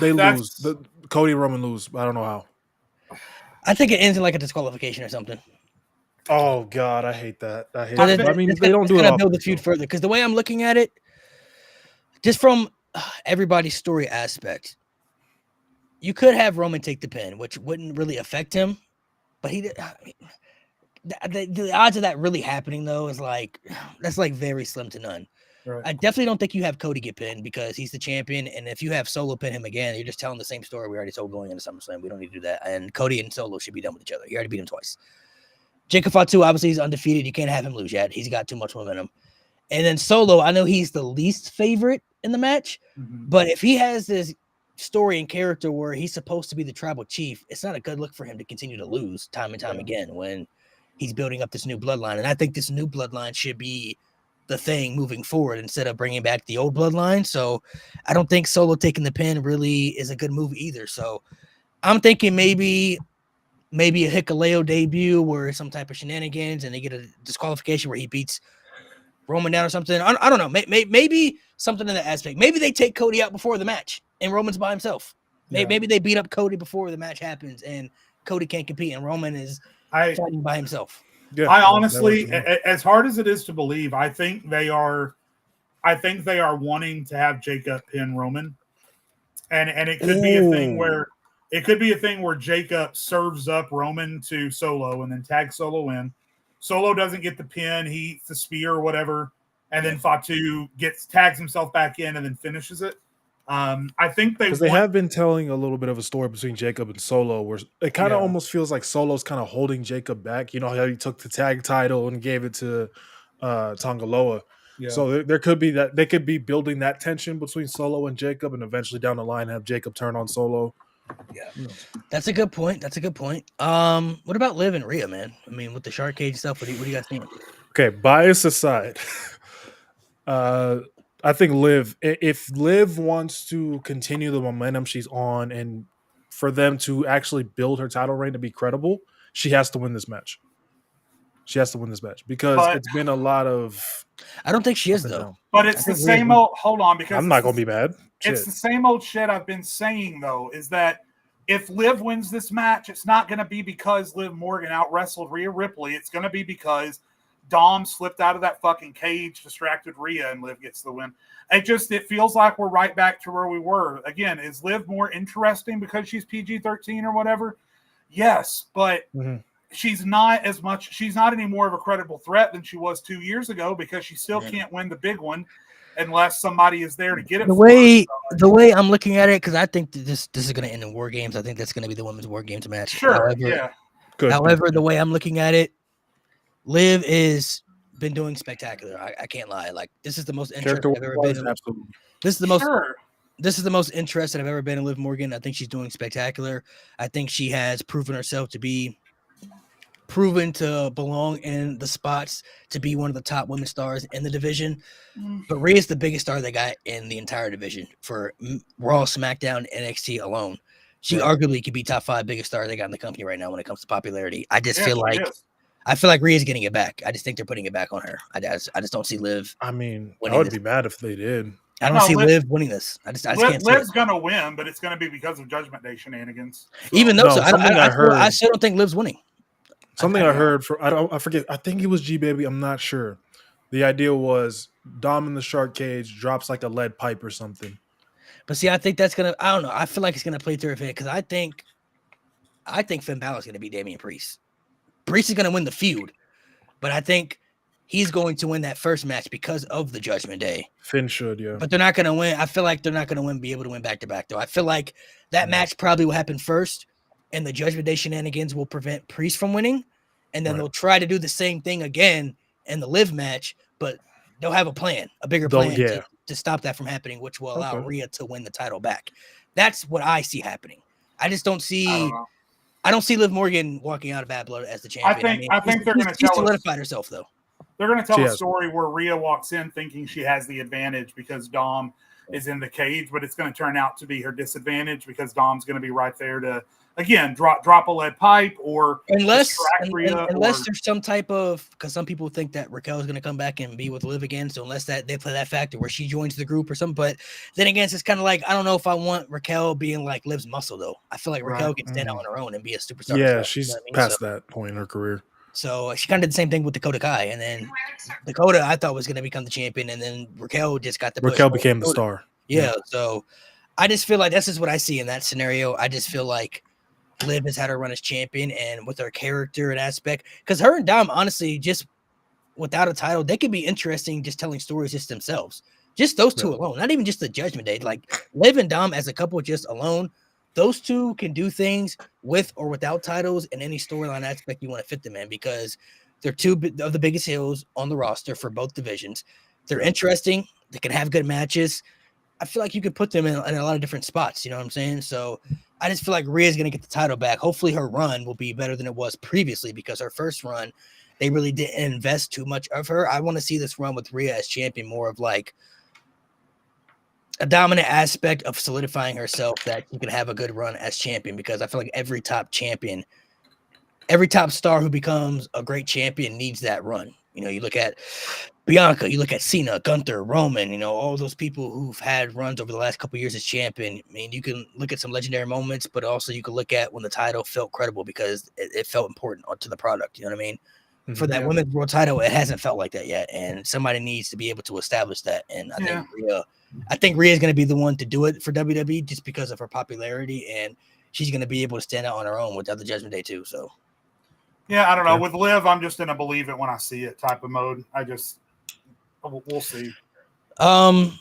They lose. Cody and Roman lose. I don't know how. I think it ends in like a disqualification or something. Oh God, I hate that. They don't do it. Build the feud further because the way I'm looking at it, just from everybody's story aspect, you could have Roman take the pin, which wouldn't really affect him. But the odds of that really happening though is that's very slim to none. Right. I definitely don't think you have Cody get pinned because he's the champion, and if you have Solo pin him again, you're just telling the same story we already told going into SummerSlam. We don't need to do that. And Cody and Solo should be done with each other. You already beat him twice. Jacob Fatu, obviously, he's undefeated. You can't have him lose yet. He's got too much momentum. And then Solo, I know he's the least favorite in the match, but if he has this story and character where he's supposed to be the tribal chief, it's not a good look for him to continue to lose time and time again when he's building up this new bloodline. And I think this new bloodline should be the thing moving forward instead of bringing back the old bloodline. So I don't think Solo taking the pin really is a good move either. So I'm thinking maybe maybe a Hikuleo debut where some type of shenanigans and they get a disqualification where he beats Roman down or something. I don't know. Maybe something in that aspect. Maybe they take Cody out before the match and Roman's by himself. Maybe they beat up Cody before the match happens and Cody can't compete and Roman is fighting by himself. Yeah, I honestly, as hard as it is to believe, I think they are wanting to have Jacob pin Roman, and it could be a thing where Jacob serves up Roman to Solo and then tags Solo in. Solo doesn't get the pin, he eats the spear or whatever, and then Fatu tags himself back in and then finishes it. I think they have been telling a little bit of a story between Jacob and Solo where it kind of almost feels like Solo's kind of holding Jacob back. You know how he took the tag title and gave it to Tongaloa. Yeah. So there could be that they could be building that tension between Solo and Jacob, and eventually down the line have Jacob turn on Solo. Yeah, that's a good point. What about Liv and Rhea, man? I mean, with the shark cage stuff, what do you guys think? Okay, bias aside, I think if Liv wants to continue the momentum she's on, and for them to actually build her title reign to be credible, she has to win this match. Because it's been a lot of. I don't think she is though. But it's the same old. Hold on, because I'm not gonna be mad. It's the same old shit I've been saying though. Is that if Liv wins this match, it's not going to be because Liv Morgan out wrestled Rhea Ripley. It's going to be because Dom slipped out of that fucking cage, distracted Rhea, and Liv gets the win. It feels like we're right back to where we were. Again, is Liv more interesting because she's PG-13 or whatever? Yes, but she's not any more of a credible threat than she was 2 years ago because she still can't win the big one unless somebody is there to get it. The way I'm looking at it, because I think this is going to end in War Games. I think that's going to be the Women's War Games match. Sure, However, the way I'm looking at it, Liv is been doing spectacular. I can't lie. Like, this is the most interested I've ever been. Absolutely. This is the most interested I've ever been in Liv Morgan. I think she's doing spectacular. I think she has proven herself to belong in the spots to be one of the top women stars in the division. But Rhea's the biggest star they got in the entire division for Raw, SmackDown, NXT alone. She arguably could be top 5 biggest star they got in the company right now when it comes to popularity. I feel like Rhea's getting it back. I just think they're putting it back on her. I just don't see Liv. I mean, I would be mad if they did. I don't see Liv winning this. I just can't see Liv's going to win, but it's going to be because of Judgment Day shenanigans. Even though, I still don't think Liv's winning. Something I heard I forget. I think it was G Baby. I'm not sure. The idea was Dom in the shark cage drops like a lead pipe or something. But see, I think that's gonna. I don't know. I feel like it's gonna play through it because I think Finn Balor's gonna beat Damian Priest. Priest is gonna win the feud, but I think he's going to win that first match because of the Judgment Day. Finn should, yeah. But they're not gonna win. I feel like they're not gonna be able to win back to back though. I feel like that match probably will happen first. And the Judgment Day shenanigans will prevent Priest from winning. And then they'll try to do the same thing again in the Liv match, but they'll have a plan, a bigger plan to stop that from happening, which will allow Rhea to win the title back. That's what I see happening. I just don't see I don't see Liv Morgan walking out of Bad Blood as the champion. I think they're going to solidified herself though. They're going to tell a story where Rhea walks in thinking she has the advantage because Dom is in the cage, but it's going to turn out to be her disadvantage because Dom's going to be right there to, again, drop a lead pipe or unless there's some type of, because some people think that Raquel is going to come back and be with Liv again. So unless that they play that factor where she joins the group or something, but then again, it's kind of like, I don't know if I want Raquel being like Liv's muscle though. I feel like Raquel can stand out on her own and be a superstar. Yeah, she's past that point in her career. So she kind of did the same thing with Dakota Kai, and then Dakota I thought was going to become the champion, and then Raquel just got the push. Raquel became the star. Yeah, so I just feel like this is what I see in that scenario. I just feel like Liv has had her run as champion, and with her character and aspect, because her and Dom, honestly, just without a title, they could be interesting just telling stories just themselves. Just those two alone, not even just the Judgment Day. Like Liv and Dom as a couple just alone, those two can do things with or without titles in any storyline aspect you want to fit them in because they're two of the biggest heels on the roster for both divisions. They're interesting. They can have good matches. I feel like you could put them in a lot of different spots. You know what I'm saying? So I just feel like Rhea's going to get the title back. Hopefully her run will be better than it was previously because her first run, they really didn't invest too much of her. I want to see this run with Rhea as champion more of like a dominant aspect of solidifying herself that you can have a good run as champion because I feel like every top champion every top star who becomes a great champion needs that run. You look at Bianca, you look at Cena, Gunther, Roman, all those people who've had runs over the last couple of years as champion. I mean, you can look at some legendary moments, but also you can look at when the title felt credible because it felt important to the product. You know what I mean? Mm-hmm. For that women's world title, it hasn't felt like that yet, and somebody needs to be able to establish that. And I think Rhea is going to be the one to do it for WWE just because of her popularity, and she's going to be able to stand out on her own without the Judgment Day too. So. Yeah, I don't know. With Liv, I'm just in a believe it when I see it type of mode. We'll see. Well,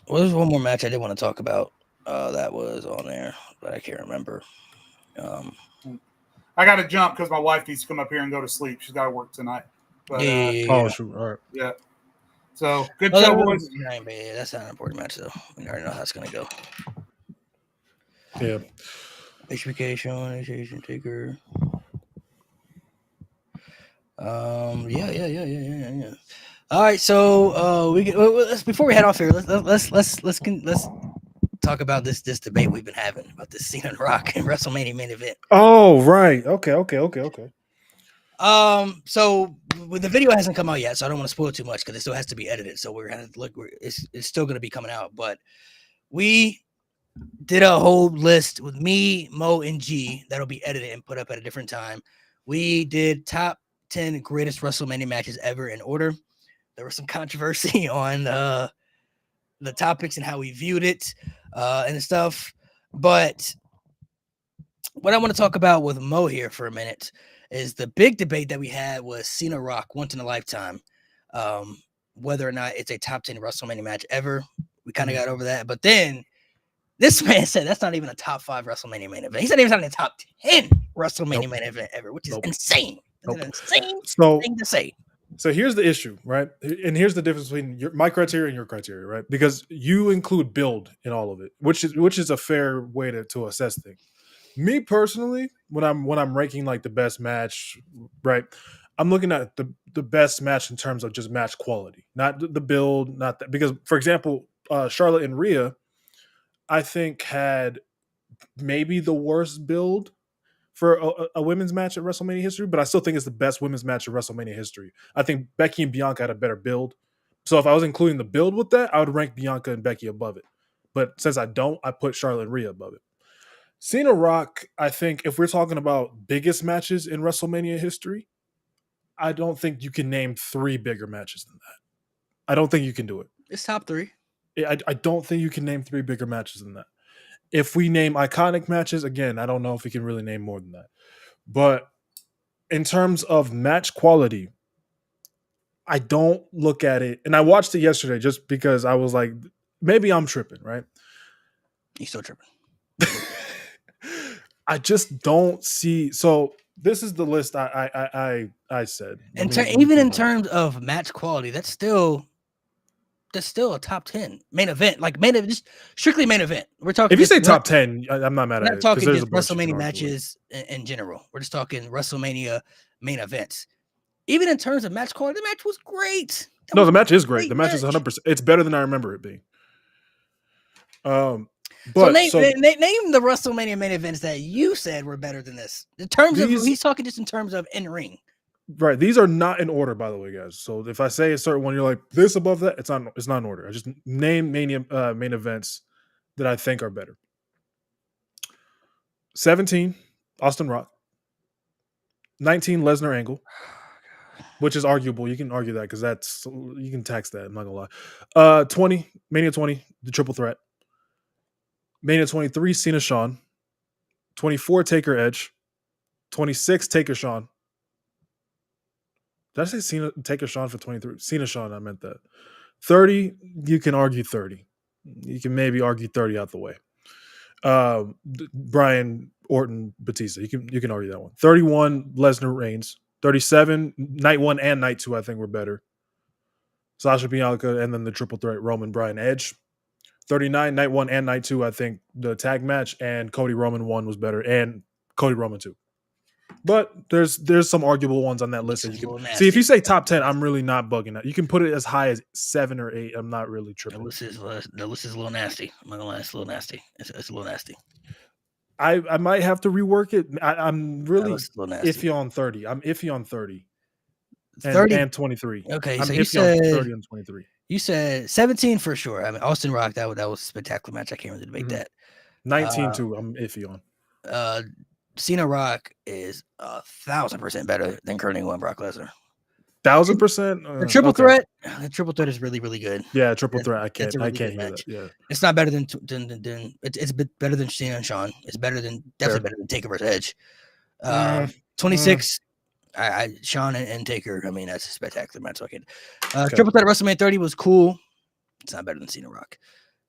there's one more match I did want to talk about. That was on there, but I can't remember. I got to jump because my wife needs to come up here and go to sleep. She's got to work tonight. But, oh, sure. All right. Yeah. So good show, boys. Yeah, that's not an important match, though. We already know how it's going to go. Yeah. HBK, Sean, Asian Taker. Yeah. All right, so before we head off here, let's talk about this debate we've been having about this Cena and Rock and WrestleMania main event. Oh, right. Okay. So the video hasn't come out yet, so I don't want to spoil too much because it still has to be edited. So we're gonna look. It's still gonna be coming out, but we did a whole list with me, Mo, and G that'll be edited and put up at a different time. We did top 10 greatest WrestleMania matches ever in order. There was some controversy on the topics and how we viewed it and stuff. But what I want to talk about with Mo here for a minute is the big debate that we had was Cena Rock once in a lifetime, whether or not it's a top 10 WrestleMania match ever. We kind of got over that. But then this man said that's not even a top 5 WrestleMania main event. He said it was not in the top 10 WrestleMania main event ever, which is insane. It's an insane thing to say. So here's the issue, right? And here's the difference between my criteria and your criteria, right? Because you include build in all of it, which is a fair way to assess things. Me personally, when I'm ranking like the best match, right? I'm looking at the best match in terms of just match quality, not the build, not that. Because, for example, Charlotte and Rhea, I think had maybe the worst build for a women's match at WrestleMania history, but I still think it's the best women's match in WrestleMania history. I think Becky and Bianca had a better build. So if I was including the build with that, I would rank Bianca and Becky above it. But since I don't, I put Charlotte and Rhea above it. Cena Rock, I think if we're talking about biggest matches in WrestleMania history, I don't think you can name 3 bigger matches than that. I don't think you can do it. It's top 3. I don't think you can name 3 bigger matches than that. If we name iconic matches, again, I don't know if we can really name more than that. But in terms of match quality, I don't look at it. And I watched it yesterday just because I was like, maybe I'm tripping, right? You're still tripping. I just don't see. So this is the list I said. Even in terms of match quality, that's still a top 10 main event, like just strictly main event. We're talking. If you say top 10, I'm not mad at it. We're not talking just WrestleMania matches in general. We're just talking WrestleMania main events. Even in terms of match quality, the match was great. The match is great. The match is 100%. It's better than I remember it being. But name the WrestleMania main events that you said were better than this. In terms of, he's talking just in terms of in ring. Right. These are not in order, by the way, guys. So if I say a certain one, you're like this above that. It's not in order. I just name main events that I think are better. 17, Austin Rock. 19, Lesnar Angle, which is arguable. You can argue that because you can tax that. I'm not gonna lie. 20, Mania 20, the triple threat. Mania 23, Cena Shawn. 24, Taker Edge. 26, Taker Shawn. Did I say Cena Taker Shawn for 23? Cena Shawn, I meant that. 30, you can argue 30. You can maybe argue 30 out the way. Brian Orton Batista. You can argue that one. 31, Lesnar Reigns. 37, night 1 and night 2, I think were better. Sasha Bianca, and then the triple threat, Roman, Bryan, Edge. 39, night 1 and night 2, I think the tag match and Cody Roman 1 was better, and Cody Roman 2. But there's some arguable ones on that list that you can see. If you say top 10, I'm really not bugging out. You can put it as high as 7 or 8. I'm not really tripping. The list is a little nasty. I'm not gonna lie, it's a little nasty. It's a little nasty. I might have to rework it. I'm That really was a little nasty. iffy on 30. I'm iffy on 30 30. and 23. Okay, I'm so iffy on 30 and 23. You said 17 for sure. I mean, Austin Rock, that was a spectacular match. I can't really debate that. 19 too. I'm iffy on. Cena Rock is 1,000% better than Kurt Angle and Brock Lesnar. 1,000%. The triple threat. The triple threat is really, really good. Yeah, triple threat. I can't really hear match. that. Yeah, it's not better than it's better than Cena and Shawn. It's definitely better than Taker versus Edge. 26. Shawn and Taker. I mean, that's a spectacular match. So triple threat at WrestleMania 30 was cool. It's not better than Cena Rock.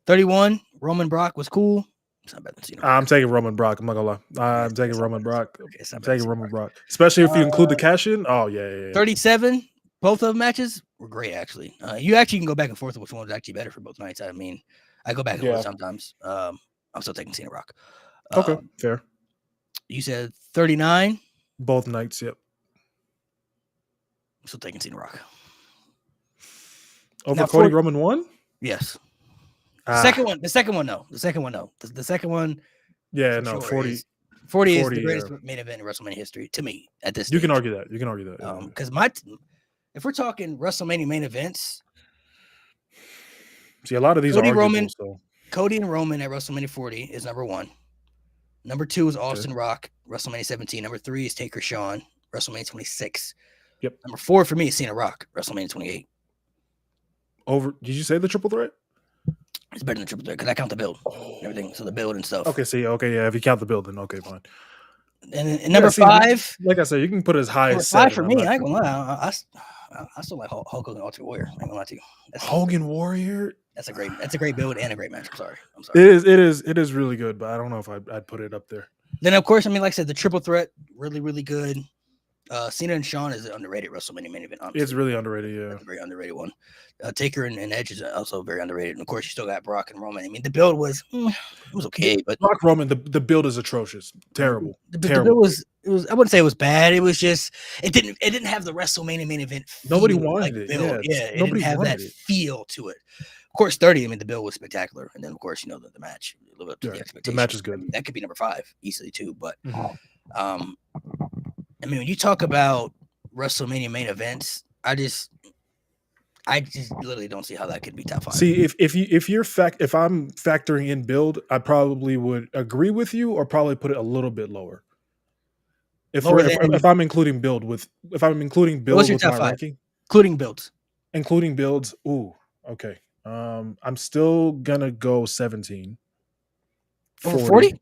31 Roman Brock was cool. It's not better than Cena Rock. I'm taking Roman Brock. I'm not gonna lie. I'm taking Roman Brock. I'm taking Roman Brock, especially if you include the cash in. Oh yeah. 37. Both of the matches were great, actually. You actually can go back and forth which one was actually better for both nights. I mean, I go back and forth sometimes. I'm still taking Cena Rock. Okay, fair. You said 39. Both nights, yep. I'm still taking Cena Rock. Over now, Cody Roman 1? Yes. The second one, no. The second one. Yeah, no, 40. 40 is the greatest main event in WrestleMania history to me at this stage. You can argue that. Because if we're talking WrestleMania main events, see, a lot of these Cody are arguable, Cody and Roman at WrestleMania 40 is number 1. Number 2 is Austin Rock, WrestleMania 17. Number 3 is Taker Shawn, WrestleMania 26. Yep. Number 4 for me is Cena Rock, WrestleMania 28. Did you say the triple threat? It's better than the triple threat because I count the build and everything. So the build and stuff. Okay, if you count the build, then okay, fine. And number 5, like I said, you can put as high as 5 for me. I ain't gonna lie. I still like Hulk Hogan Ultimate Warrior. I ain't gonna lie to you. Hogan Warrior. That's a great build and a great match. I'm sorry. It is really good, but I don't know if I'd put it up there. Then of course, I mean, like I said, the triple threat, really, really good. Cena and Shawn is an underrated WrestleMania main event. Honestly. It's really underrated, yeah. That's a very underrated one. Taker and Edge is also very underrated. And of course, you still got Brock and Roman. I mean, the build was okay, but Brock Roman, the build is atrocious, terrible. The build was I wouldn't say it was bad. It was just it didn't have the WrestleMania main event. Nobody wanted it. It didn't have that feel to it. Of course, 30. I mean, the build was spectacular, and then of course, the match lived up to the expectations. The match is good. I mean, that could be number 5 easily too. But I mean, when you talk about WrestleMania main events, I just literally don't see how that could be top 5. See, if I'm factoring in build, I probably would agree with you, or probably put it a little bit lower. If I'm including build with my ranking, including builds, ooh, okay. I'm still gonna go 17. 40?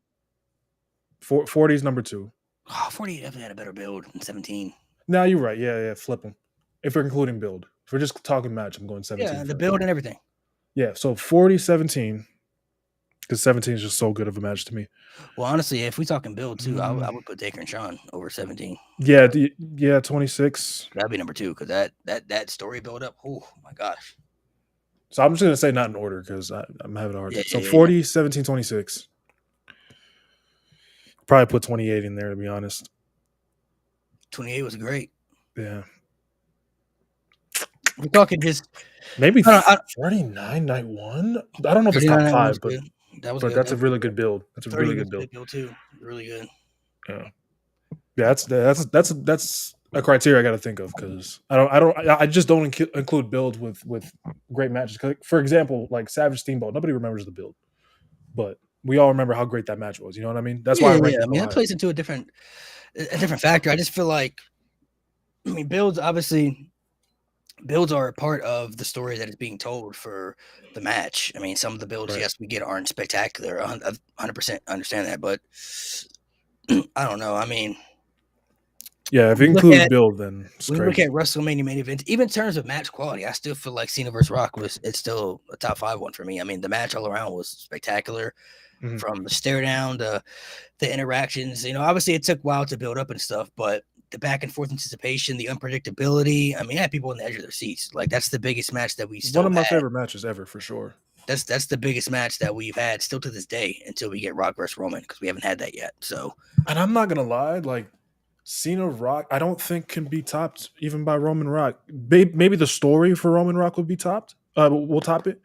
40 is number 2. Oh, 40 definitely had a better build than 17. No, you're right. Yeah, flip them. If we're including build. If we're just talking match, I'm going 17. Yeah, the build and everything. Yeah, so 40, 17. Because 17 is just so good of a match to me. Well, honestly, if we talking build too, I would put Taker and Shawn over 17. Yeah, 26. That'd be number 2 because that story build up. Oh my gosh. So I'm just gonna say not in order because I'm having a hard time. So 40, 17, 26. Probably put 28 in there to be honest. 28 was great. Yeah. We're talking just maybe 49 night 1. I don't know if it's top 5, but that's a really good build. That's a really good build too. Really good. Yeah, that's a criteria I got to think of because I just don't include builds with great matches. For example, like Savage Steamboat, nobody remembers the build, but we all remember how great that match was. You know what I mean? That's why I rank it. I mean, that plays into a different factor. I just feel like, I mean, builds are a part of the story that is being told for the match. I mean, some of the builds, yes, we get aren't spectacular. 100% understand that, but I don't know. I mean, yeah, if you include build, then when we look at WrestleMania main events, even in terms of match quality, I still feel like Cena vs. Rock it's still a top 5 one for me. I mean, the match all around was spectacular, from the stare down to the interactions. Obviously it took a while to build up and stuff, but the back and forth anticipation, the unpredictability. I mean, I had people on the edge of their seats. Like that's the biggest match that we still one of my favorite matches ever for sure. That's the biggest match that we've had still to this day until we get Rock vs. Roman because we haven't had that yet. So, and I'm not gonna lie, like Cena Rock, I don't think can be topped even by Roman Rock. Maybe the story for Roman Rock would be topped. We'll top it,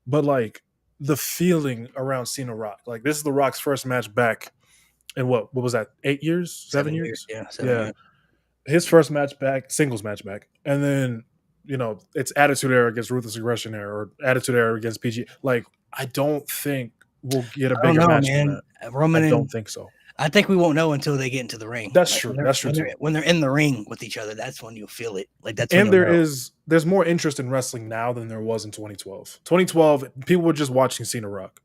but like the feeling around Cena Rock, like this is the Rock's first match back in what was that? 8 years, 7 years? Yeah, 7 years. His first match back, singles match back, and then it's Attitude Era against Ruthless Aggression Era or Attitude Era against PG. Like, I don't think we'll get a bigger match than that. Roman, I don't think so. I think we won't know until they get into the ring. That's true. That's true. When they're in the ring with each other, that's when you'll feel it. Like that's and there's more interest in wrestling now than there was in 2012. 2012, people were just watching Cena Rock.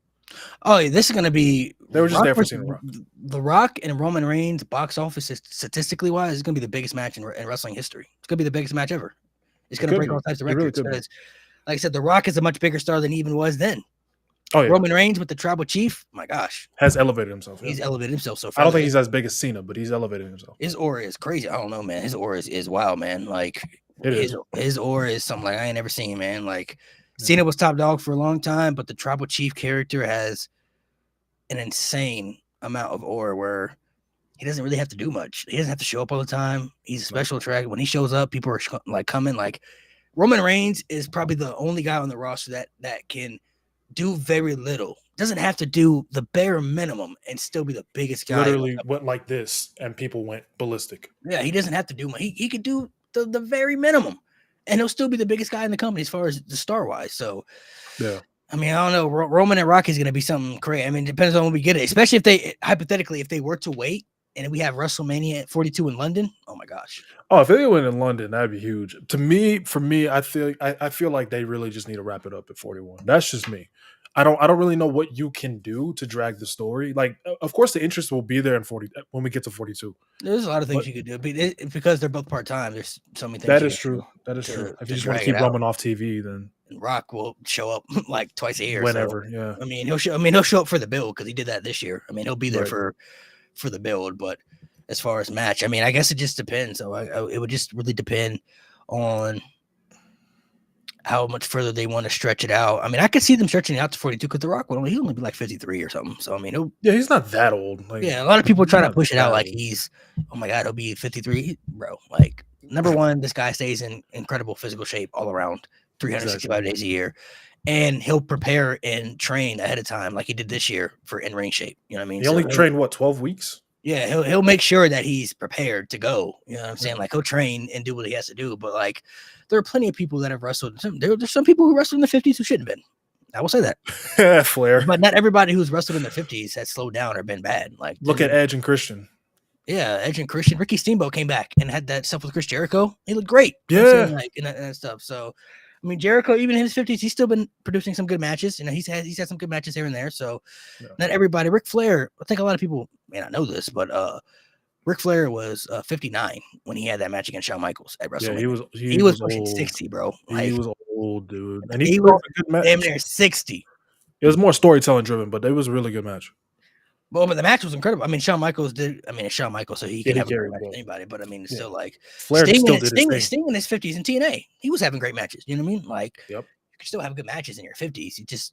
Oh, yeah, this is gonna be. They were just there for Cena Rock. The Rock and Roman Reigns, box office statistically wise, is gonna be the biggest match in wrestling history. It's gonna be the biggest match ever. It's gonna break all types of records. Really, like I said, The Rock is a much bigger star than he even was then. Oh, yeah. Roman Reigns with the Tribal Chief, my gosh, has elevated himself. He's elevated himself so far. I don't think he's as big as Cena, but he's elevated himself. His aura is crazy. I don't know, man. His aura is wild, man. Like his aura is something like I ain't never seen, man. Like Cena was top dog for a long time, but the Tribal Chief character has an insane amount of aura where he doesn't really have to do much. He doesn't have to show up all the time. He's a special attraction. When he shows up, people are like coming. Like Roman Reigns is probably the only guy on the roster that can do very little. Doesn't have to do the bare minimum and still be the biggest guy. Literally went like this and people went ballistic. Yeah, he doesn't have to do much. He could do the very minimum and he'll still be the biggest guy in the company as far as the star wise. So yeah. I mean, I don't know. Roman and Rocky is going to be something crazy. I mean, it depends on when we get it, especially if they hypothetically, if they were to wait and we have WrestleMania at 42 in London. Oh my gosh. Oh, if they went in London, that'd be huge. For me, I feel like they really just need to wrap it up at 41. That's just me. I don't really know what you can do to drag the story. Like, of course, the interest will be there in 40 when we get to 42. There's a lot of things you could do, but because they're both part time, there's so many things. That is true. That is true. If you just want to keep Roman off TV, then Rock will show up like twice a year. Whenever, so, yeah. I mean, he'll show up for the build because he did that this year. I mean, he'll be there for the build, but as far as match, I mean, I guess it just depends. So it would just really depend on how much further they want to stretch it out. I mean, I could see them stretching it out to 42 because The Rock would he'll only be like 53 or something. So I mean, he's not that old. Like, a lot of people are trying to push it out like he's, oh my god, he'll be 53, bro. Like number one, this guy stays in incredible physical shape all around, 365 days a year, and he'll prepare and train ahead of time like he did this year for in-ring shape. You know what I mean? He only trained 12 weeks. Yeah, he'll make sure that he's prepared to go. You know what I'm saying? Like he'll train and do what he has to do. But like, there are plenty of people that have wrestled. There's some people who wrestled in the 50s who shouldn't have been. I will say that. Flair. But not everybody who's wrestled in the 50s has slowed down or been bad. Like look at Edge and Christian. Yeah, Edge and Christian. Ricky Steamboat came back and had that stuff with Chris Jericho. He looked great. Yeah, like and that stuff. So. I mean, Jericho, even in his 50s, he's still been producing some good matches. You know, he's had some good matches here and there. So, not everybody. Ric Flair, I think a lot of people may not know this, but Ric Flair was 59 when he had that match against Shawn Michaels at WrestleMania. Yeah, he was pushing 60, bro. Like, he was old, dude, and he was a good match. Damn near 60. It was more storytelling driven, but it was a really good match. Well, but the match was incredible. I mean, Shawn Michaels did. I mean, it's Shawn Michaels, so he can have a great match with anybody. But I mean, it's still like Flair Sting still Sting in his 50s in TNA, he was having great matches. You know what I mean? Like, you can still have good matches in your 50s. It's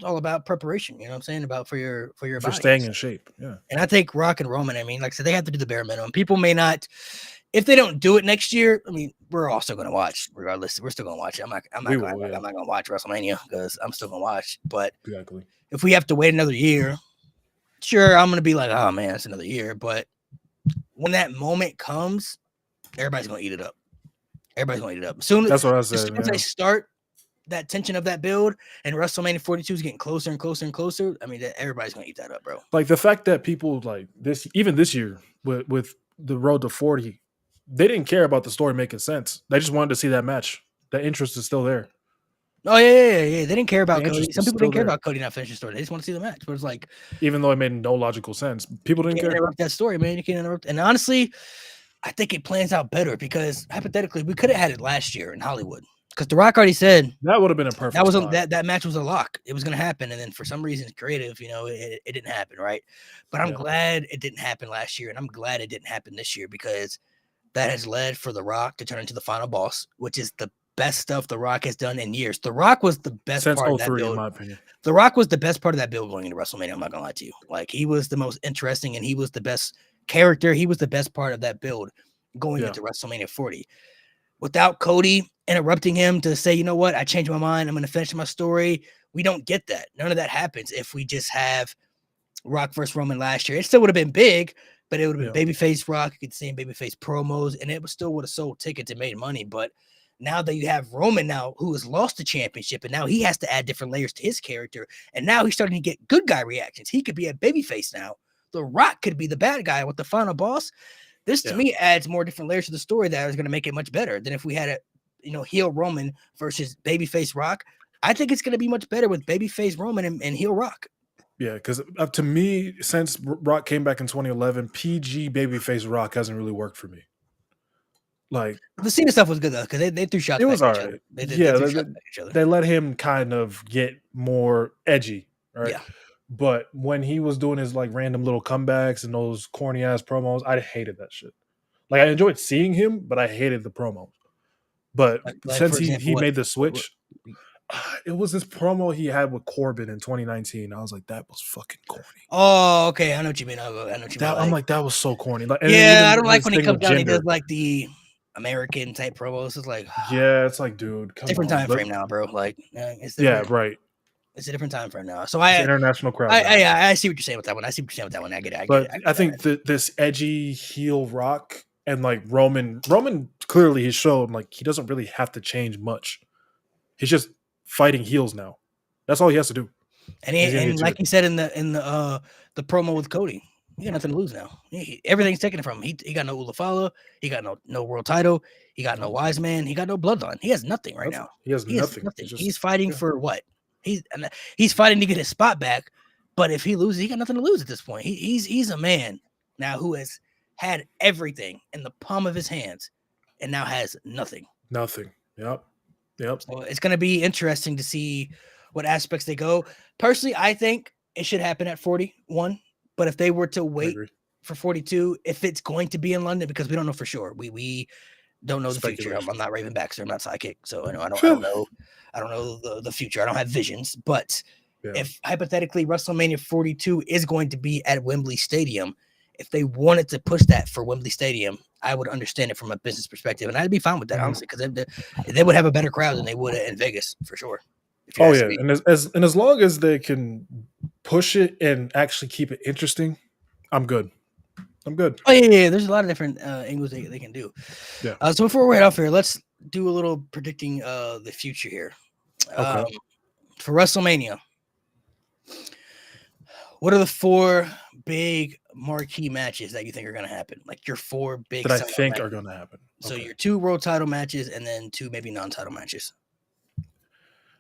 all about preparation. You know what I'm saying? About for your body. Staying in shape. Yeah. And I think Rock and Roman. I mean, like I said, they have to do the bare minimum. People may not. If they don't do it next year, I mean, we're also going to watch. Regardless, we're still going to watch it. I'm not going to watch WrestleMania because I'm still going to watch. But if we have to wait another year. Sure, I'm going to be like, oh, man, it's another year. But when that moment comes, everybody's going to eat it up. Everybody's going to eat it up. That's what I said. As soon as they start that tension of that build and WrestleMania 42 is getting closer and closer and closer, I mean, everybody's going to eat that up, bro. Like the fact that people like this, even this year with the road to 40, they didn't care about the story making sense. They just wanted to see that match. The interest is still there. Oh, yeah. They didn't care about Cody. Some people didn't care about Cody not finishing the story. They just want to see the match. But it's like, even though it made no logical sense, people didn't care. Interrupt that story, man. You can't interrupt. And honestly, I think it plans out better because hypothetically, we could have had it last year in Hollywood because The Rock already said that would have been a perfect. That match was a lock. It was going to happen, and then for some reason, creative, it didn't happen, right? But I'm glad it didn't happen last year, and I'm glad it didn't happen this year because that has led for The Rock to turn into the final boss, which is the best stuff The Rock has done in years. The Rock was the best part of that build. In my opinion. The Rock was the best part of that build going into WrestleMania. I'm not gonna lie to you. Like he was the most interesting and he was the best character. He was the best part of that build going into WrestleMania 40. Without Cody interrupting him to say, you know what, I changed my mind. I'm gonna finish my story. We don't get that. None of that happens if we just have Rock versus Roman last year. It still would have been big, but it would have been Yeah. babyface Rock. You could see babyface promos, and it still would have sold tickets and made money. But now that you have Roman now, who has lost the championship, and now he has to add different layers to his character, and now he's starting to get good guy reactions. He could be a babyface now. The Rock could be the bad guy with the final boss. This to me adds more different layers to the story that is going to make it much better than if we had a heel Roman versus babyface Rock. I think it's going to be much better with babyface Roman and heel Rock. Yeah, because to me, since Rock came back in 2011, PG babyface Rock hasn't really worked for me. Like the Cena stuff was good though because they threw shots. It was all right. They let him kind of get more edgy, right? Yeah. But when he was doing his like random little comebacks and those corny ass promos, I hated that shit. Like I enjoyed seeing him, but I hated the promos. But since he made the switch, it was this promo he had with Corbin in 2019. I was like, that was fucking corny. Oh, okay. I know what you mean. I know what you mean. I'm like, that was so corny. Like, I don't like when he comes down. He does like the American type promos. It's like, it's like, dude, different time frame now, bro. Like, it's right. It's a different time frame now. So international crowd. I see what you're saying with that one. I I get it. I think this edgy heel Rock and like Roman clearly he showed like he doesn't really have to change much. He's just fighting heels now. That's all he has to do. And like he said in the promo with Cody, he got nothing to lose now. Everything's taken from him. He got no Ulafala. He got no world title. He got no wise man. He got no bloodline. He has nothing right now. He has nothing. He's fighting for what? He's fighting to get his spot back. But if he loses, he got nothing to lose at this point. He's a man now who has had everything in the palm of his hands and now has nothing. Nothing. Yep. So it's going to be interesting to see what aspects they go. Personally, I think it should happen at 41. But if they were to wait for 42, if it's going to be in London, because we don't know for sure, we don't know the future. I'm not Raven Baxter. I'm not Psychic, so I don't know. I don't know the future. I don't have visions. But if hypothetically WrestleMania 42 is going to be at Wembley Stadium, if they wanted to push that for Wembley Stadium, I would understand it from a business perspective, and I'd be fine with that, honestly, because they would have a better crowd than they would in Vegas for sure. Oh yeah, and as long as they can push it and actually keep it interesting, I'm good. Oh yeah. There's a lot of different angles they can do. Yeah. So before we head off here, let's do a little predicting the future here. Okay. For WrestleMania, what are the 4 big marquee matches that you think are going to happen? Like your 4 big that I think are going to happen. So your 2 world title matches and then 2 maybe non-title matches.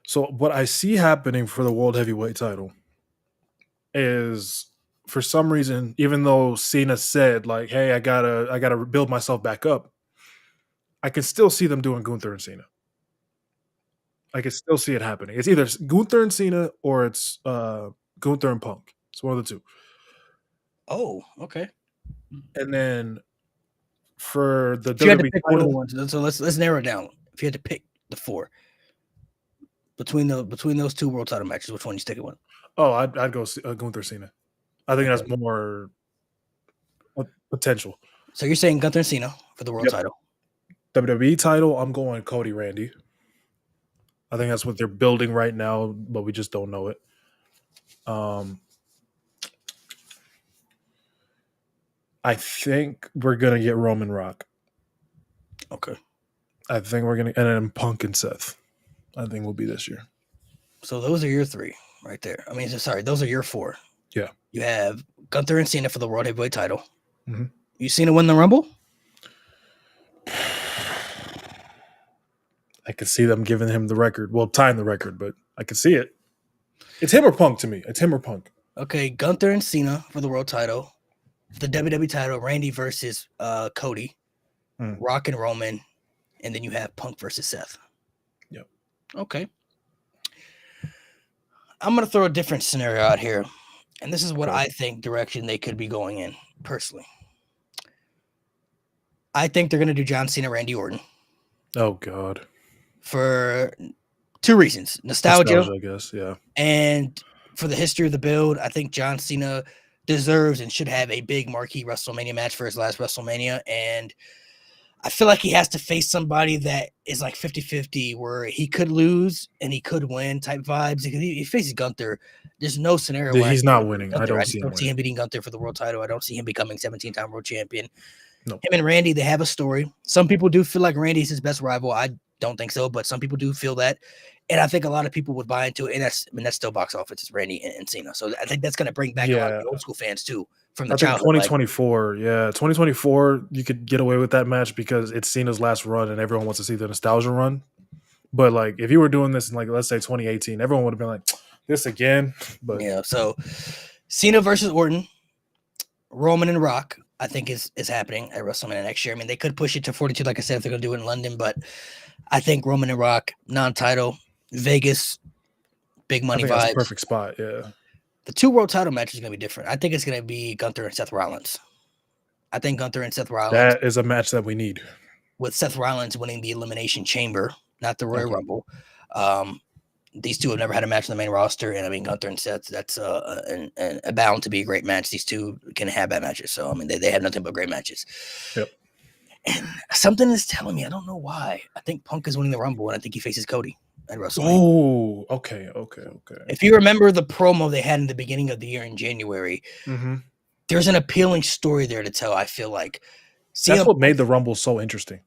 So what I see happening for the World Heavyweight title is, for some reason, even though Cena said like, "Hey, I gotta build myself back up," I can still see them doing Gunther and Cena. I can still see it happening. It's either Gunther and Cena or it's Gunther and Punk. It's one of the two. Oh, okay. And then for the WWE title, so let's narrow it down. If you had to pick the 4 between those 2 world title matches, which one you sticking with? Oh, I'd go Gunther Cena. I think that's more potential. So you're saying Gunther and Cena for the world title? WWE title, I'm going Cody Randy. I think that's what they're building right now, but we just don't know it. I think we're gonna get Roman Rock. Okay. I think we're gonna, and then Punk and Seth. I think will be this year. So those are your 3 right there. I mean, sorry, those are your 4. Yeah. You have Gunther and Cena for the World Heavyweight title. Mm-hmm. You Cena win the Rumble? I could see them giving him the record. Well, tying the record, but I could see it. It's him or Punk to me. It's him or Punk. Okay, Gunther and Cena for the world title. The WWE title, Randy versus Cody. Rock and Roman. And then you have Punk versus Seth. Yep. Okay. I'm going to throw a different scenario out here. And this is what I think direction they could be going in, personally. I think they're going to do John Cena, Randy Orton. Oh, God. For 2 reasons. Nostalgia, I guess, yeah. And for the history of the build, I think John Cena deserves and should have a big marquee WrestleMania match for his last WrestleMania. And I feel like he has to face somebody that is like 50-50 where he could lose and he could win type vibes. Because he faces Gunther. There's no scenario where He's not winning. Gunther. I just don't see him beating Gunther for the world title. I don't see him becoming 17-time world champion. No. Him and Randy, they have a story. Some people do feel like Randy's his best rival. I don't think so, but some people do feel that. And I think a lot of people would buy into it. And that's still box office. It's Randy and Cena. So I think that's going to bring back a lot of the old school fans too. From the childhood, 2024, 2024, you could get away with that match because it's Cena's last run and everyone wants to see the nostalgia run. But like, if you were doing this in like, let's say 2018, everyone would have been like, this again. But yeah, so Cena versus Orton, Roman and Rock, I think is happening at WrestleMania next year. I mean, they could push it to 42, like I said, if they're going to do it in London, but I think Roman and Rock, non-title, Vegas, big money vibes. That's a perfect spot, yeah. The 2 world title match is going to be different. I think it's going to be Gunther and Seth Rollins. I think Gunther and Seth Rollins. That is a match that we need. With Seth Rollins winning the Elimination Chamber, not the Royal Rumble. These two have never had a match on the main roster. And I mean, Gunther and Seth, that's bound to be a great match. These two can have bad matches. So, I mean, they have nothing but great matches. Yep. And something is telling me, I don't know why. I think Punk is winning the Rumble, and I think he faces Cody at WrestleMania. Oh, okay. If you remember the promo they had in the beginning of the year in January, there's an appealing story there to tell, I feel like. That's what made the Rumble so interesting.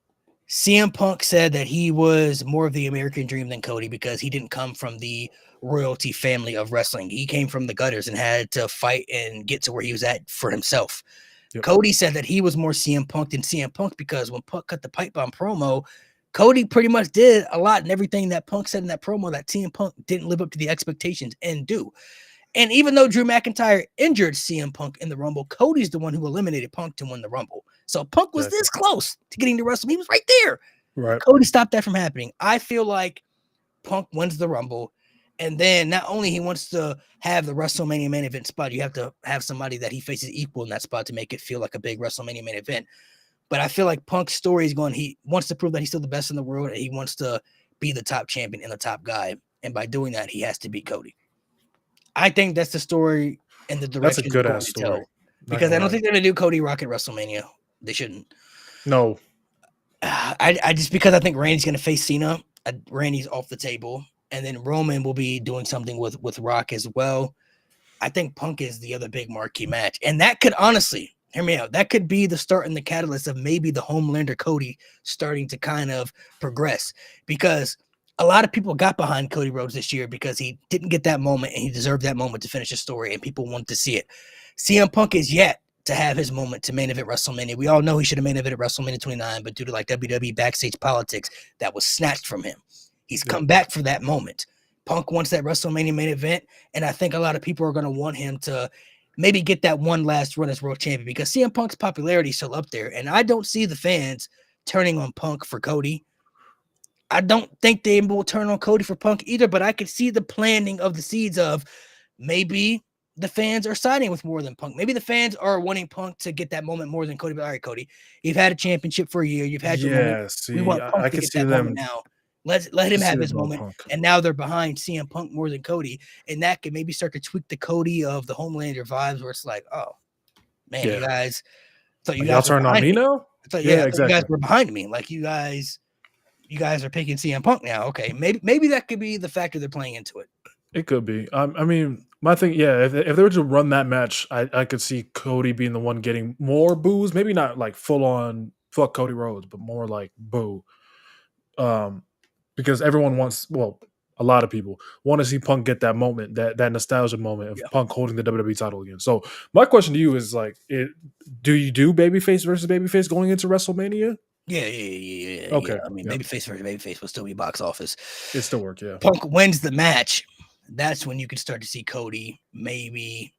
CM Punk said that he was more of the American dream than Cody because he didn't come from the royalty family of wrestling. He came from the gutters and had to fight and get to where he was at for himself. Yep. Cody said that he was more CM Punk than CM Punk because when Punk cut the pipe bomb promo, Cody pretty much did a lot and everything that Punk said in that promo that CM Punk didn't live up to the expectations and do. And even though Drew McIntyre injured CM Punk in the Rumble, Cody's the one who eliminated Punk to win the Rumble. So Punk was this close to getting to WrestleMania. He was right there. Right. Cody stopped that from happening. I feel like Punk wins the Rumble. And then not only he wants to have the WrestleMania main event spot, you have to have somebody that he faces equal in that spot to make it feel like a big WrestleMania main event. But I feel like Punk's story is going, he wants to prove that he's still the best in the world. And he wants to be the top champion and the top guy. And by doing that, he has to beat Cody. I think that's the story and the direction. That's a good ass story. Because I don't think they're going to do Cody Rock at WrestleMania. They shouldn't. No. I just because I think Randy's going to face Cena. Randy's off the table. And then Roman will be doing something with Rock as well. I think Punk is the other big marquee match. And that could honestly, hear me out, that could be the start and the catalyst of maybe the Homelander Cody starting to kind of progress. Because a lot of people got behind Cody Rhodes this year because he didn't get that moment and he deserved that moment to finish his story and people wanted to see it. CM Punk is yet to have his moment to main event WrestleMania. We all know he should have main evented WrestleMania 29, but due to like WWE backstage politics, that was snatched from him. He's come back for that moment. Punk wants that WrestleMania main event, and I think a lot of people are going to want him to maybe get that one last run as world champion because CM Punk's popularity is still up there, and I don't see the fans turning on Punk for Cody. I don't think they will turn on Cody for Punk either, but I could see the planting of the seeds of maybe the fans are siding with more than Punk. Maybe the fans are wanting Punk to get that moment more than Cody. But all right, Cody, you've had a championship for a year. You've had your moment. See, we want Punk I to can get see that them moment now. Let him have his moment. Punk. And now they're behind CM Punk more than Cody. And that could maybe start to tweak the Cody of the Homelander vibes where it's like, oh, man, you guys thought you guys turned on me now? I thought, exactly. You guys were behind me. Like you guys are picking CM Punk now. Okay, maybe that could be the factor they're playing into it. It could be. I mean, my thing, if they were to run that match, I could see Cody being the one getting more boos. Maybe not like full on fuck Cody Rhodes, but more like boo. Because everyone wants, a lot of people want to see Punk get that moment, that nostalgia moment of Punk holding the WWE title again. So my question to you is like, do you do babyface versus babyface going into WrestleMania? Yeah. Okay. Yeah. I mean, babyface versus babyface will still be box office. It still work, yeah. Punk wins the match. That's when you can start to see Cody maybe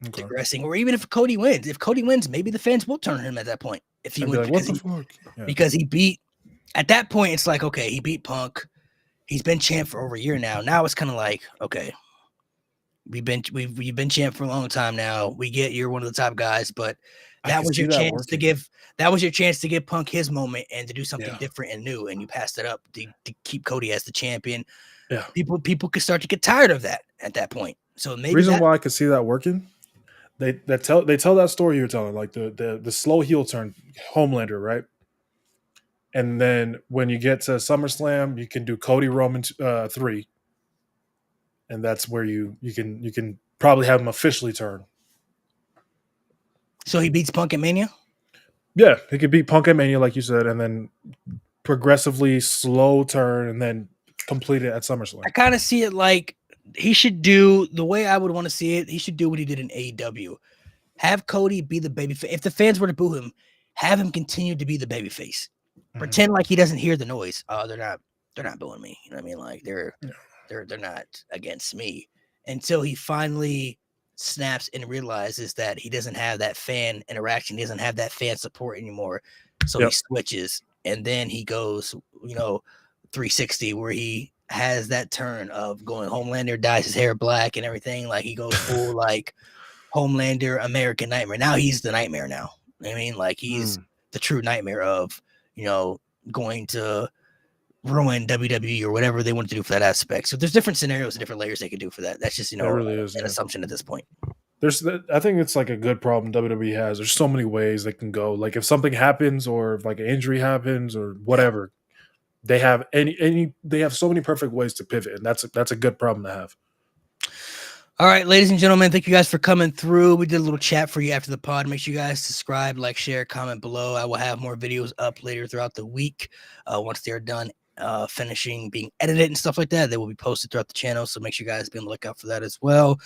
digressing, or even if Cody wins. If Cody wins, maybe the fans will turn on him at that point. If he wins, because he beat. At that point, it's like, okay, he beat Punk. He's been champ for over a year now. Now it's kind of like, okay, you've been champ for a long time now. We get you're one of the top guys, but that was your chance to give. That was your chance to give Punk his moment and to do something different and new, and you passed it up to keep Cody as the champion. Yeah, people could start to get tired of that at that point. So maybe reason why I could see that working, they tell that story you're telling, like the slow heel turn, Homelander, right? And then when you get to SummerSlam, you can do Cody Roman 3, and that's where you can probably have him officially turn. So he beats Punk at Mania? Yeah, he could beat Punk at Mania, like you said, and then progressively slow turn, and then complete it at SummerSlam. I kind of see it like he should do the way I would want to see it. He should do what he did in AEW. Have Cody be the babyface. If the fans were to boo him, have him continue to be the babyface. Pretend like he doesn't hear the noise. Oh, they're not booing me. You know what I mean? Like they're not against me until he finally snaps and realizes that he doesn't have that fan interaction. He doesn't have that fan support anymore. So he switches, and then he goes, 360, where he has that turn of going Homelander, dyes his hair black and everything. Like he goes full like Homelander, American Nightmare. Now he's the Nightmare now. You know what I mean? Like he's the true nightmare of, going to ruin WWE or whatever they want to do for that aspect. So there's different scenarios and different layers they could do for that. That's just, really is, an assumption at this point. I think it's like a good problem WWE has. There's so many ways they can go. Like if something happens or if like an injury happens or whatever, they have they have so many perfect ways to pivot, and that's a good problem to have. All right, ladies and gentlemen, thank you guys for coming through. We did a little chat for you after the pod. Make sure you guys subscribe, like, share, comment below. I will have more videos up later throughout the week. Once they're done finishing being edited and stuff like that, they will be posted throughout the channel. So make sure you guys be on the lookout for that as well.